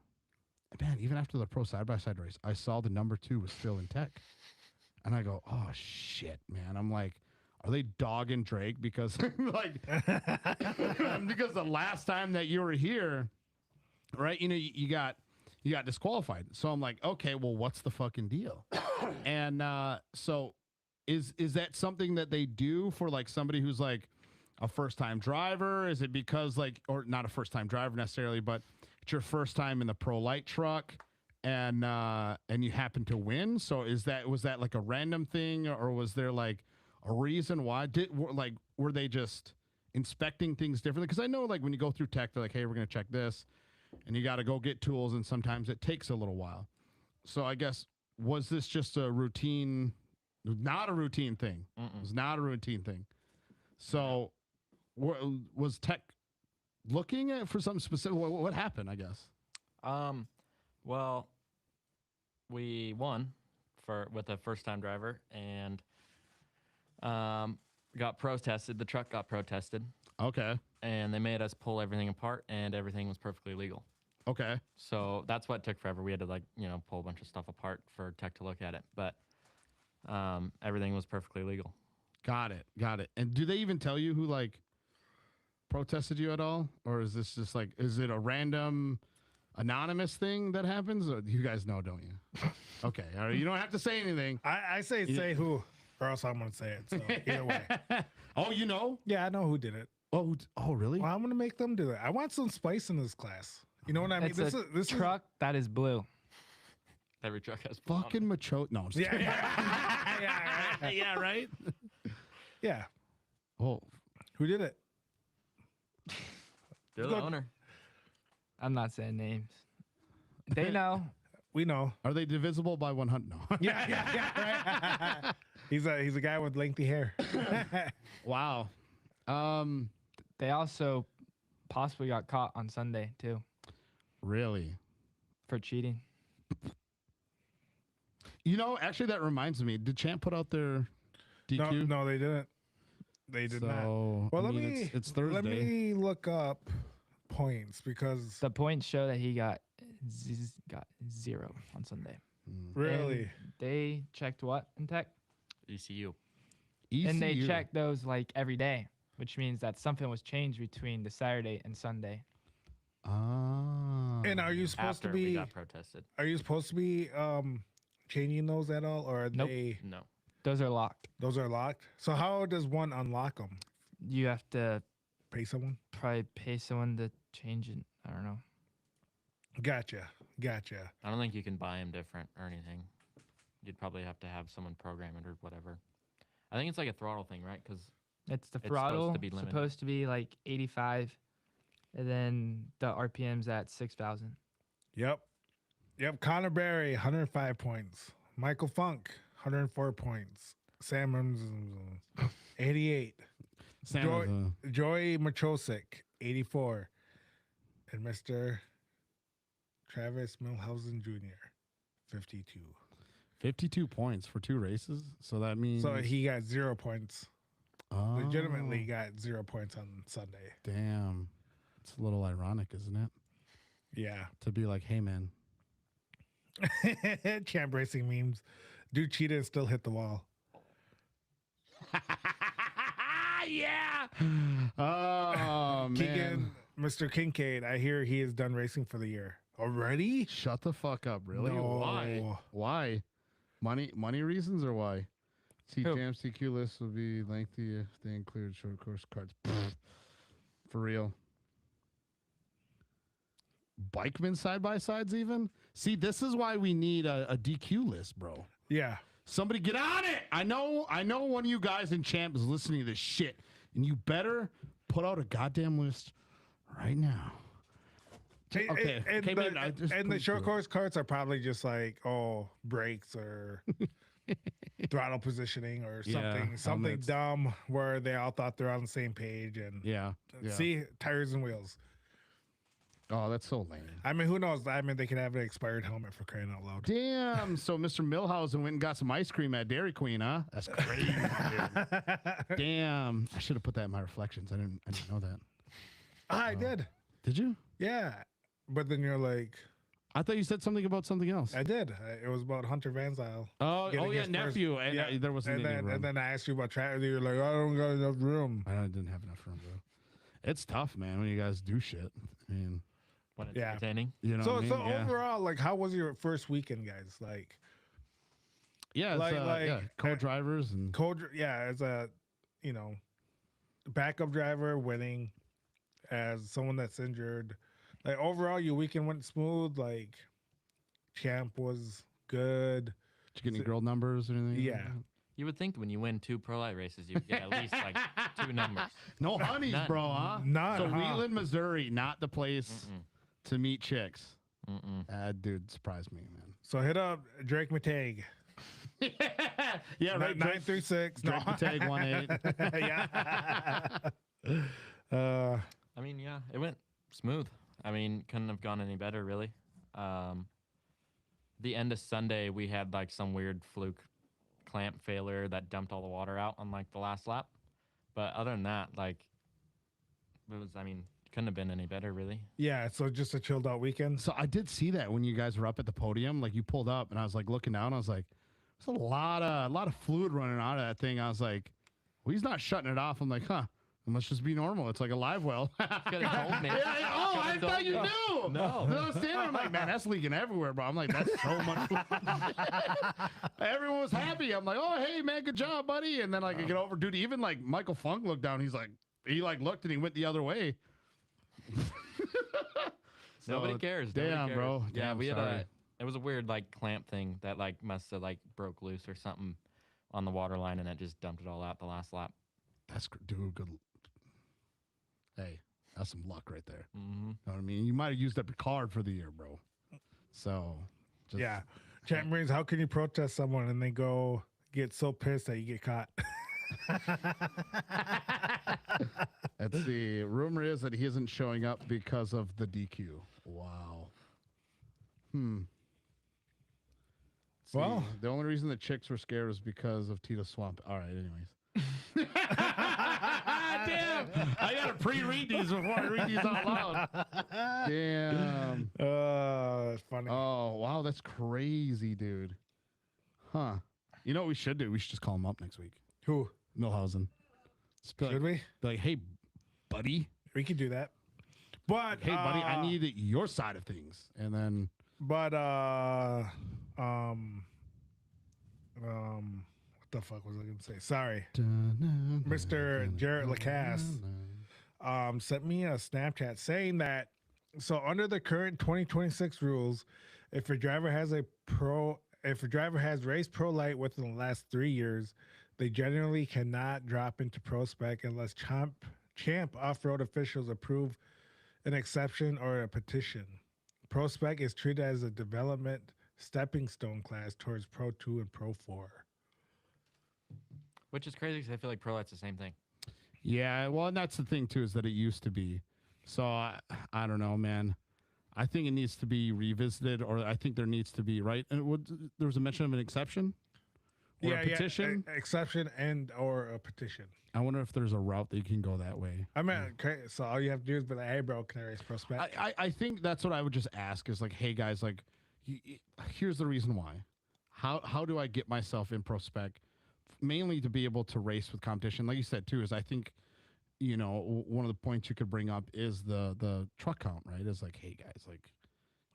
even after the pro side by side race, I saw the number 2 was still in tech. And I go, oh shit, man. I'm like, are they dogging Drake because like because the last time that you were here, right? You got disqualified. So I'm like, okay, well, what's the fucking deal? And so is that something that they do for like somebody who's like a first time driver? Is it because like, or not a first time driver necessarily, but it's your first time in the Pro Lite truck and you happen to win? So was that like a random thing, or was there like a reason why? Were they just inspecting things differently? Because I know like when you go through tech, they're like, hey, we're gonna check this, and you got to go get tools, and sometimes it takes a little while. So I guess, was this just a routine? Not a routine thing. It was not a routine thing. So was tech looking at for something specific? What happened, I guess? Well, we won with a first time driver and got protested. The truck got protested. Okay. And they made us pull everything apart, and everything was perfectly legal. Okay. So that's what took forever. We had to pull a bunch of stuff apart for tech to look at it, but everything was perfectly legal. Got it. And do they even tell you who like protested you at all, or is this just like, is it a random anonymous thing that happens? Or you guys know, don't you? Okay. All right. You don't have to say anything. I say who, or else I'm gonna say it. So either way. Oh, you know? Yeah, I know who did it. Oh, really? Well, I'm gonna make them do it. I want some spice in this class. You know what I mean? It's this truck that is blue. Every truck has blue on it. Fucking macho. No, I'm just kidding. Yeah, right. Yeah. Oh, Who did it? You're the owner. I'm not saying names. They know. We know. are they divisible by 100? No. Yeah. Right. He's a guy with lengthy hair. Wow. They also possibly got caught on Sunday too Really? for cheating. Actually, that reminds me. Did Champ put out their DQ? No, they didn't. They did not. So, Well, I mean, it's Thursday. Let me look up points because The points show that he got 0 on Sunday. really, And they checked what in tech? ECU. And they ECU. check those like every day, which means that something was changed between the Saturday and Sunday. Ah. and are you supposed After to we be? got protested. Are you supposed to be changing those at all, or are Nope. they? No. Those are locked. Those are locked. So how does one unlock them? You have to Pay someone? probably pay someone to change it. I don't know. Gotcha. I don't think you can buy them different or anything. You'd probably have to have someone program it or whatever. I think it's like a throttle thing, right? Because It's the It's supposed throttle to be limited. supposed to be like 85, and then the RPM's at 6,000. Yep. Yep, Connor Barry, 105 points. Michael Funk, 104 points. Sam Rims, 88. Joy Machosik, 84. And Mr. Travis Milhausen Jr., 52. 52 points for 2 races. So that means. So he got 0 points. Oh, Legitimately got 0 points on Sunday. Damn. It's a little ironic, isn't it? Yeah. To be like, hey, man. Champ Racing memes. Dude cheated and still hit the wall. Yeah. Oh, man. Keegan, Mr. Kincaid, I hear he is done racing for the year. Already? Shut the fuck up. Really? No. Why? Why? Money reasons or why? Who? Jam CQ list will be lengthy if they include short course cards. For real. Bikeman side-by-sides even? See, this is why we need a DQ list, bro. Yeah. Somebody get on it. I know one of you guys in Champ is listening to this shit, and you better put out a goddamn list right now. Okay. And the short course carts are probably just like, brakes or throttle positioning or something helmets. dumb where they all thought they're on the same page and see tires and wheels. Oh, that's so lame. I mean, who knows? I mean, they could have an expired helmet for crying out loud. Damn. So Mr. Milhausen went and got some ice cream at Dairy Queen, huh? That's crazy. Dude. Damn. I should have put that in my reflections. I didn't know that. I did. Did you? Yeah. But then you're like, I thought you said something about something else. I did. It was about Hunter Van Zyl. Oh yeah, nephew. And there wasn't any room. And then I asked you about Travis. You're like, I don't got enough room. I didn't have enough room, bro. It's tough, man, when you guys do shit. I mean, when it's entertaining. You know so what I mean? Overall, like, how was your first weekend, guys? Like, co-drivers and as a, backup driver winning, as someone that's injured. Like, overall, your weekend went smooth. Like, Champ was good. Did you get any girl numbers or anything? Yeah. You would think when you win 2 Pro Lite races, you would get at least like 2 numbers. No honeys, bro, huh? None. So Wheatland, Missouri, not the place to meet chicks. Dude, surprised me, man. So hit up Drake Mittag. Yeah, right. 936. Drake Mittag 18. Yeah. I mean, yeah, it went smooth. I mean, couldn't have gone any better, really. The end of Sunday, we had like some weird fluke clamp failure that dumped all the water out on like the last lap. But other than that, like, couldn't have been any better, really. Yeah, so just a chilled out weekend. So I did see that when you guys were up at the podium, like you pulled up and I was like looking down, I was like, there's a lot of fluid running out of that thing. I was like, well, he's not shutting it off. I'm like, huh. It must just be normal. It's like a live well. Could have told me. I thought you knew. No. I was standing there, I'm like, man, that's leaking everywhere, bro. I'm like, that's so much. Everyone was happy. I'm like, oh, hey, man, good job, buddy. And then like I get over, dude, even like Michael Funk looked down. He looked and he went the other way. Nobody cares. Damn, bro. Yeah, Damn, we had sorry. it was a weird like clamp thing that like must have like broke loose or something on the water line, and it just dumped it all out the last lap. That's dude, good. Hey, that's some luck right there. Mm-hmm. Know what I mean? You might have used up your card for the year, bro. So, just, yeah. Chat Marines, how can you protest someone and they go get so pissed that you get caught? Let's see. Rumor is that he isn't showing up because of the DQ. Wow. See, Well, the only reason the chicks were scared was because of Tito Swamp. All right, anyways. Damn! I gotta pre-read these before I read these out loud. Damn. That's funny. Oh wow, that's crazy, dude. Huh? You know what we should do? We should just call him up next week. Who? Milhausen. Should we? Be like, hey, buddy. We could do that. But Hey, buddy, I need your side of things, and then. But what the fuck was I gonna say? Sorry. Mr. Jarrett Lacasse sent me a Snapchat saying that under the current 2026 rules, if a driver has raced Pro Lite within the last 3 years, they generally cannot drop into Pro Spec unless Champ off-road officials approve an exception or a petition. Pro Spec is treated as a development stepping stone class towards Pro 2 and Pro 4. Which is crazy because I feel like Pro Lite's the same thing. Yeah, well, and that's the thing too, is that it used to be. So I don't know, man. I think it needs to be revisited, or I think there needs to be, right. And there was a mention of an exception, or a petition. Exception and or a petition. I wonder if there's a route that you can go that way. I mean, okay, so all you have to do is be like, hey, bro, can I race Pro Spec? I think that's what I would just ask is like, hey guys, like, here's the reason why. How do I get myself in Pro Spec? Mainly to be able to race with competition. Like you said too, is I think, you know, one of the points you could bring up is the truck count, right? Is like, hey guys, like,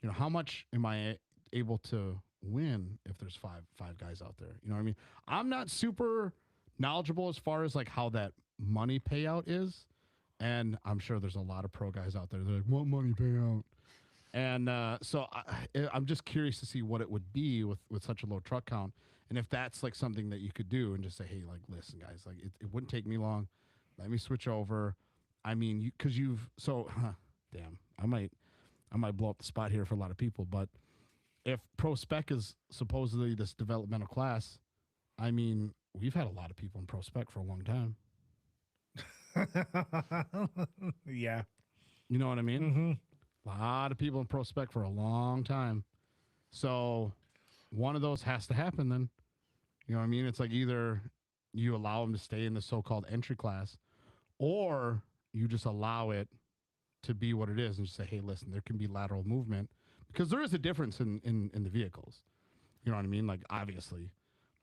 you know, how much am I able to win if there's five guys out there? You know what I mean? I'm not super knowledgeable as far as like how that money payout is, and I'm sure there's a lot of pro guys out there that are like, what money payout? And so I'm just curious to see what it would be with such a low truck count, and if that's like something that you could do and just say, hey, like, listen guys, like it wouldn't take me long. Let me switch over. I mean, because damn, I might blow up the spot here for a lot of people, but if Pro Spec is supposedly this developmental class, I mean, we've had a lot of people in Pro Spec for a long time. Yeah. You know what I mean? Mm-hmm. A lot of people in Pro Spec for a long time. So one of those has to happen then. You know what I mean? It's like either you allow them to stay in the so-called entry class, or you just allow it to be what it is and just say, hey, listen, there can be lateral movement, because there is a difference in the vehicles. You know what I mean? Like, obviously.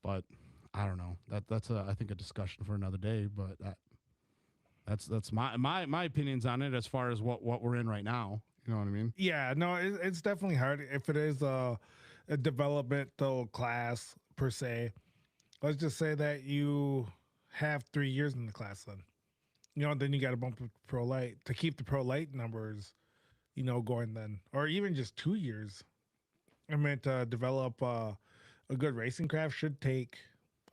But I don't know. That's I think a discussion for another day, but that's my opinions on it as far as what we're in right now. You know what I mean? Yeah, no, it's definitely hard if it is a developmental class per se. Let's just say that you have 3 years in the class, then, you know, then you got to bump up Pro Lite to keep the Pro Lite numbers, you know, going then, or even just 2 years. I mean, to develop a good racing craft should take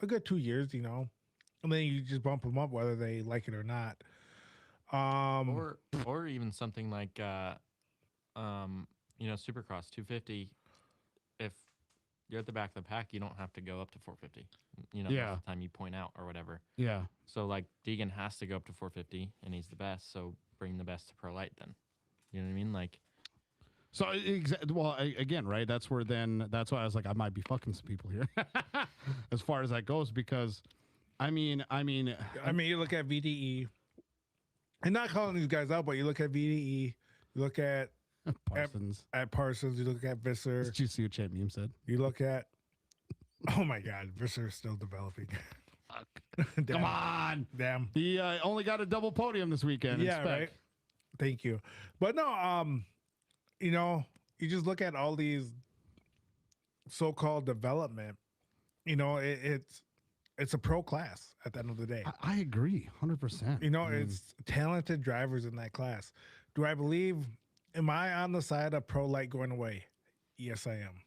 a good 2 years, you know, and then you just bump them up whether they like it or not. Or even something like you know, Supercross 250. If you're at the back of the pack, you don't have to go up to 450. You know, Yeah. most of the time you point out or whatever. Yeah. So like Deegan has to go up to 450, and he's the best. So bring the best to Pro Lite then. You know what I mean? Like, so again, right? That's why I was like, I might be fucking some people here, as far as that goes, because, I mean, you look at VDE, and not calling these guys out, but you look at VDE, you look at Parsons. At Parsons, you look at Visser. Did you see what Champ Meme said? You look at, oh my God, Visser is still developing. Fuck. Come on. Damn. He only got a double podium this weekend. Yeah, right. Thank you. But no, you know, you just look at all these so-called development, you know, it's a pro class at the end of the day. I agree 100%. You know, it's talented drivers in that class. Do I believe, am I on the side of Pro Lite going away? Yes, I am.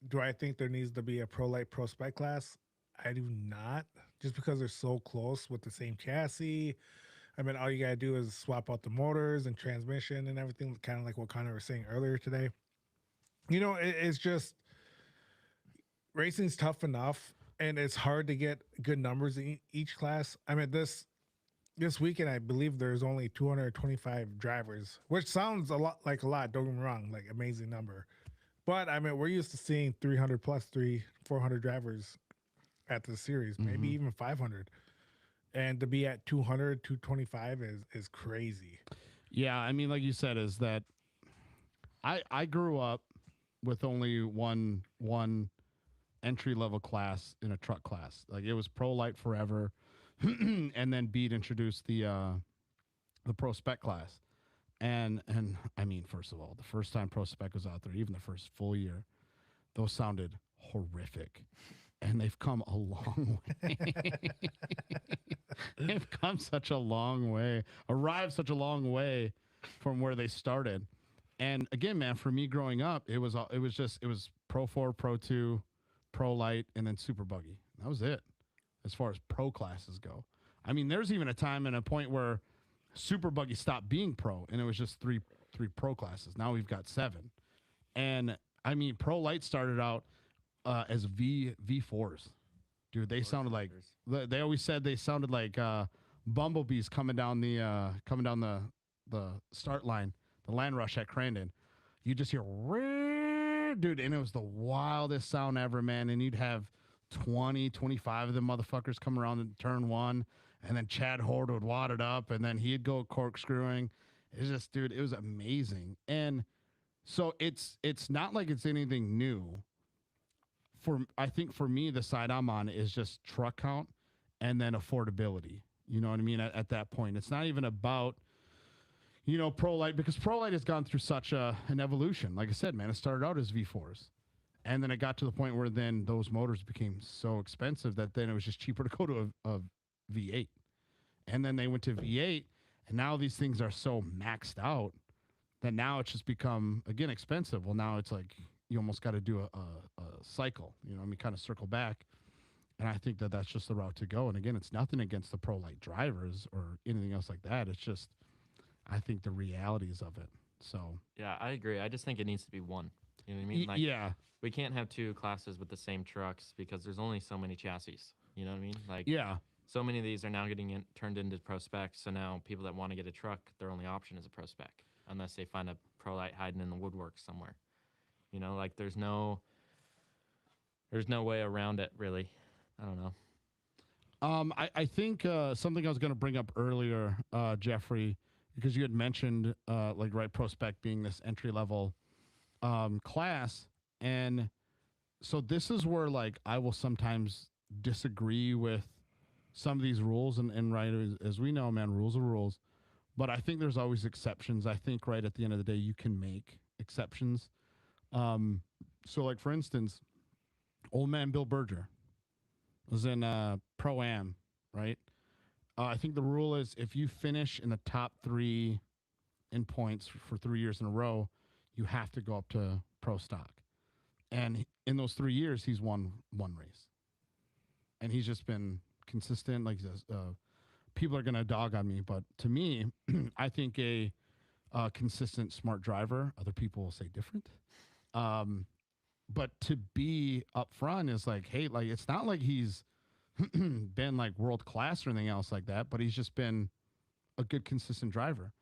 Do I think there needs to be a Pro Lite Pro Spec class? I do not, just because they're so close with the same chassis. I mean, all you got to do is swap out the motors and transmission and everything, kind of like what Connor was saying earlier today. You know, it's just, racing's tough enough, and it's hard to get good numbers in each class. I mean, this weekend, I believe there's only 225 drivers, which sounds a lot, don't get me wrong, like amazing number. But I mean, we're used to seeing 300 plus 400 drivers at the series, maybe even 500. And to be at 200, 225 is crazy. Yeah, I mean, like you said, is that I grew up with only one entry level class in a truck class. Like, it was Pro Lite forever, and then Beat introduced the Pro Spec class. And I mean, first of all, the first time Pro Spec was out there, even the first full year, those sounded horrific. And they've come a long way. They've come such a long way, arrived such a long way from where they started. And again, man, for me growing up, it was Pro 4, Pro 2, Pro Lite, and then Super Buggy. That was it as far as pro classes go. I mean, there's even a time and a point where Super Buggy stopped being pro, and it was just three 3 pro classes. Now we've got 7. And I mean, Pro Lite started out as V4s. Dude, they sounded like they always said they sounded like bumblebees coming down the start line, the land rush at Crandon. You just hear, dude, and it was the wildest sound ever, man. And you'd have 20, 25 of them motherfuckers come around in turn 1, and then Chad Horde would wad it up, and then he'd go corkscrewing. It's just, dude, it was amazing. And so it's not like it's anything new. I think for me, the side I'm on is just truck count and then affordability. You know what I mean? At that point, it's not even about, Pro Lite, because Pro Lite has gone through such an evolution. Like I said, man, it started out as V4s. And then it got to the point where then those motors became so expensive that then it was just cheaper to go to a V8. And then they went to V8, and now these things are so maxed out that now it's just become, again, expensive. Well, now it's like you almost got to do a cycle, kind of circle back. And I think that that's just the route to go. And again, it's nothing against the Pro Lite drivers or anything else like that. It's just, I think the realities of it. So yeah, I agree. I just think it needs to be one. You know what I mean? Like, yeah. We can't have 2 classes with the same trucks because there's only so many chassis. You know what I mean? Like, Yeah. so many of these are now getting turned into pro specs. So now people that want to get a truck, their only option is a pro spec, unless they find a Pro Lite hiding in the woodwork somewhere. Like there's no way around it, really. I don't know. I think something I was going to bring up earlier, Jeffrey, because you had mentioned pro spec being this entry level class, and so this is where like I will sometimes disagree with some of these rules, and right as we know, man, rules are rules, but I think there's always exceptions. I think right at the end of the day, you can make exceptions. So like for instance, old man Bill Berger was in Pro-Am, right? I think the rule is if you finish in the top 3 in points for 3 years in a row, you have to go up to pro stock. And in those 3 years, he's won 1 race. And he's just been consistent. Like people are going to dog on me, but to me, I think a consistent, smart driver, other people will say different. But to be up front is like, hey, like it's not like he's been like world class or anything else like that, but he's just been a good, consistent driver.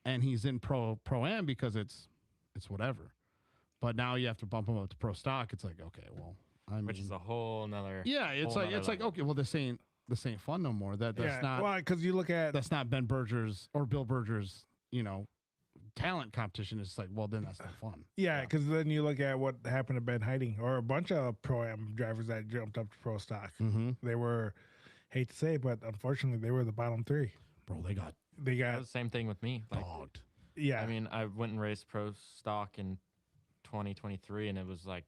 And he's in Pro-Am because it's whatever. But now you have to bump him up to pro stock. It's like, okay, well, which is a whole nother. Yeah, it's like okay, well, this ain't fun no more. That's not. Well, because you look at that's not Ben Berger's or Bill Berger's, talent competition. It's like, well, then that's not fun. Yeah, because then you look at what happened to Ben Hiding or a bunch of Pro-Am drivers that jumped up to pro stock. Mm-hmm. They were, hate to say, but unfortunately, they were the bottom 3. Bro, they got That was the same thing with me. Like, dogged. Yeah, I mean, I went and raced pro stock in 2023, and it was like,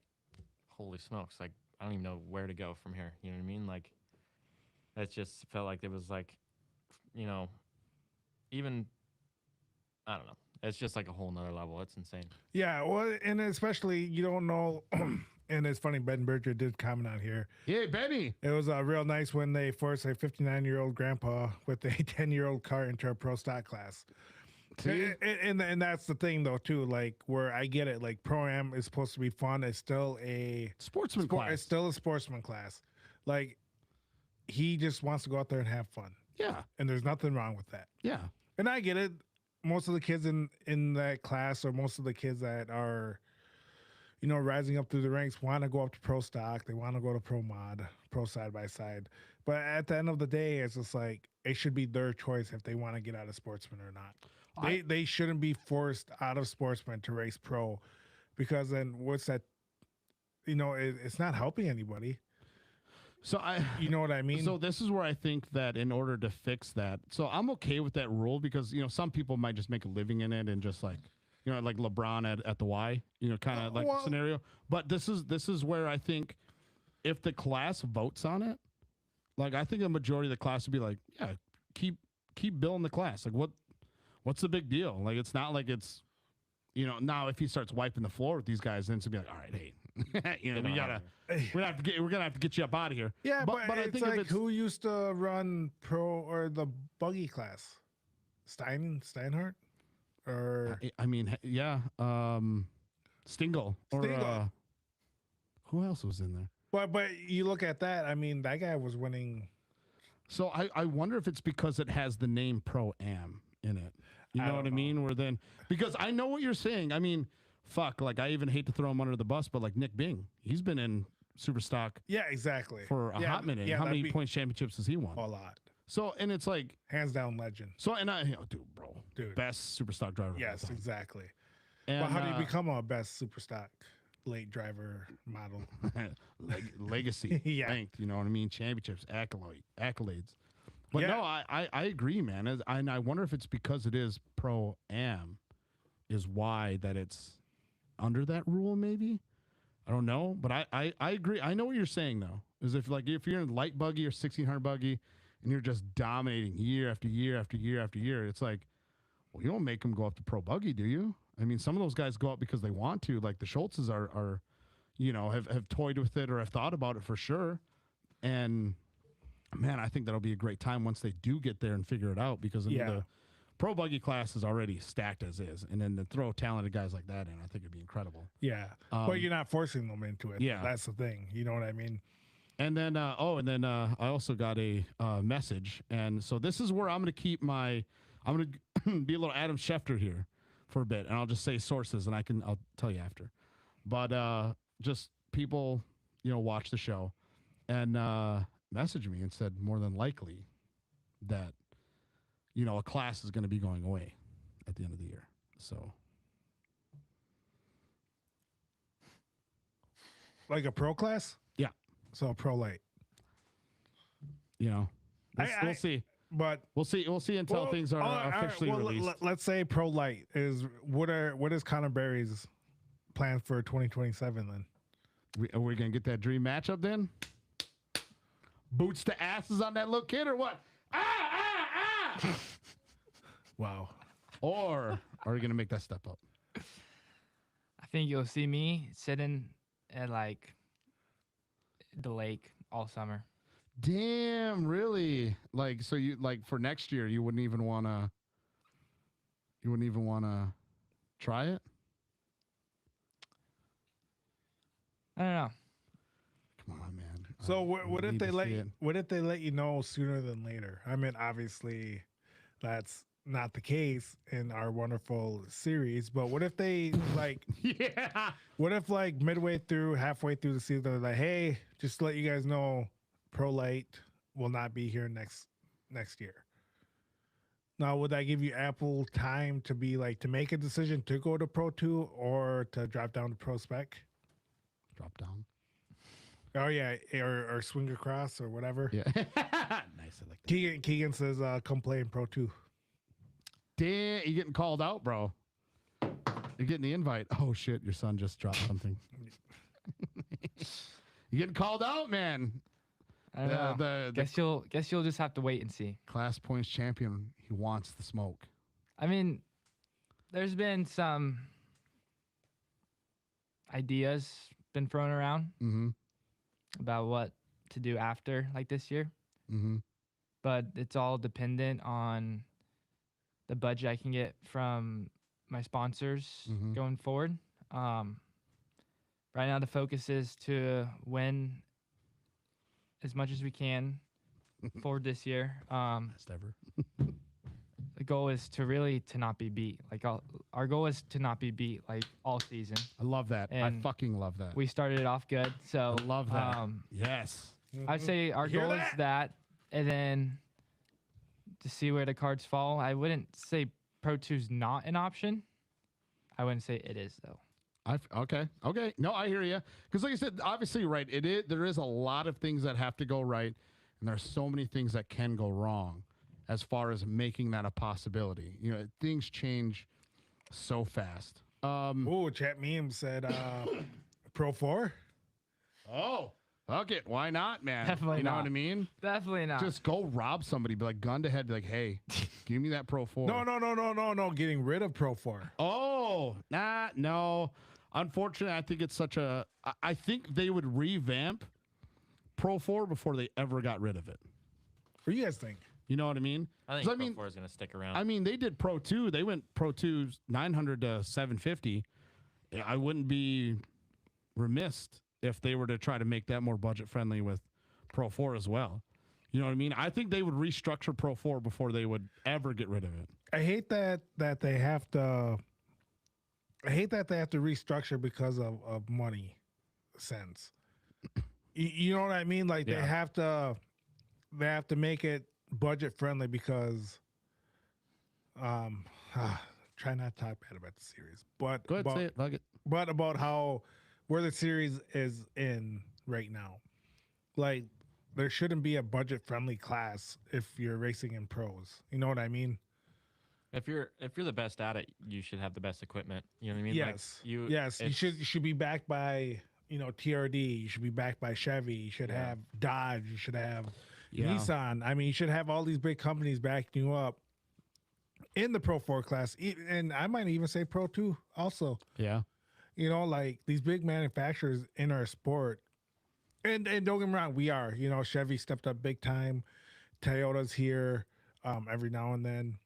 holy smokes! Like, I don't even know where to go from here. You know what I mean? Like, it just felt like it was like, even, I don't know. It's just like a whole nother level. It's insane. Yeah, well, and especially you don't know, and it's funny, Ben Berger did comment on here. Yeah, Benny. It was real nice when they forced a 59-year-old grandpa with a 10-year-old car into a pro stock class. And that's the thing, though, too, like where I get it, like Pro-Am is supposed to be fun. It's still a sportsman class. It's still a sportsman class. Like he just wants to go out there and have fun. Yeah. And there's nothing wrong with that. Yeah. And I get it. Most of the kids in that class, or most of the kids that are, rising up through the ranks, want to go up to pro stock. They want to go to pro mod, pro side by side. But at the end of the day, it's just like it should be their choice if they want to get out of sportsman or not. They shouldn't be forced out of sportsman to race pro, because then what's that? It's not helping anybody. So you know what I mean? So this is where I think that in order to fix that, so I'm okay with that rule because, some people might just make a living in it and just like, like LeBron at the Y, kind of like scenario. But this is where I think if the class votes on it, like I think the majority of the class would be like, yeah, keep building the class. Like what's the big deal? Like, it's not like it's, now if he starts wiping the floor with these guys, then it's gonna be like, all right, hey, we're gonna have to get you up out of here. Yeah, but I it's think like if it's, who used to run pro or the buggy class? Steinhardt? or I mean, yeah. Stingle or Stingle. who else was in there? but you look at that. I mean, that guy was winning. So I wonder if it's because it has the name Pro Am in it. You I know what I don't mean? Where then, because I know what you're saying. I mean, fuck, like I even hate to throw him under the bus, but like Nick Bing, he's been in super stock Yeah, exactly. for a hot minute. Yeah, How that'd many be points championships has he won? a lot. So, and it's like, Hands down legend. so, and dude, bro, Dude. best super stock driver. of all Yes, time. exactly. And, But how do you become a best super stock late driver model? legacy, Yeah. ranked, you know what I mean? Championships, accolades. But Yeah. no, I agree, man. And I wonder if it's because it is Pro Am, is why that it's under that rule. Maybe I don't know, but I agree. I know what you're saying though. Is if you're in light buggy or 1600 buggy and you're just dominating year after year after year after year, it's like, well, you don't make them go up to pro buggy, do you? I mean, some of those guys go up because they want to. Like the Schultzes are you know, have toyed with it or have thought about it for sure. And man, I think that'll be a great time once they do get there and figure it out, because I mean, the pro buggy class is already stacked as is, and then to throw talented guys like that in, I think it'd be incredible. Yeah. But you're not forcing them into it. Yeah. That's the thing. You know what I mean? And then, I also got a message, and so this is where I'm going to keep I'm going to be a little Adam Schefter here for a bit, and I'll just say sources, and I'll tell you after. But just people, you know, watch the show, and messaged me and said more than likely that, you know, a class is going to be going away at the end of the year. So, Like a pro class? yeah, So a Pro Lite. you know, we'll see. But We'll see until things are officially released. Let's say Pro Lite is what is Connor Barry's plan for 2027 then? Are we going to get that dream matchup then? Boots to asses on that little kid or what? Wow. Or are we going to make that step up? I think you'll see me sitting at like the lake all summer. Damn, really? Like, so you, like, for next year, you wouldn't even want to try it? I don't know. Come on, man. So I what if need they to let see you, it. what if they let you know sooner than later? I mean, obviously, that's not the case in our wonderful series. But what if they like? Yeah. What if like halfway through the season, they're like, "Hey, just to let you guys know, Pro Lite will not be here next year." Now, would that give you ample time to be like to make a decision to go to Pro 2 or to drop down to Pro Spec? Drop down. Oh yeah, or swing across or whatever. Yeah. Nice. I like that. Keegan says, "Come play in Pro 2." Damn, you getting called out, bro. You're getting the invite. Oh shit, your son just dropped something. You getting called out, man. I don't know. The Guess you'll just have to wait and see. class points champion, he wants the smoke. I mean, there's been some ideas been thrown around Mm-hmm. about what to do after like this year, Mm-hmm. but it's all dependent on the budget I can get from my sponsors Mhm. going forward. Right now the focus is to win as much as we can for this year. Best ever. The goal is to not be beat. Like our goal is to not be beat like all season. I love that. I And fucking love that. We started it off good, so I love that. Yes. I'd say our Hear goal is that, and then to see where the cards fall. I wouldn't say Pro 2's not an option. I wouldn't say it is though. Okay. No, I hear you. Because like I said, obviously, right. There is a lot of things that have to go right, and there's so many things that can go wrong, as far as making that a possibility. You know, things change so fast. Oh, chat meme said Pro 4. Oh, fuck it. Why not, man? Definitely you know not. what I mean? Definitely not. Just go rob somebody. Be like, gun to head. Be like, hey, give me that Pro 4. No. Getting rid of Pro 4. Oh, no. Unfortunately, I think it's I think they would revamp Pro 4 before they ever got rid of it. What do you guys think? You know what I mean? I 'Cause think I Pro mean, 4 is going to stick around. I mean, they did Pro 2. They went Pro 2 900 to 750. I wouldn't be remiss if they were to try to make that more budget friendly with Pro 4 as well. You know what I mean? I think they would restructure Pro 4 before they would ever get rid of it. I hate that they have to. I hate that they have to restructure because of money sense. You know what I mean? Like Yeah. they have to make it budget friendly because try not to talk bad about the series. But Go ahead, say it. Fuck it. but about how where the series is in right now. Like there shouldn't be a budget friendly class if you're racing in pros. You know what I mean? If you're the best at it, you should have the best equipment. You know what I mean? Yes. Like Yes. You should be backed by, TRD. You should be backed by Chevy. You should have Dodge. You should have Nissan. I mean, you should have all these big companies backing you up in the Pro 4 class. And I might even say Pro 2 also. Yeah. Like these big manufacturers in our sport. And don't get me wrong, we are. Chevy stepped up big time. Toyota's here every now and then.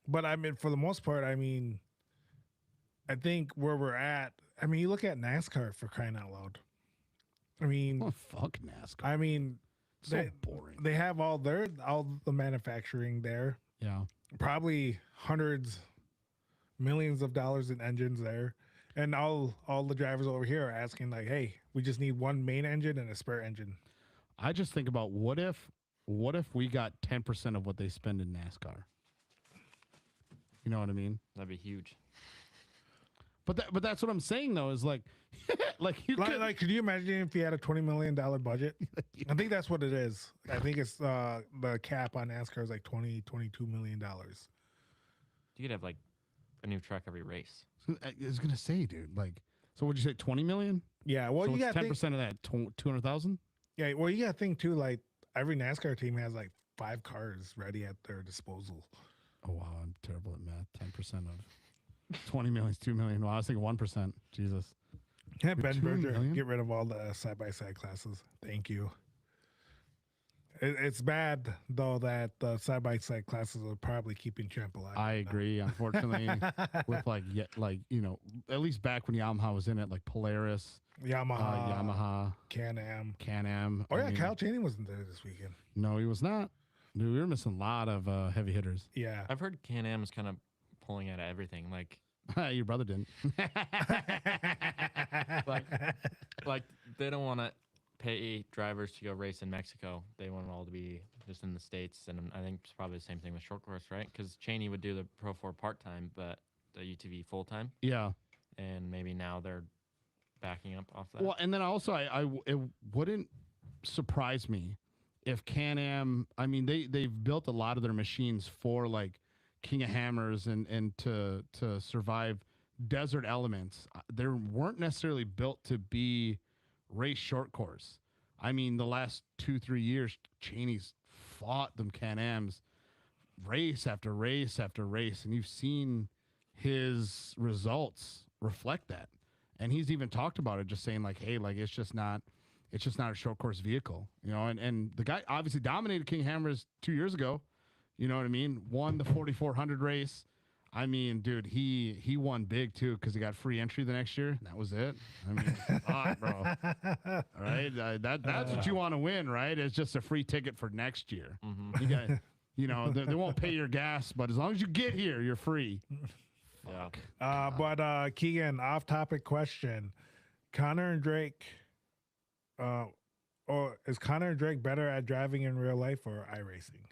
But I mean, for the most part, I think where we're at, you look at NASCAR for crying out loud. Oh, fuck NASCAR. I mean, So boring. They have all the manufacturing there. Yeah. Probably hundreds, millions of dollars in engines there. And all the drivers over here are asking like, hey, we just need one main engine and a spare engine. I just think about what if we got 10% of what they spend in NASCAR? You know what I mean? that'd be huge. But that's what I'm saying though, is like could you imagine if you had a $20 million budget? I think that's what it is. I think it's the cap on NASCAR is like $22 million. You could have like a new truck every race. I was gonna say, dude, like, so would you say 20 million? Yeah, well, So you got 10% of that, 200,000. Yeah, well, you got to think too. Like every NASCAR team has like 5 cars ready at their disposal. Oh wow, I'm terrible at math. 10% of 20 million is 2 million. Well, I was thinking 1%. Jesus. Yeah, Ben 2 Berger, million? get rid of all the side-by-side classes. Thank you. It's bad though that the side-by-side classes are probably keeping champ alive. I agree. Unfortunately, with at least back when Yamaha was in it, like Polaris, Yamaha, Can-Am. Can-Am. Oh I yeah, mean, Kyle Chaney wasn't there this weekend. No, he was not. Dude, we were missing a lot of heavy hitters. Yeah. I've heard Can-Am is kind of pulling out of everything. Like Your brother didn't. like they don't want to pay drivers to go race in Mexico. They want them all to be just in the States. And I think it's probably the same thing with short course, right? Because Cheney would do the Pro 4 part-time, but the UTV full-time. Yeah. And maybe now they're backing up off that. Well, and then also, it wouldn't surprise me if Can-Am, they've built a lot of their machines for like King of Hammers and to survive desert elements. They weren't necessarily built to be race short course. The last 2-3 years, Cheney's fought them Can-Ams race after race after race, and you've seen his results reflect that. And he's even talked about it, just saying like, hey, like it's just not a short course vehicle, and the guy obviously dominated King Hammers 2 years ago. You know what I mean? Won the 4,400 race. Dude, he won big too because he got free entry the next year. That was it. Fuck, bro. All right, that's what you want to win, right? It's just a free ticket for next year. Mm-hmm. You got, they won't pay your gas, but as long as you get here, you're free. Yeah. But Keegan, off-topic question: Connor and Drake, or is Connor and Drake better at driving in real life or iRacing?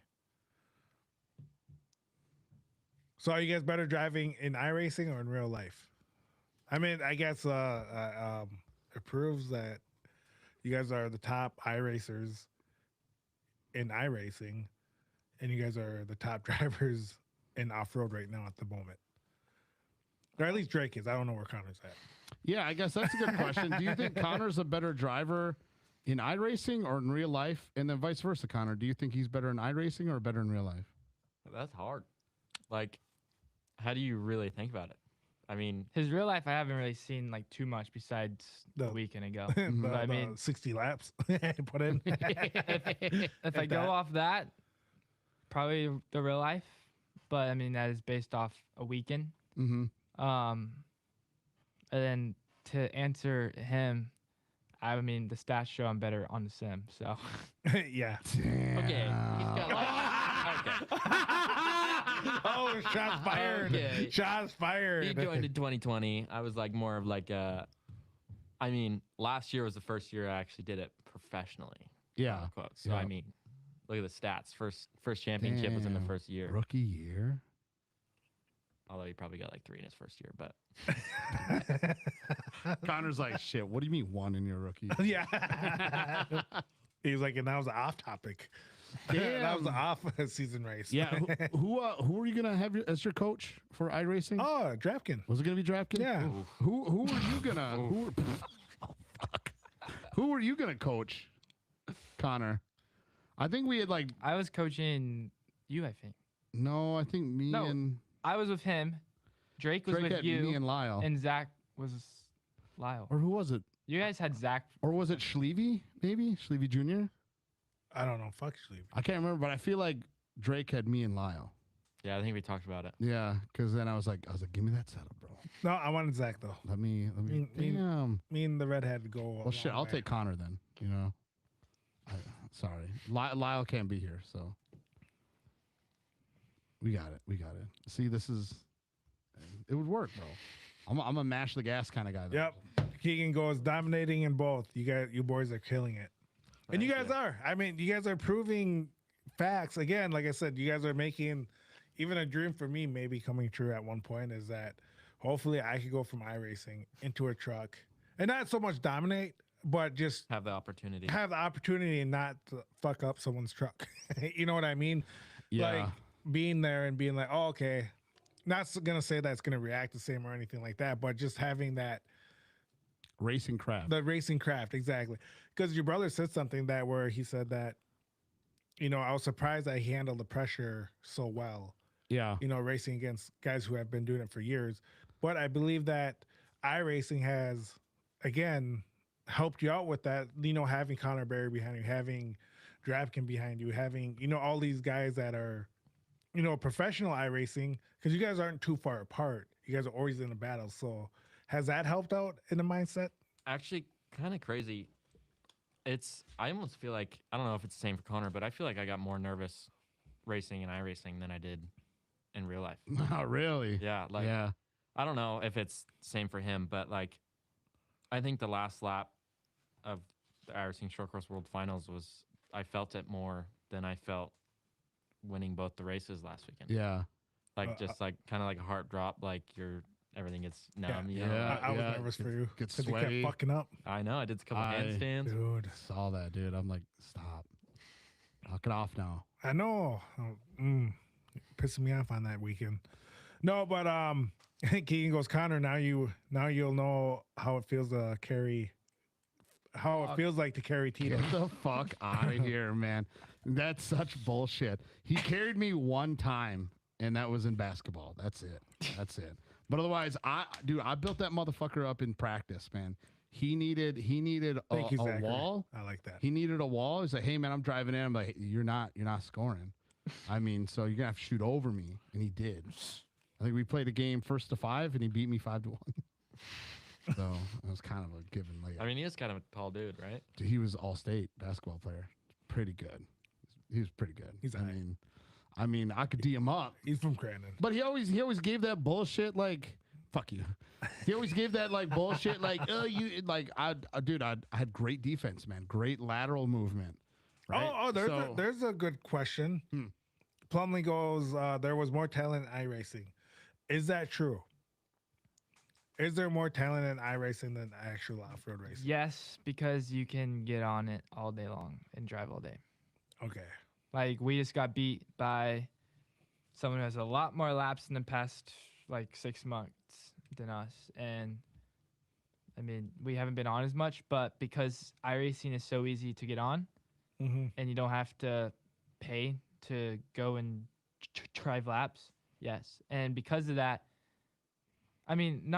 So are you guys better driving in iRacing or in real life? I guess it proves that you guys are the top iRacers in iRacing, and you guys are the top drivers in off-road right now at the moment. Or at least Drake is. I don't know where Connor's at. Yeah, I guess that's a good question. Do you think Connor's a better driver in iRacing or in real life? And then vice versa, Connor. Do you think he's better in iRacing or better in real life? That's hard. Like, how do you really think about it? His real life I haven't really seen like too much besides a weekend ago. the 60 laps put in. if I go off that, probably the real life, but I mean that is based off a weekend. Mm-hmm. And then to answer him, I mean the stats show I'm better on the sim. So Yeah. Damn. Okay. He's got like, Oh, shots fired. Okay. Shots fired. he joined in 2020. I was like more of like I mean, last year was the first year I actually did it professionally. Yeah. Quote. So Yeah. I mean, look at the stats. First championship was in the Damn. first year. Rookie year. Although he probably got like 3 in his first year, but Connor's like, shit. What do you mean 1 in your rookie? Yeah. He's like, and that was off topic. That was Damn. off season race. Yeah. Who are you gonna have as your coach for iRacing? Oh, Drafkin. Was it gonna be DraftKings? Yeah. Who are you gonna who are you gonna coach, Connor? I think we had like I was coaching you. I think no. I think me No. and I was with him. Drake was Drake with had you, me and Lyle, and Zach was Lyle. or who was it? You guys had Zach. Or was it Schlevy? Maybe Schlevy Jr. I don't know. Fuck sleep. I can't remember, but I feel like Drake had me and Lyle. yeah, I think we talked about it. Yeah, because then I was like, give me that setup, bro. No, I wanted Zach though. Let me. Me- Damn. Me and the red had to go. Well, shit. I'll take Connor then. You know. Sorry, Lyle can't be here, so we got it. We got it. See, this is. It would work, bro. I'm a mash the gas kind of guy. Though. Yep. Keegan goes dominating in both. You boys are killing it. And you Thank guys are. I mean, you guys are proving facts. Again, like I said, you guys are making even a dream for me maybe coming true at one point is that hopefully I could go from iRacing into a truck and not so much dominate, but just Have the opportunity. have the opportunity and not to fuck up someone's truck. You know what I mean? Yeah. Like being there and being like, oh, okay. Not going to say that it's going to react the same or anything like that, but just having that Racing craft. the racing craft, exactly. Because your brother said something that where he said that, you know, I was surprised that he handled the pressure so well, Yeah. you know, racing against guys who have been doing it for years. But I believe that iRacing has, again, helped you out with that, you know, having Connor Barry behind you, having Drapkin behind you, having, you know, all these guys that are, you know, professional iRacing, because you guys aren't too far apart. You guys are always in a battle. So has that helped out in the mindset? Actually, kind of crazy. I almost feel like, I don't know if it's the same for Connor, but I feel like I got more nervous racing and iRacing than I did in real life. Not really. Yeah. Like, yeah. I don't know if it's the same for him, but like, I think the last lap of the iRacing Short Course World Finals I felt it more than I felt winning both the races last weekend. Yeah. Like, just like, kind of like a heart drop, like everything gets numb. you know? Yeah. I was nervous for you Gets because you kept sweaty. fucking up. I know. I did a couple I- handstands. Dude, Saw that, dude. I'm like, stop. Knock it off now. I know. Pissing me off on that weekend. No, but Keegan goes, Connor, now you'll know how it feels to carry feels like to carry Tito. Get the fuck out of here, man. That's such bullshit. He carried me one time, and that was in basketball. That's it. That's it. But otherwise, I built that motherfucker up in practice, man. He needed Thank you, a Zachary. wall. I like that. He needed a wall. He's like, hey man, I'm driving in. I'm like, you're not scoring. I mean, so you're gonna have to shoot over me. And he did. I think we played a game 1st to 5 and he beat me 5-1. So it was kind of a given. Like, I mean, he is kind of a tall dude, right? he was all-state basketball player. Pretty good. He was pretty good. He's alright. I mean, I could D him up. He's from Crandon. But he always gave that bullshit like fuck you. He always gave that like bullshit like you like I had great defense, man. Great lateral movement. Right? Oh, there's a good question. Plumley goes, there was more talent in iRacing. Is that true? Is there more talent in iRacing than actual off-road racing? Yes, because you can get on it all day long and drive all day. Okay. Like we just got beat by someone who has a lot more laps in the past like 6 months than us. And I mean, we haven't been on as much, but because iRacing is so easy to get on Mm-hmm. and you don't have to pay to go and drive laps. Yes. And because of that, I mean,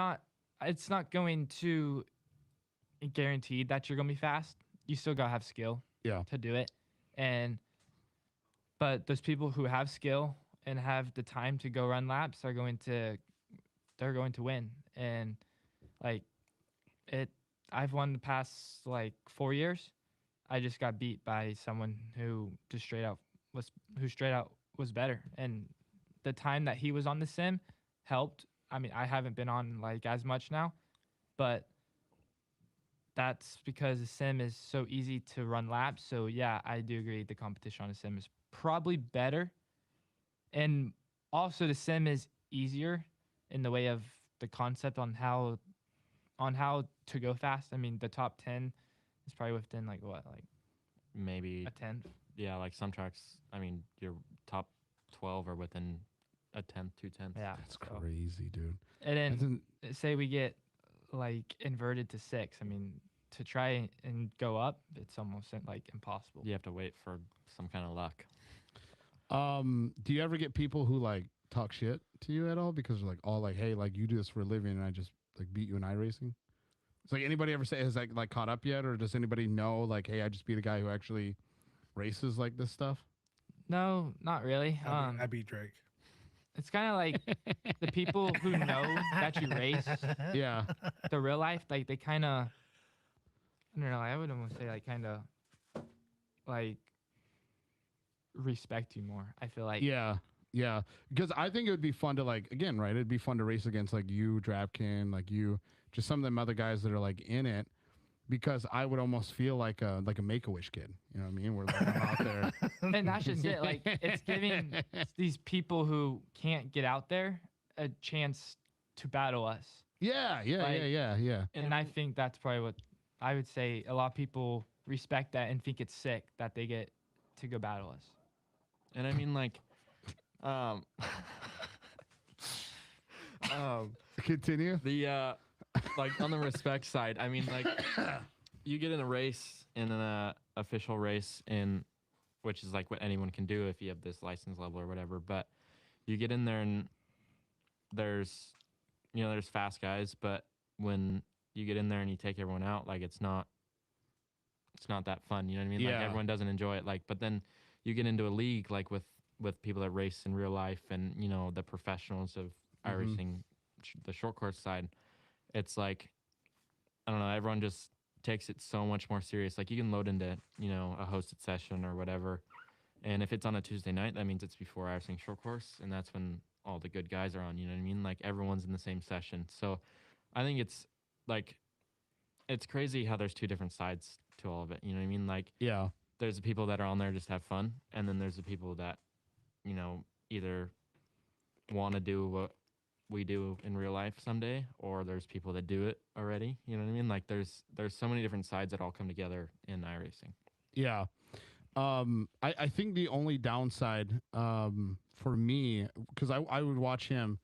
it's not going to guaranteed that you're going to be fast. You still got to have skill Yeah. to do it. And But those people who have skill and have the time to go run laps are going to win. And like it, I've won the past like 4 years. I just got beat by someone who just straight out was better. And the time that he was on the sim helped. I mean, I haven't been on like as much now, but that's because the sim is so easy to run laps. So yeah, I do agree the competition on the sim is probably better. And also the sim is easier in the way of the concept on how to go fast. I mean, the top 10 is probably within like what, like maybe a 10th. Yeah, like some tracks. I mean, your top 12 are within a 10th, 2/10. Yeah, That's crazy, dude. And That's then say we get like inverted to 6. I mean, to try and go up, it's almost like impossible. You have to wait for some kind of luck. Do you ever get people who like talk shit to you at all because they're like all like, hey, like you do this for a living and I just like beat you in iRacing? It's like anybody ever say has like caught up yet, or does anybody know like, hey, I just beat a guy who actually races like this stuff? No, not really. I beat Drake. It's kind of like the people who know that you race, Yeah. the real life, like they kind of, I don't know, I would almost say like kind of like respect you more. I feel like. Yeah. Yeah. Because I think it would be fun to like, again, right? It'd be fun to race against like you, Drapkin, like you, just some of them other guys that are like in it. Because I would almost feel like a Make-A-Wish kid, you know what I mean? We're like out there, And that's just it. Like it's giving these people who can't get out there a chance to battle us. Yeah. And I think that's probably what I would say. A lot of people respect that and think it's sick that they get to go battle us. And I mean, like, Continue. the like on the respect side, I mean, like, you get in a race, in an official race, which is like what anyone can do if you have this license level or whatever. But you get in there and there's fast guys, but when you get in there and you take everyone out, like it's not that fun. You know what I mean? Yeah. Like everyone doesn't enjoy it. Like, but then you get into a league like with people that race in real life and the professionals of iRacing, the short course side. It's like, I don't know, everyone just takes it so much more serious. Like you can load into, a hosted session or whatever. And if it's on a Tuesday night, that means it's before iRacing short course. And that's when all the good guys are on, you know what I mean? Like everyone's in the same session. So I think it's like, it's crazy how there's two different sides to all of it. You know what I mean? Like, Yeah. there's the people that are on there just have fun. And then there's the people that, either want to do what we do in real life someday, or there's people that do it already. You know what I mean? Like there's so many different sides that all come together in iRacing. Yeah. I think the only downside for me, because I would watch him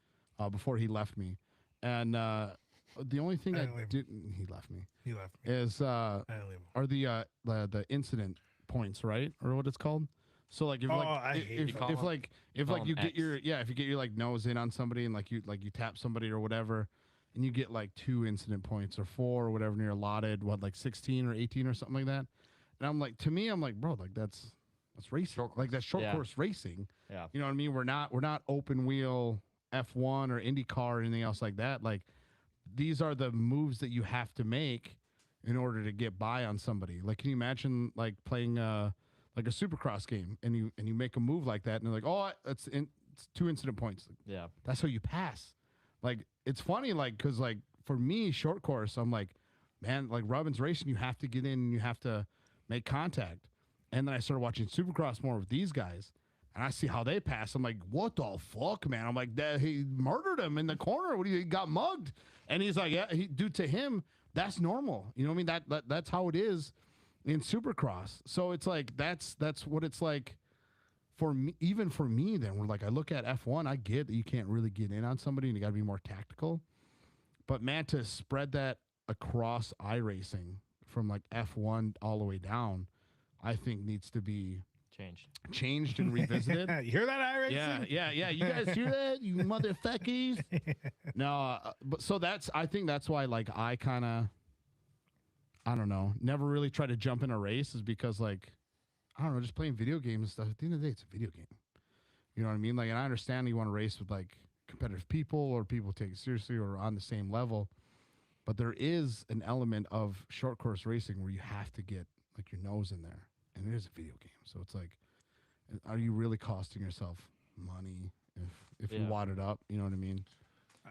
before he left me, and the only thing I didn't, he left me. He left me. Is I didn't leave him. are the incident points, right, or what it's called? So like if you get your if you get your like nose in on somebody and like you tap somebody or whatever, and you get like 2 incident points or 4 or whatever, and you're allotted like 16 or 18 or something like that. And I'm like, to me, I'm like, bro, like that's racing, like that's short course racing. Yeah, you know what I mean? We're not open wheel F1 or IndyCar or anything else like that. Like these are the moves that you have to make in order to get by on somebody. Like, can you imagine like playing like a Supercross game and you make a move like that and they're like, oh, it's 2 incident points. Yeah, that's how you pass. Like it's funny, like because like for me, short course, I'm like, man, like Robin's racing, you have to get in and you have to make contact. And then I started watching Supercross more with these guys, and I see how they pass. I'm like, what the fuck, man? I'm like, he murdered him in the corner. He got mugged, and he's like, yeah, to him, that's normal. You know what I mean? That's how it is in Supercross. So it's like that's what it's like for me. Even for me, then we're like, I look at F1, I get that you can't really get in on somebody and you got to be more tactical. But man, to spread that across iRacing from like F1 all the way down, I think needs to be changed and revisited. You hear that, iRacing? Yeah. You guys hear that, you motherfuckers? No, but so I think that's why like I kind of, I don't know, never really try to jump in a race, is because like I don't know, just playing video games and stuff. At the end of the day, it's a video game. You know what I mean? Like, and I understand you want to race with like competitive people or people take it seriously or on the same level, but there is an element of short course racing where you have to get like your nose in there, and it is a video game. So it's like, are you really costing yourself money if you Yeah. wad it up? You know what I mean?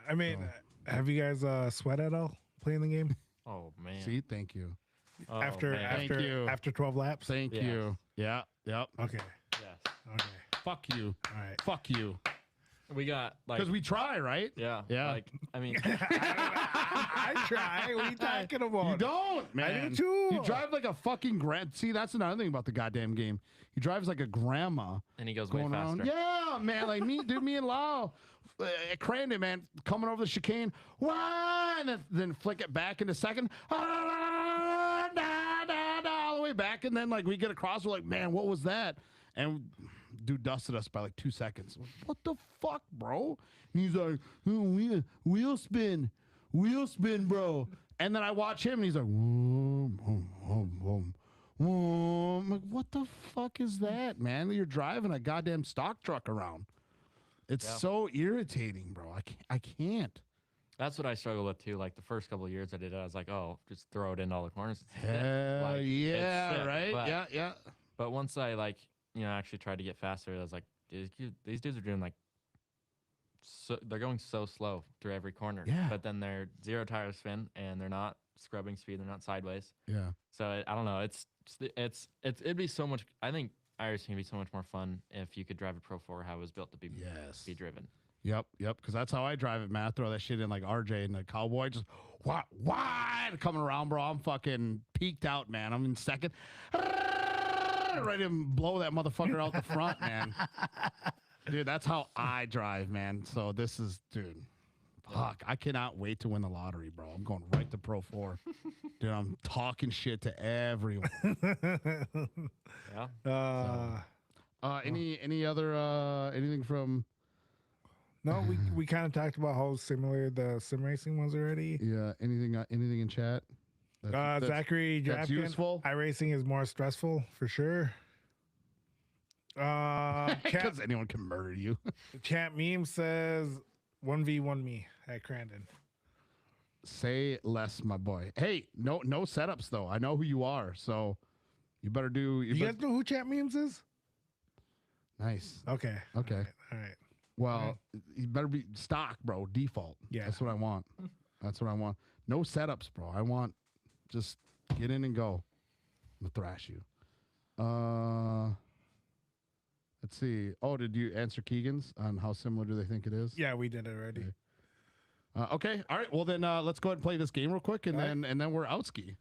I mean, have you guys sweat at all playing the game Oh man. See, thank you, Oh, after man. Thank you. after 12 laps? thank Yes. you. Yeah, yep. Okay. Yes. Okay. Fuck you, All right. fuck you. We got like. Because we try, right? Yeah. Yeah. Like I mean. I try. What are you talking about? You don't, man. I do too. You drive like a fucking See, that's another thing about the goddamn game. He drives like a grandma And he goes way going faster. around. Yeah, man. Like me, dude, me and Lau at Crandon, man, coming over the chicane. Wah, and then flick it back into second. All the way back. And then like we get across. We're like, man, what was that? And dude dusted us by like 2 seconds. What the fuck, bro? And he's like, oh, wheel spin, bro. And then I watch him, and he's like, whoom, whoom, whoom, whoom, whoom. I'm like, what the fuck is that, man? You're driving a goddamn stock truck around. It's Yeah. so irritating, bro. I can't. That's what I struggle with too. Like the first couple of years I did it, I was like, oh, just throw it into all the corners. It's sick. Hell Like, it's yeah, sick. right? But, Yeah. But once I actually tried to get faster, I was like, these dudes are doing like, they're going so slow through every corner. Yeah. But then they're 0 tire spin and they're not scrubbing speed. They're not sideways. Yeah. So I don't know. It'd be so much. I think iRacing would be so much more fun if you could drive a Pro 4 how it was built to be Yes. be driven. Yep. Because that's how I drive it, man. I throw that shit in like RJ and the cowboy, just wide coming around, bro. I'm fucking peaked out, man. I'm in second. Ready to blow that motherfucker out the front, man. Dude, that's how I drive, man. So this is, dude, fuck. I cannot wait to win the lottery, bro. I'm going right to Pro 4. Dude, I'm talking shit to everyone. Yeah. Any other anything from No, we kind of talked about how similar the sim racing was already. anything in chat? That's Zachary that's Drapkin, useful? iRacing is more stressful for sure. Because anyone can murder you. Chat meme says 1v1 me at Crandon. Say less, my boy. Hey, no setups though. I know who you are, so you better do. You guys know who chat memes is? Nice. Okay. Okay. All right. Well, you better be stock, bro. Default. Yeah. That's what I want. That's what I want. No setups, bro. I want just get in and go. I'm gonna thrash you. Let's see. Oh, did you answer Keegan's on how similar do they think it is? Yeah, we did it already. Okay. All right. Well, then let's go ahead and play this game real quick, and then we're out ski.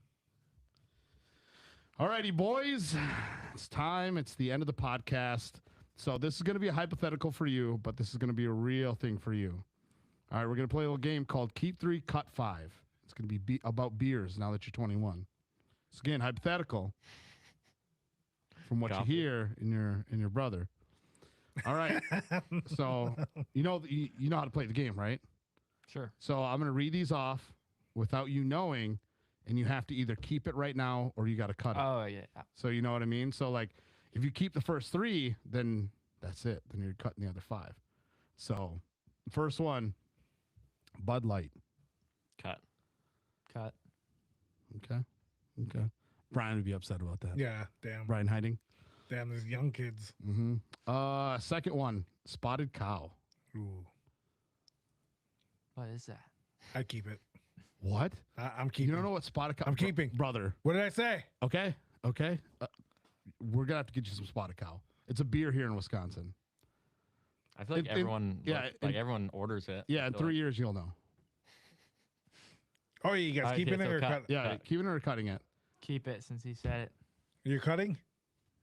All righty, boys. It's time. It's the end of the podcast. So this is going to be a hypothetical for you, but this is going to be a real thing for you. All right, we're going to play a little game called Keep 3, Cut 5. It's going to be about beers now that you're 21. So again, hypothetical from what Copy. you hear in your brother. All right. So you know how to play the game, right? Sure. So I'm going to read these off without you knowing, and you have to either keep it right now or you got to cut it. Oh yeah. So you know what I mean? So like if you keep the first 3, then that's it. Then you're cutting the other 5. So first one, Bud Light. Cut. Okay. Brian would be upset about that. Yeah, damn. Brian hiding. Damn, there's young kids. Mm-hmm. Second one, Spotted Cow. Ooh, What is that? I keep it. What? I'm keeping. You don't know what Spotted Cow? I'm keeping. Brother. What did I say? Okay. We're gonna have to get you some Spotted Cow. It's a beer here in Wisconsin. I feel like everyone, everyone orders it. Yeah, I in feel 3 years you'll know. Oh, you guys Okay, keeping it so or cut. cut? Yeah, Cut. keeping it or cutting it. Keep it since he said it. You're cutting?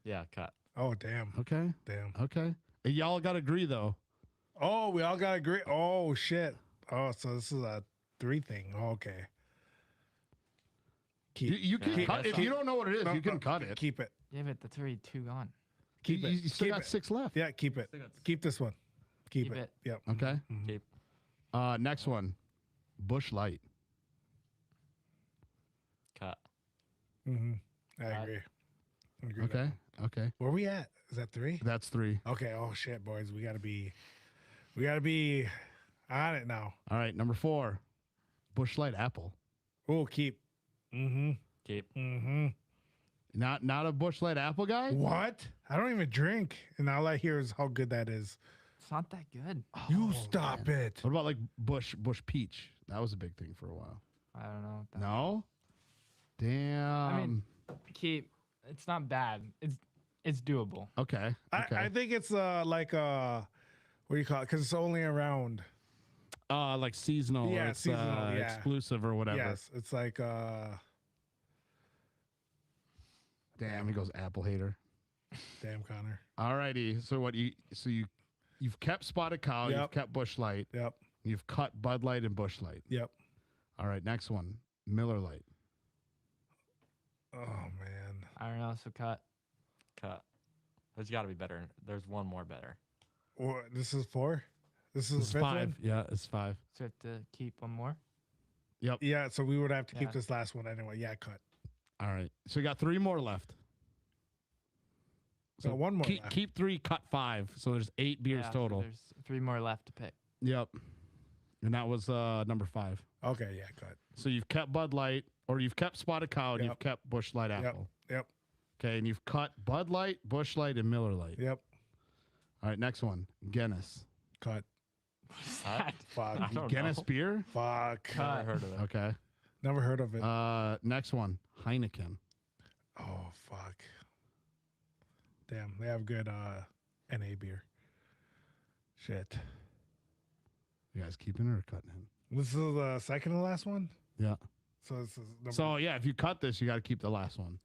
Yeah, cut. Oh, damn. Okay. Damn. Okay. Hey, y'all got to agree though. Oh, we all got to agree. Oh, shit. Oh, so this is a 3 thing. Oh, okay. You can Yeah, cut that's if you don't know what it is. No, you can no, cut it. Keep it. Yeah, but the 2 gone. Keep it. You still Keep got it. 6 left. Yeah, keep it. Keep this one. Keep Keep it. it. Yep. Okay. Mhm. Keep. Next one, Bush Light. Cut. Mhm. I Cut. agree. Agree with Okay. that. Okay. Where we at? Is that 3? That's 3. Okay. Oh shit, boys, we gotta be on it now. All right. Number 4, Bush Light Apple. Oh, keep. Mm-hmm. Keep. Mm-hmm. Not a Bush Light Apple guy. What? I don't even drink, and all I hear is how good that is. It's not that good. You Oh, stop man. it. What about like Bush Peach? That was a big thing for a while. I don't know. What that No. Damn. Keep. It's not bad. It's doable. Okay. Okay. I think it's like what do you call it? Because it's only around. Like seasonal. Yeah, or it's, seasonal, yeah. exclusive or whatever. Yes, it's like Damn, he goes apple hater. damn Connor. Alrighty. So you've kept Spotted Cow, Yep. you've kept Bush Light, Yep. you've cut Bud Light and Bush Light. Yep. All right, next one, Miller Light. Oh man. I don't know. So cut. There's got to be better. There's one more better. What, this is 4. This is It's the 5th 5. one? Yeah, it's 5. So we have to keep one more. Yeah, so we would have to keep Yeah. this last one anyway. Yeah, cut. All right. So you got 3 more left. So one more left. Keep 3, cut 5. So there's 8 beers Yeah, so total. there's 3 more left to pick. Yep. And that was number 5. Okay, yeah, cut. So you've kept Bud Light, or you've kept Spotted Cow, and Yep. you've kept Bush Light Apple. Yep. Okay, and you've cut Bud Light, Bush Light, and Miller Light. Yep. All right, next one, Guinness. Cut. What? Fuck. I don't Guinness know. beer. Fuck. Never heard of it. Okay. Never heard of it. Next one, Heineken. Oh fuck. Damn, they have good NA beer. Shit. You guys keeping it or cutting it? This is the second to last one? Yeah. So this is number So yeah, if you cut this, you got to keep the last one.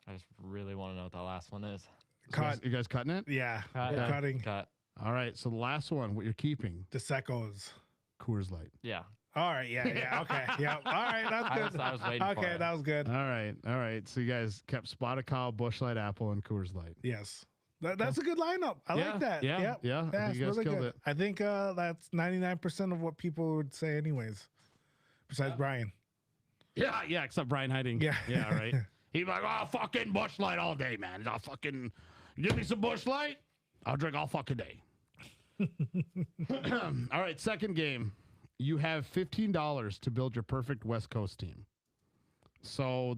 I just really want to know what that last one is. cut. You guys cutting it? Yeah, Cut. we're Yeah. cutting Cut. All right. So the last one, what you're keeping, the Secos. Coors Light. Yeah. All right, yeah, okay, yeah. All right, that's good. I was waiting for Okay, it. that was good. All right. So you guys kept Spotted Cow, Bush Light Apple, and Coors Light. Yes, that's a good lineup. I like that. Yeah. Yep. Yeah. I think That's you guys really killed good. it. I think that's 99% of what people would say, anyways. Besides Brian. Yeah. Except Brian hiding. Yeah. Yeah. Right. He's like, oh, fucking Bush Light all day, man. I'll fucking give me some Bush Light. I'll drink all fucking day. All right. Second game. You have $15 to build your perfect West Coast team. So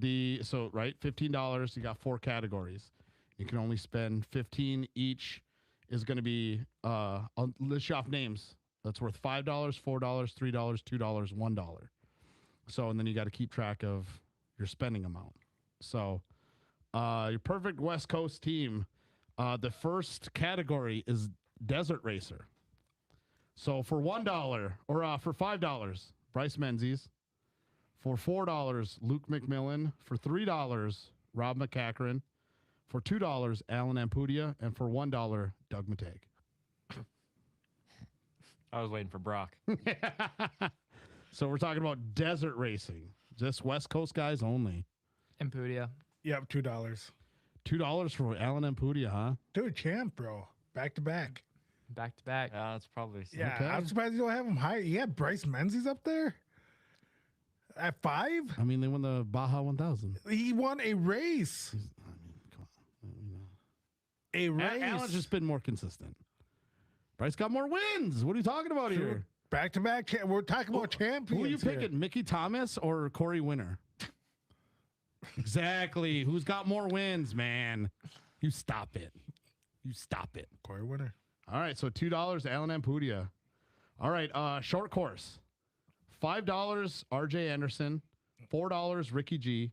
right, $15. You got 4 categories. You can only spend 15 each. Is going to be I'll list you off names. That's worth $5, $4, $3, $2, $1. So and then you got to keep track of your spending amount. So your perfect West Coast team. The first category is Desert Racer. So for $1 or for $5, Bryce Menzies. For $4, Luke McMillan. For $3, Rob McCachran. For $2, Alan Ampudia. And for $1, Doug Mittag. I was waiting for Brock. So we're talking about desert racing. Just West Coast guys only. Empudia. Yep, $2. $2 for Alan Ampudia, huh? Dude, champ, bro. Back to back. Back to back. Yeah, that's probably. Yeah, Okay. I'm surprised you don't have him higher. You have Bryce Menzies up there at 5. I mean, they won the Baja 1000. He won a race. I mean, come on. You know. A race. Alan's just been more consistent. Bryce got more wins. What are you talking about True. here? Back to back. We're talking about champions. Who are you here. picking, Mickey Thomas or Corey Winter? Exactly. Who's got more wins, man? You stop it. You stop it. Corey Winter. All right, so $2, Alan Ampudia. All right, short course. $5, RJ Anderson. $4, Ricky G.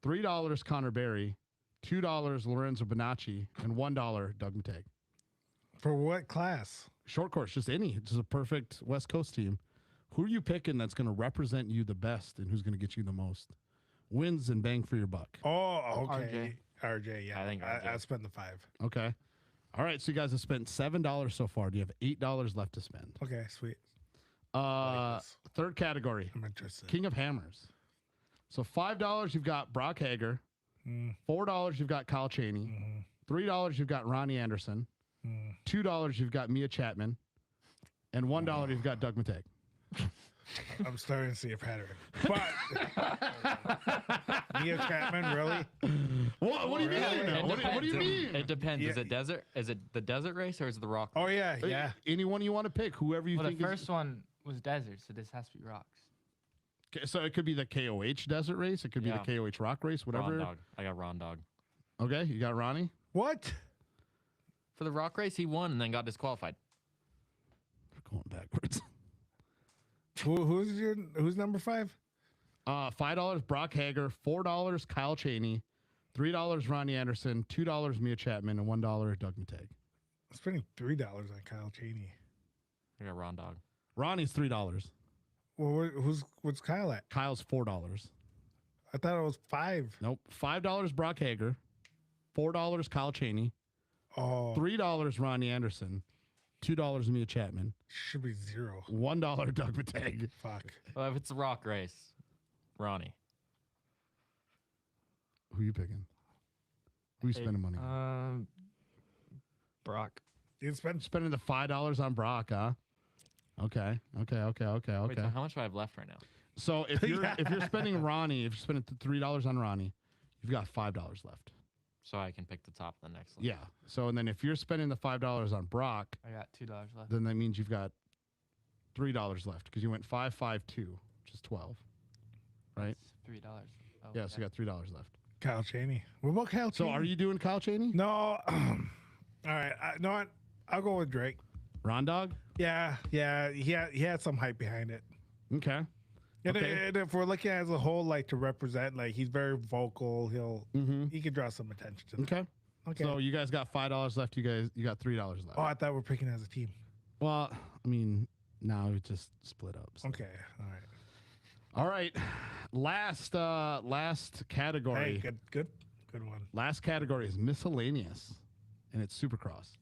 $3, Connor Barry. $2, Lorenzo Bonacci. And $1, Doug Mittag. For what class? Short course, just any. Just a perfect West Coast team. Who are you picking that's going to represent you the best and who's going to get you the most wins and bang for your buck? Oh, okay. RJ, yeah. I think RJ. I spent the 5. Okay. All right, so you guys have spent $7 so far. Do you have $8 left to spend? Okay, sweet. like this. Third category, I'm interested. King of Hammers. So $5, you've got Brock Hager. Mm, $4, you've got Kyle Chaney. mm, $3, you've got Ronnie Anderson. mm. $2, you've got Mia Chapman. And $1, you've got Doug Mittag. I'm starting to see a pattern. But Mia Chapman, really? What do you mean? It What do you depends. mean? It depends. Yeah. Is it desert? Is it the desert race or is it the rock? Oh yeah, yeah. Anyone you want to pick, whoever you Well, the think first is. one was desert, so this has to be rocks. Okay, so it could be the KOH desert race. It could be Yeah. the KOH rock race. Whatever. Ron Dog. I got Ron Dog. Okay, you got Ronnie. What? For the rock race, he won and then got disqualified. We're going backwards. Who's number 5? $5 Brock Hager, $4 Kyle Chaney, $3 Ronnie Anderson, $2 Mia Chapman, and $1 Doug Mittag. I'm spending $3 on Kyle Chaney. I got Ron Dog. Ronnie's $3. Well, what's Kyle at? Kyle's $4. I thought it was 5. Nope. $5 Brock Hager, $4 Kyle Chaney, Oh, $3 Ronnie Anderson, $2 Mia Chapman, should be 0. $1 Doug Mittag. Fuck. Well, if it's a rock race, Ronnie. Who you picking? Who you spending money on? Brock. You spend Spending the $5 on Brock, huh? Okay. Wait, so how much do I have left right now? So if you're spending Ronnie, if you're spending $3 on Ronnie, you've got $5 left. So I can pick the top of the next list. Yeah. So and then if you're spending the $5 on Brock, I got $2 left. then that means you've got $3 left because you went 5, 5, 2, which is 12. Right? That's $3. Oh, Yeah. So you got $3 left. Kyle Chaney. What about Kyle So Chaney? are you doing Kyle Chaney? No. All right. No, what? I'll go with Drake. Ron Dog? Yeah. He had some hype behind it. Okay. And, Okay. and if we're looking as a whole, like to represent, like he's very vocal. Mm-hmm. He could draw some attention to that. Okay. Okay. So you guys got $5 left. You got $3 left. Oh, I thought we're picking as a team. Well, I mean, now we just split up. So. Okay. All right. All right. Last category. Hey, good one. Last category is miscellaneous, and it's Supercross.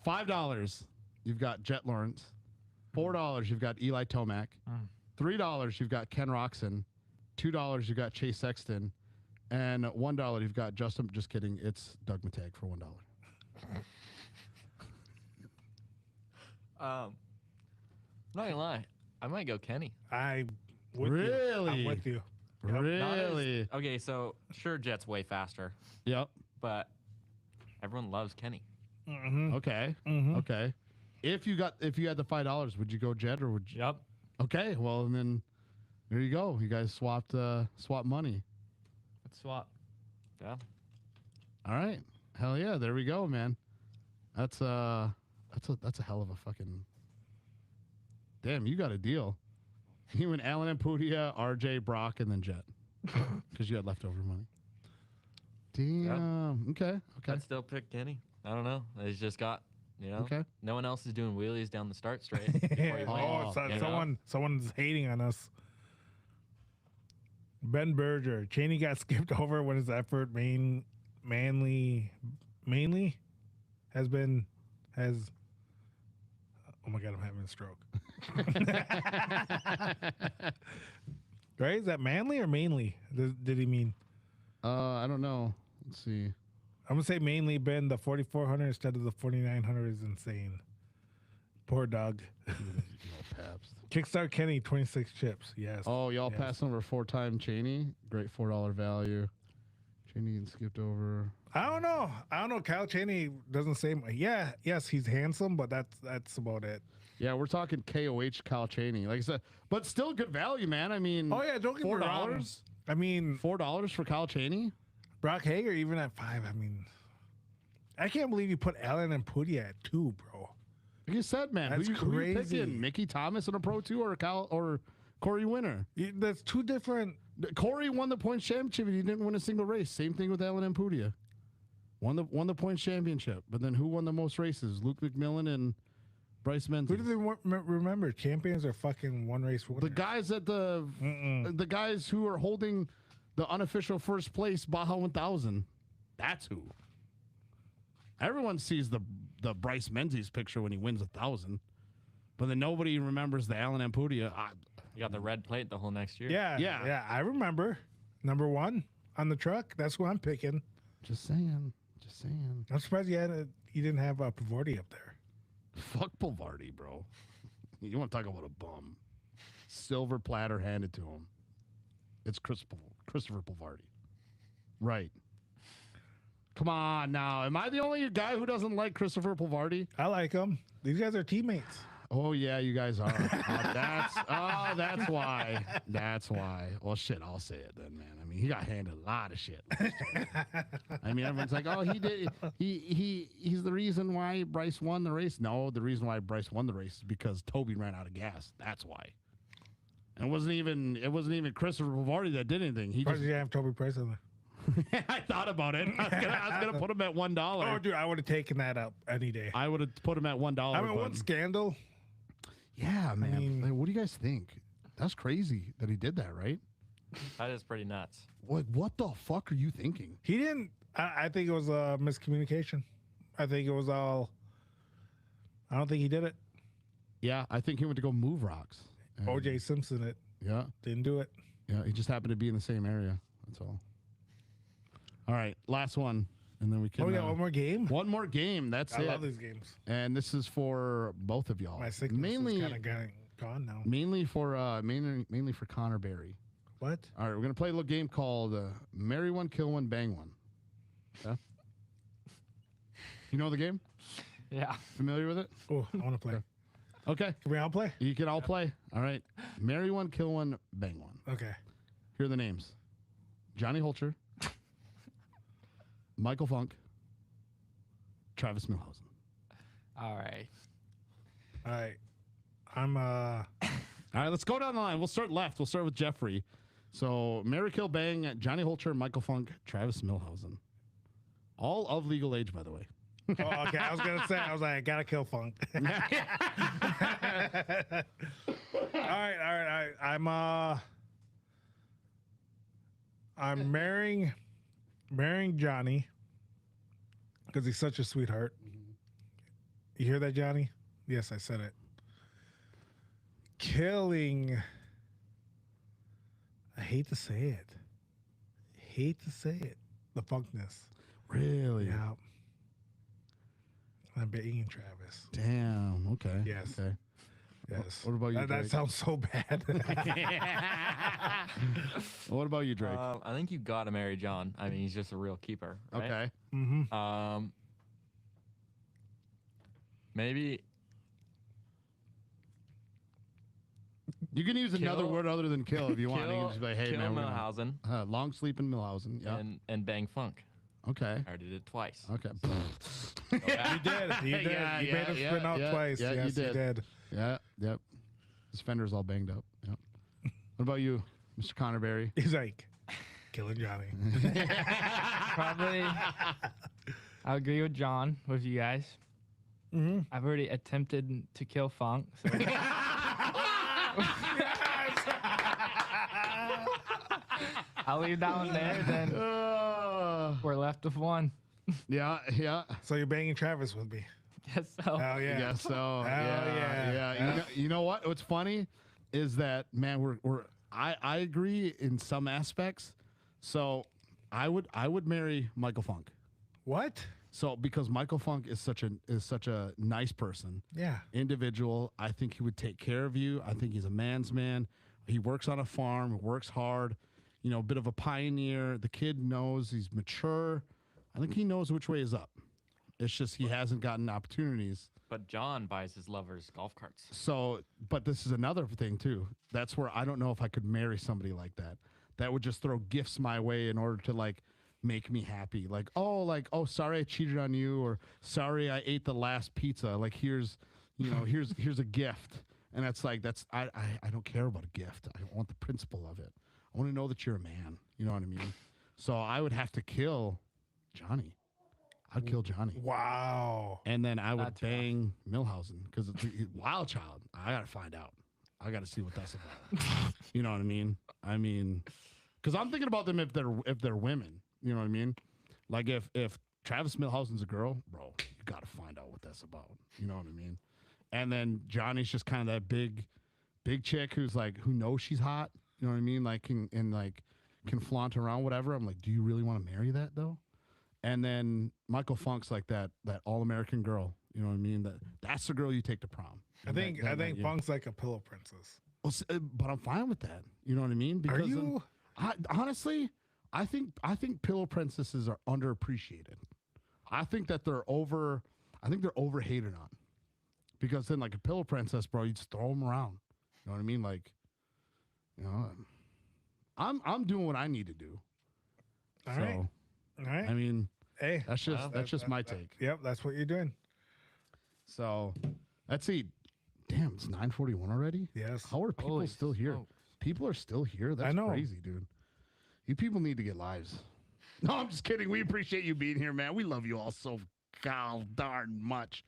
$5, you've got Jet Lawrence. $4, you've got Eli Tomac. $3, you've got Ken Roxon. $2, you've got Chase Sexton. And $1, you've got Justin. Just kidding. It's Doug Mittag for $1. I'm not gonna lie. I might go Kenny. I'm with you. Really? I'm with you. Not as- Really? okay, so sure, Jet's way faster, Yep. but everyone loves Kenny. Mm-hmm. Okay. Mm-hmm. Okay. If you had the $5, would you go Jet or would you? Yep. Okay. Well, and then there you go. You guys swapped money. Let's swap. Yeah. All right. Hell yeah. There we go, man. That's a hell of a fucking. Damn, you got a deal. You and Alan and Pudia, RJ, Brock, and then Jet, because you had leftover money. Damn. Okay. I'd still pick Kenny. I don't know. He's just got, Okay. no one else is doing wheelies down the start straight. before he Oh, wins, you know? someone's hating on us. Ben Berger. Cheney got skipped over when his effort mainly has. Oh my god, I'm having a stroke. Right? Is that manly or mainly? Did he mean? I don't know. Let's see. I'm gonna say mainly. Ben, the 4400 instead of the 4900 is insane. Poor dog. Pabst. Kickstart Kenny 26 chips. Yes. Oh, y'all Yes. passing over 4-time Cheney. Great $4 value. Cheney getting skipped over. I don't know. Kyle Cheney doesn't say. Yeah, yes, he's handsome, but that's about it. Yeah, we're talking KOH Kyle Cheney. Like I said, but still good value, man. I mean, Oh yeah, don't get me wrong. $4. I mean, $4 for Kyle Cheney. Brock Hager even at 5. I mean, I can't believe you put Allen and Putty at 2, bro. Like you said, man, That's who you crazy. picking? Mickey Thomas in a Pro 2 or Corey Winter? That's two different. Corey won the points championship and he didn't win a single race. Same thing with Alan Ampudia. Won the points championship, but then who won the most races? Luke McMillan and Bryce Menzies. Who do they remember? Champions are fucking one race winners. The guys at the guys who are holding the unofficial first place Baja 1000. That's who. Everyone sees the Bryce Menzies picture when he wins 1,000, but then nobody remembers the Alan Ampudia. You got the red plate the whole next year. Yeah. I remember. Number 1 on the truck. That's who I'm picking. Just saying. I'm surprised you didn't have Pavardi up there. Fuck Bulvardi, bro. You want to talk about a bum? silver platter handed to him. It's Christopher Pulvardi. Right. Come on now. Am I the only guy who doesn't like Christopher Pulvardi? I like him. These guys are teammates. Oh yeah, you guys are. That's why. That's why. Well, shit, I'll say it then, man. I mean, he got handed a lot of shit. I mean, everyone's like, oh, he did. He's the reason why Bryce won the race. No, the reason why Bryce won the race is because Toby ran out of gas. That's why. And it wasn't even Christopher Pulvardi that did anything. He Why just. did you have Toby Price in there? I thought about it. I was gonna put him at $1. Oh, dude, I would have taken that up any day. I would have put him at $1. I mean, what scandal? Yeah, man. mean- Like, what do you guys think? That's crazy that he did that, right? That is pretty nuts. What the fuck are you thinking? He didn't. I think it was a miscommunication. I think it was all. I don't think he did it. Yeah, I think he went to go move rocks. And- OJ Simpson it Yeah, didn't do it. yeah. He just happened to be in the same area. That's all. All right, last one, and then we can. Oh, we got one more game. One more game. That's I it. love these games. And this is for both of y'all. My sickness mainly, is kind of gone now. mainly for Connor Barry. What? All right, we're gonna play a little game called Marry One, Kill One, Bang One. Yeah. You know the game? Yeah. Familiar with it? Oh, I want to play. Okay. Can we all play? You can all play. All right. Marry one, kill one, bang one. Okay. Here are the names: Johnny Holcher, Michael Funk, Travis Milhausen. All right. All right. I'm All right, let's go down the line. We'll start left. We'll start with Jeffrey. So, marry, kill, bang, Johnny Holcher, Michael Funk, Travis Milhausen. All of legal age, by the way. Oh, okay. I was gonna say. I was like, I gotta kill Funk. all right. I'm marrying Johnny because he's such a sweetheart. You hear that, Johnny? Yes, I said it. Killing. I hate to say it. The Funkness. Really? Yeah. I'm banging Travis. Damn. Okay. Yes. Okay. Yes. What about you, That Drake? sounds so bad. What about you, Drake? I think you got to marry John. I mean, he's just a real keeper. Right? Okay. Mm-hmm. Maybe You can use another Kill- word other than kill if you want. You can kill, just be like, hey, kill man, we're gonna- Milhausen long sleep in Milhausen. Yeah. and bang Funk. Okay. I already did it twice. Okay. You did. You did. Yeah, You yeah, made him yeah, sprint out yeah, twice. yeah, you Yes, you did. did. Yeah. Yep. His fender's all banged up. Yep. What about you, Mr. Connor Barry? He's like, killing Johnny. Probably. I agree with John, with you guys. Mm-hmm. I've already attempted to kill Funk. So I'll leave that one there. Then we're left with one. Yeah. Yeah. So you're banging Travis with me. Guess so. Oh, yeah. Yeah. So. yeah. Yeah. You know what? What's funny is that, man, I agree in some aspects. So I would marry Michael Funk. What? So because Michael Funk is such a nice person, Yeah. individual. I think he would take care of you. I think he's a man's man. He works on a farm, works hard, you know, a bit of a pioneer. The kid knows he's mature. I think he knows which way is up. It's just he hasn't gotten opportunities. But John buys his lovers golf carts. So, but this is another thing too. That's where I don't know if I could marry somebody like that. That would just throw gifts my way in order to like make me happy. Like, oh, sorry I cheated on you, or sorry I ate the last pizza. Like, here's a gift. And that's like, I don't care about a gift. I want the principle of it. I want to know that you're a man. You know what I mean? So I would have to kill Johnny. I'd kill Johnny. Wow. And then I would That's rough. bang Milhausen because it's a wild child. I got to find out. I got to see what that's about. You know what I mean? Because I'm thinking about them if they're women. You know what I mean? Like if Travis Milhausen's a girl, bro, you got to find out what that's about. You know what I mean? And then Johnny's just kind of that big chick who knows she's hot. You know what I mean? Like can flaunt around whatever. I'm like, do you really want to marry that though? And then Michael Funk's like that all-American girl. You know what I mean? That's the girl you take to prom. I think Funk's like a pillow princess. But I'm fine with that. You know what I mean? Are Because you? honestly, I think pillow princesses are underappreciated. I think that they're overhated on. Because then, like a pillow princess, bro, you just throw them around. You know what I mean? Like, you know, I'm doing what I need to do. All right. All right. I mean, Hey, that's just my take. Yep, that's what you're doing. So, let's see. Damn, it's 9:41 already. Yes. How are people Holy still here? smokes. People are still here. That's I know. crazy, dude. You people need to get lives. No, I'm just kidding. We appreciate you being here, man. We love you all so darn much.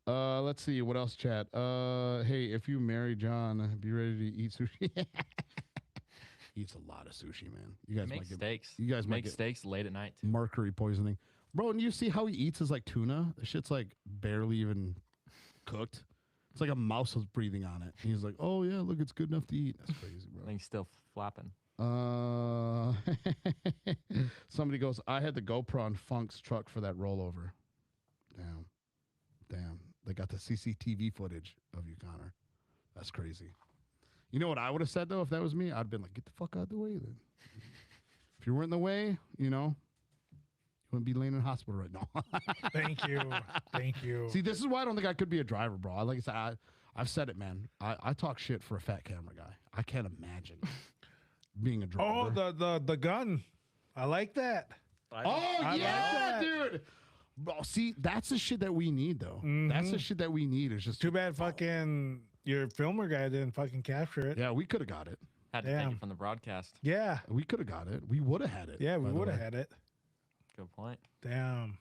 Let's see what else, chat. Hey, if you marry John, be ready to eat sushi. Eats a lot of sushi, man. You guys Make might get steaks. you guys might make get steaks late at night too. mercury poisoning, bro. And you see how he eats his like tuna? The shit's like barely even cooked. It's like a mouse was breathing on it. And he's like, "Oh yeah, look, it's good enough to eat." That's crazy, I bro. think still flapping. Somebody goes, "I had the GoPro on Funk's truck for that rollover." Damn. They got the CCTV footage of you, Connor. That's crazy. You know what I would have said though if that was me? I'd have been like, "Get the fuck out of the way, then." If you weren't in the way, you know, you wouldn't be laying in the hospital right now. Thank you. Thank you. See, this is why I don't think I could be a driver, bro. Like I said, I've said it, man. I talk shit for a fat camera guy. I can't imagine being a driver. Oh, the gun. I like that. Oh I like yeah, that. dude. Bro, see, that's the shit that we need, though. Mhm. That's the shit that we need. Is just Too bad fucking your filmer guy didn't fucking capture it. Yeah, we could have got it. Had to take Damn. it from the broadcast. Yeah. We could have got it. We would have had it. Yeah, we by the would have way. had it. Good point. Damn.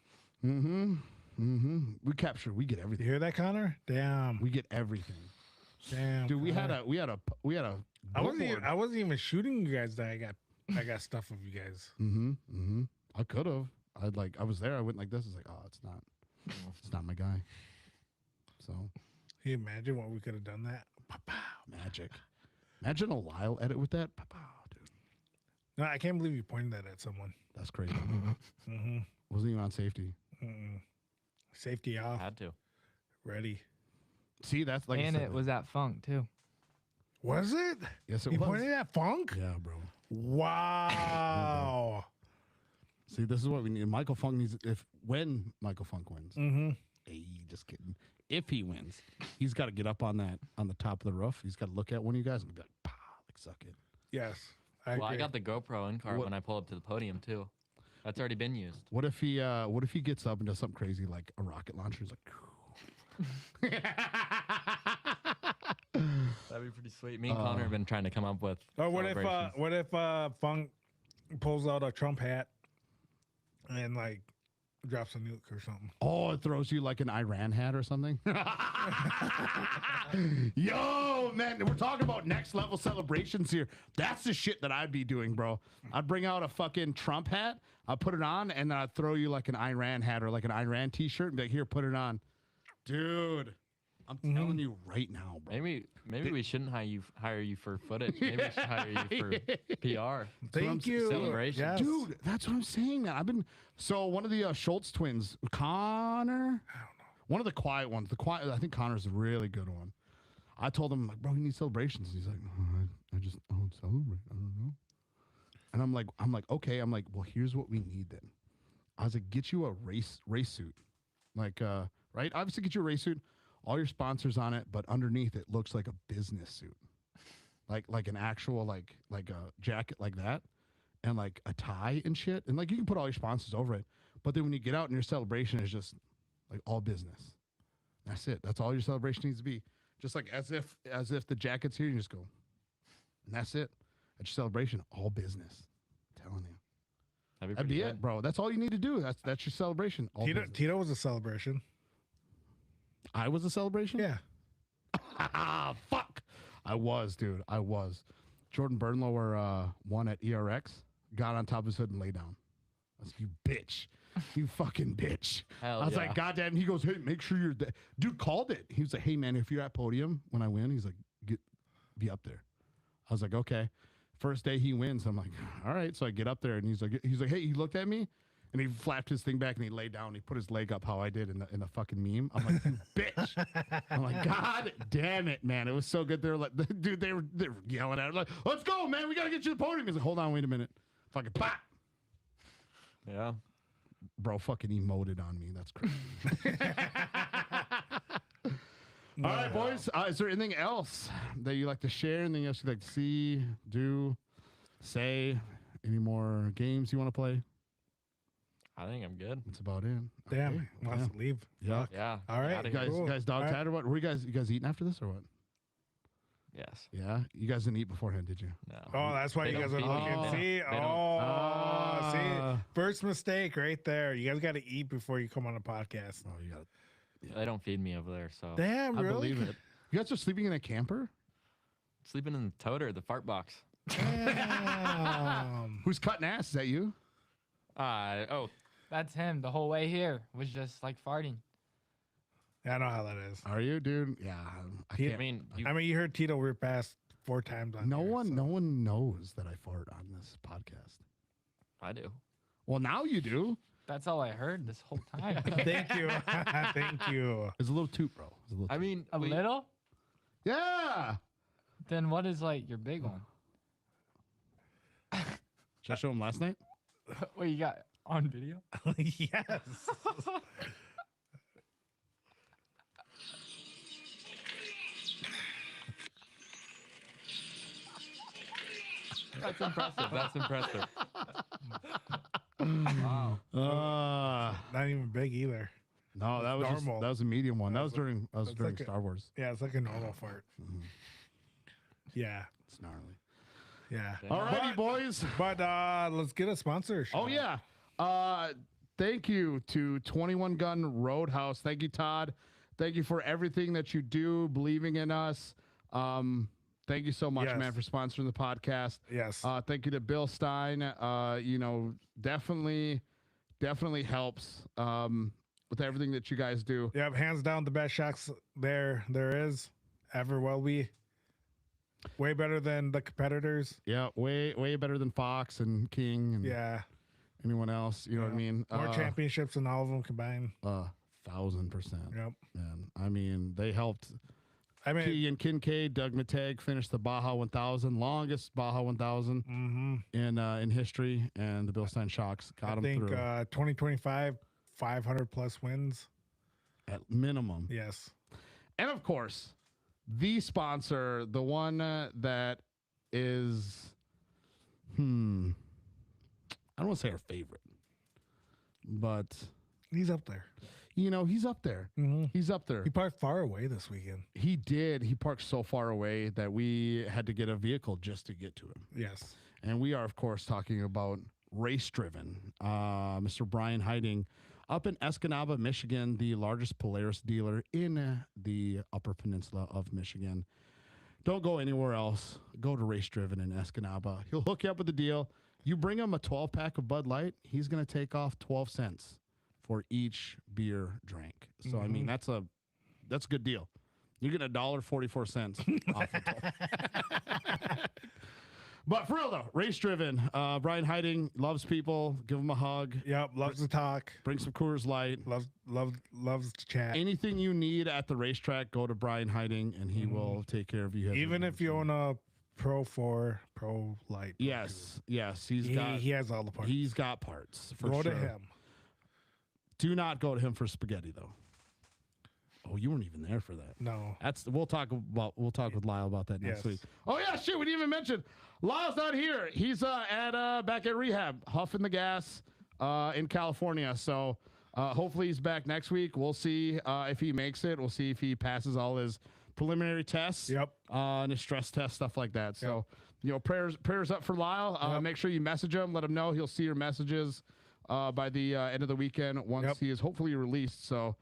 We captured. We get You everything. hear that, Connor? Damn. We get everything. Damn. Dude, we had Connor. a. I billboard. wasn't even shooting you guys that I got stuff of you guys. I could have. I was there. I went like this. It's like, oh, it's not my guy. So Can you imagine what we could have done that? magic. Imagine a Lyle edit with that. Dude, No, I can't believe you pointed that at someone. that's crazy. Mm-hmm. Wasn't even on safety. Mm-mm. Safety off. Had to. Ready. See, that's like I And said, it was at Funk too. Was it? Yes, it You was. pointed at Funk? Yeah, bro. Wow. See, this is what we need. Michael Funk needs when Michael Funk wins. Mm-hmm. Hey, just kidding. If he wins, he's got to get up on the top of the roof. He's got to look at one of you guys and be like, "Pow!" Like suck it. Yes. Well, I agree. got the GoPro in car What- when I pull up to the podium too. That's already been used. What if he gets up and does something crazy like a rocket launcher? He's like, That'd be pretty sweet. Me and Connor have been trying to come up with. Or what if celebrations. Funk pulls out a Trump hat and like drops a nuke or something? oh, it throws you like an Iran hat or something. Yo, man, we're talking about next level celebrations here. That's the shit that I'd be doing, bro. I'd bring out a fucking Trump hat, I'd put it on, and then I'd throw you like an Iran hat or like an Iran t-shirt and be like, here, put it on. Dude, I'm telling you right now, bro. Maybe we shouldn't hire you for footage. Maybe we should hire you for PR. Thank you. celebration. Yes. Dude, that's what I'm saying, man. So one of the Schultz twins, Connor, I don't know. One of the quiet ones. I think Connor's a really good one. I told him, like, bro, you need celebrations. He's like, oh, I don't celebrate. I don't know. And I'm like, okay. I'm like, well, here's what we need then. I was like, get you a race suit. Like, right? Obviously get you a race suit, all your sponsors on it, but underneath it looks like a business suit. Like an actual like a jacket like that. And like a tie and shit. And like you can put all your sponsors over it. But then when you get out and your celebration is just like all business. That's it. That's all your celebration needs to be. Just like as if the jacket's here, you just go. And that's it. That's your celebration, all business. I'm telling you. That'd be it, bro. That's all you need to do. That's your celebration. All business. Tito was a celebration. I was a celebration? Yeah. Fuck. I was, dude. I was. Jordan Bernlower won at ERX, got on top of his hood and lay down. I was like, you bitch. You fucking bitch. Hell I was yeah. like, goddamn. He goes, hey, make sure you're there. Dude called it. He was like, hey, man, if you're at podium when I win, he's like, be up there. I was like, okay. First day he wins. I'm like, all right. So I get up there and he's like, hey, he looked at me And he flapped his thing back and he laid down. And he put his leg up how I did in the fucking meme. I'm like, you bitch. I'm like, God damn it, man. It was so good. They're like, dude, they were yelling at him like, let's go, man. We got to get you the podium. He's like, hold on, wait a minute. Fucking pop. Yeah. Bro fucking emoted on me. That's crazy. All right, boys. Is there anything else that you like to share? Anything else you'd like to see, do, say? Any more games you want to play? I think I'm good. That's about it. Damn, Okay. wants to leave. Yeah. Yeah. All right, outta You here. guys, Cool. you guys dog All right. tired or what? Were you guys eating after this or what? Yes. Yeah. You guys didn't eat beforehand, did you? No. Oh, that's why They you guys don't are feed me. looking. They See? don't- they don't- Oh, see? First mistake right there. You guys got to eat before you come on a podcast. Oh, you got it. They don't feed me over there, so Damn, I really? believe it. You guys are sleeping in a camper? sleeping in the toter, the fart box. Damn. Who's cutting ass? Is that you? Oh, That's him. The whole way here was just like farting. I know how that is. Are you, dude? Yeah. I Yeah. can't. I mean, you, I mean, you heard Tito rip ass 4 times on No here, one, so. no one knows that I fart on this podcast. I do. Well, now you do. That's all I heard this whole time. Thank you. Thank you. It's a little toot, bro. It's a little I toot. mean, A little? Yeah. Then what is like your big one? Should I show him last night? What you got on video? Yes. That's impressive. That's impressive. Wow. Not even big either. No, that was just, normal. that was a medium one. That was That's like- during that's during like a- Star Wars. Yeah, it's like a normal fart. Yeah. It's gnarly. Yeah. Damn. Alrighty, boys. But let's get a sponsor. Oh yeah. Thank you to 21 Gun Roadhouse. Thank you, Todd. Thank you for everything that you do, believing in us. Thank you so much, Yes. man, for sponsoring the podcast. Yes. Thank you to Bill Stein. You know, definitely helps with everything that you guys do. Yep, hands down the best shocks there is. Ever will be. Way better than the competitors. Yeah, way better than Fox and King and Yeah. anyone else. You know what I Yeah. mean? More championships than all of them combined. 1,000%. Yep. Man, I mean, they helped I mean, Keegan Kincaid, Doug Mittag finish the Baja 1000, longest Baja 1000 in history, and the Bill Stein Shocks got I them think through 2025, 500 plus wins. at minimum. Yes. And of course, the sponsor, the one that is, I don't want to say our favorite, but He's up there. you know, he's up there. Mhm. He's up there. He parked far away this weekend. He did. He parked so far away that we had to get a vehicle just to get to him. Yes. And we are, of course, talking about Race Driven. Mr. Brian Hiding up in Escanaba, Michigan, the largest Polaris dealer in the Upper Peninsula of Michigan. Don't go anywhere else. Go to Race Driven in Escanaba. He'll hook you up with a deal. You bring him a 12-pack of Bud Light, he's going to take off 12 cents for each beer drank. So, I mean, that's a good deal. You're getting $1.44 off of 12. But for real though, Race Driven. Brian Hiding loves people. Give him a hug. Yep. Loves to talk. Bring some Coors Light. Loves to chat. Anything you need at the racetrack, go to Brian Hiding, and he will take care of you. Even if you own a Pro 4, Pro Lite. yes, he's He, got he has all the parts. he's got parts for Go sure. to him. Do not go to him for spaghetti though. Oh, you weren't even there for that. No. We'll talk with Lyle about that next Yes. week. Oh yeah, shit, we didn't even mention Lyle's not here. He's back at rehab, huffing the gas in California. So hopefully he's back next week. We'll see if he makes it. We'll see if he passes all his preliminary tests. Yep. And his stress test, stuff like that. So you know, prayers up for Lyle. Yep. Make sure you message him. Let him know. He'll see your messages by the end of the weekend once Yep. he is hopefully released. So.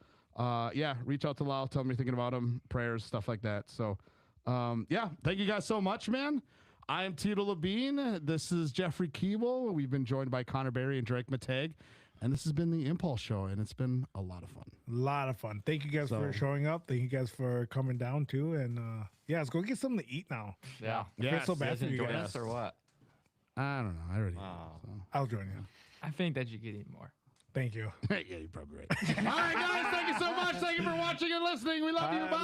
Reach out to Lyle, tell him you're thinking about him, prayers, stuff like that. So, thank you guys so much, man. I am Tito Labine. This is Jeffrey Keeble. We've been joined by Connor Barry and Drake Mittag, and this has been the Impulse Show, and it's been a lot of fun. A lot of fun. Thank you guys for So- showing up. Thank you guys for coming down too. And let's go get something to eat now. Yeah. I feel so Yes, bad Guys for you enjoy guys. us or what? I don't know. I already. Oh. So. I'll join you. I think that you could eat more. Thank you. Yeah, you're probably right. All right, guys, thank you so much. Thank you for watching and listening. We love you. Bye.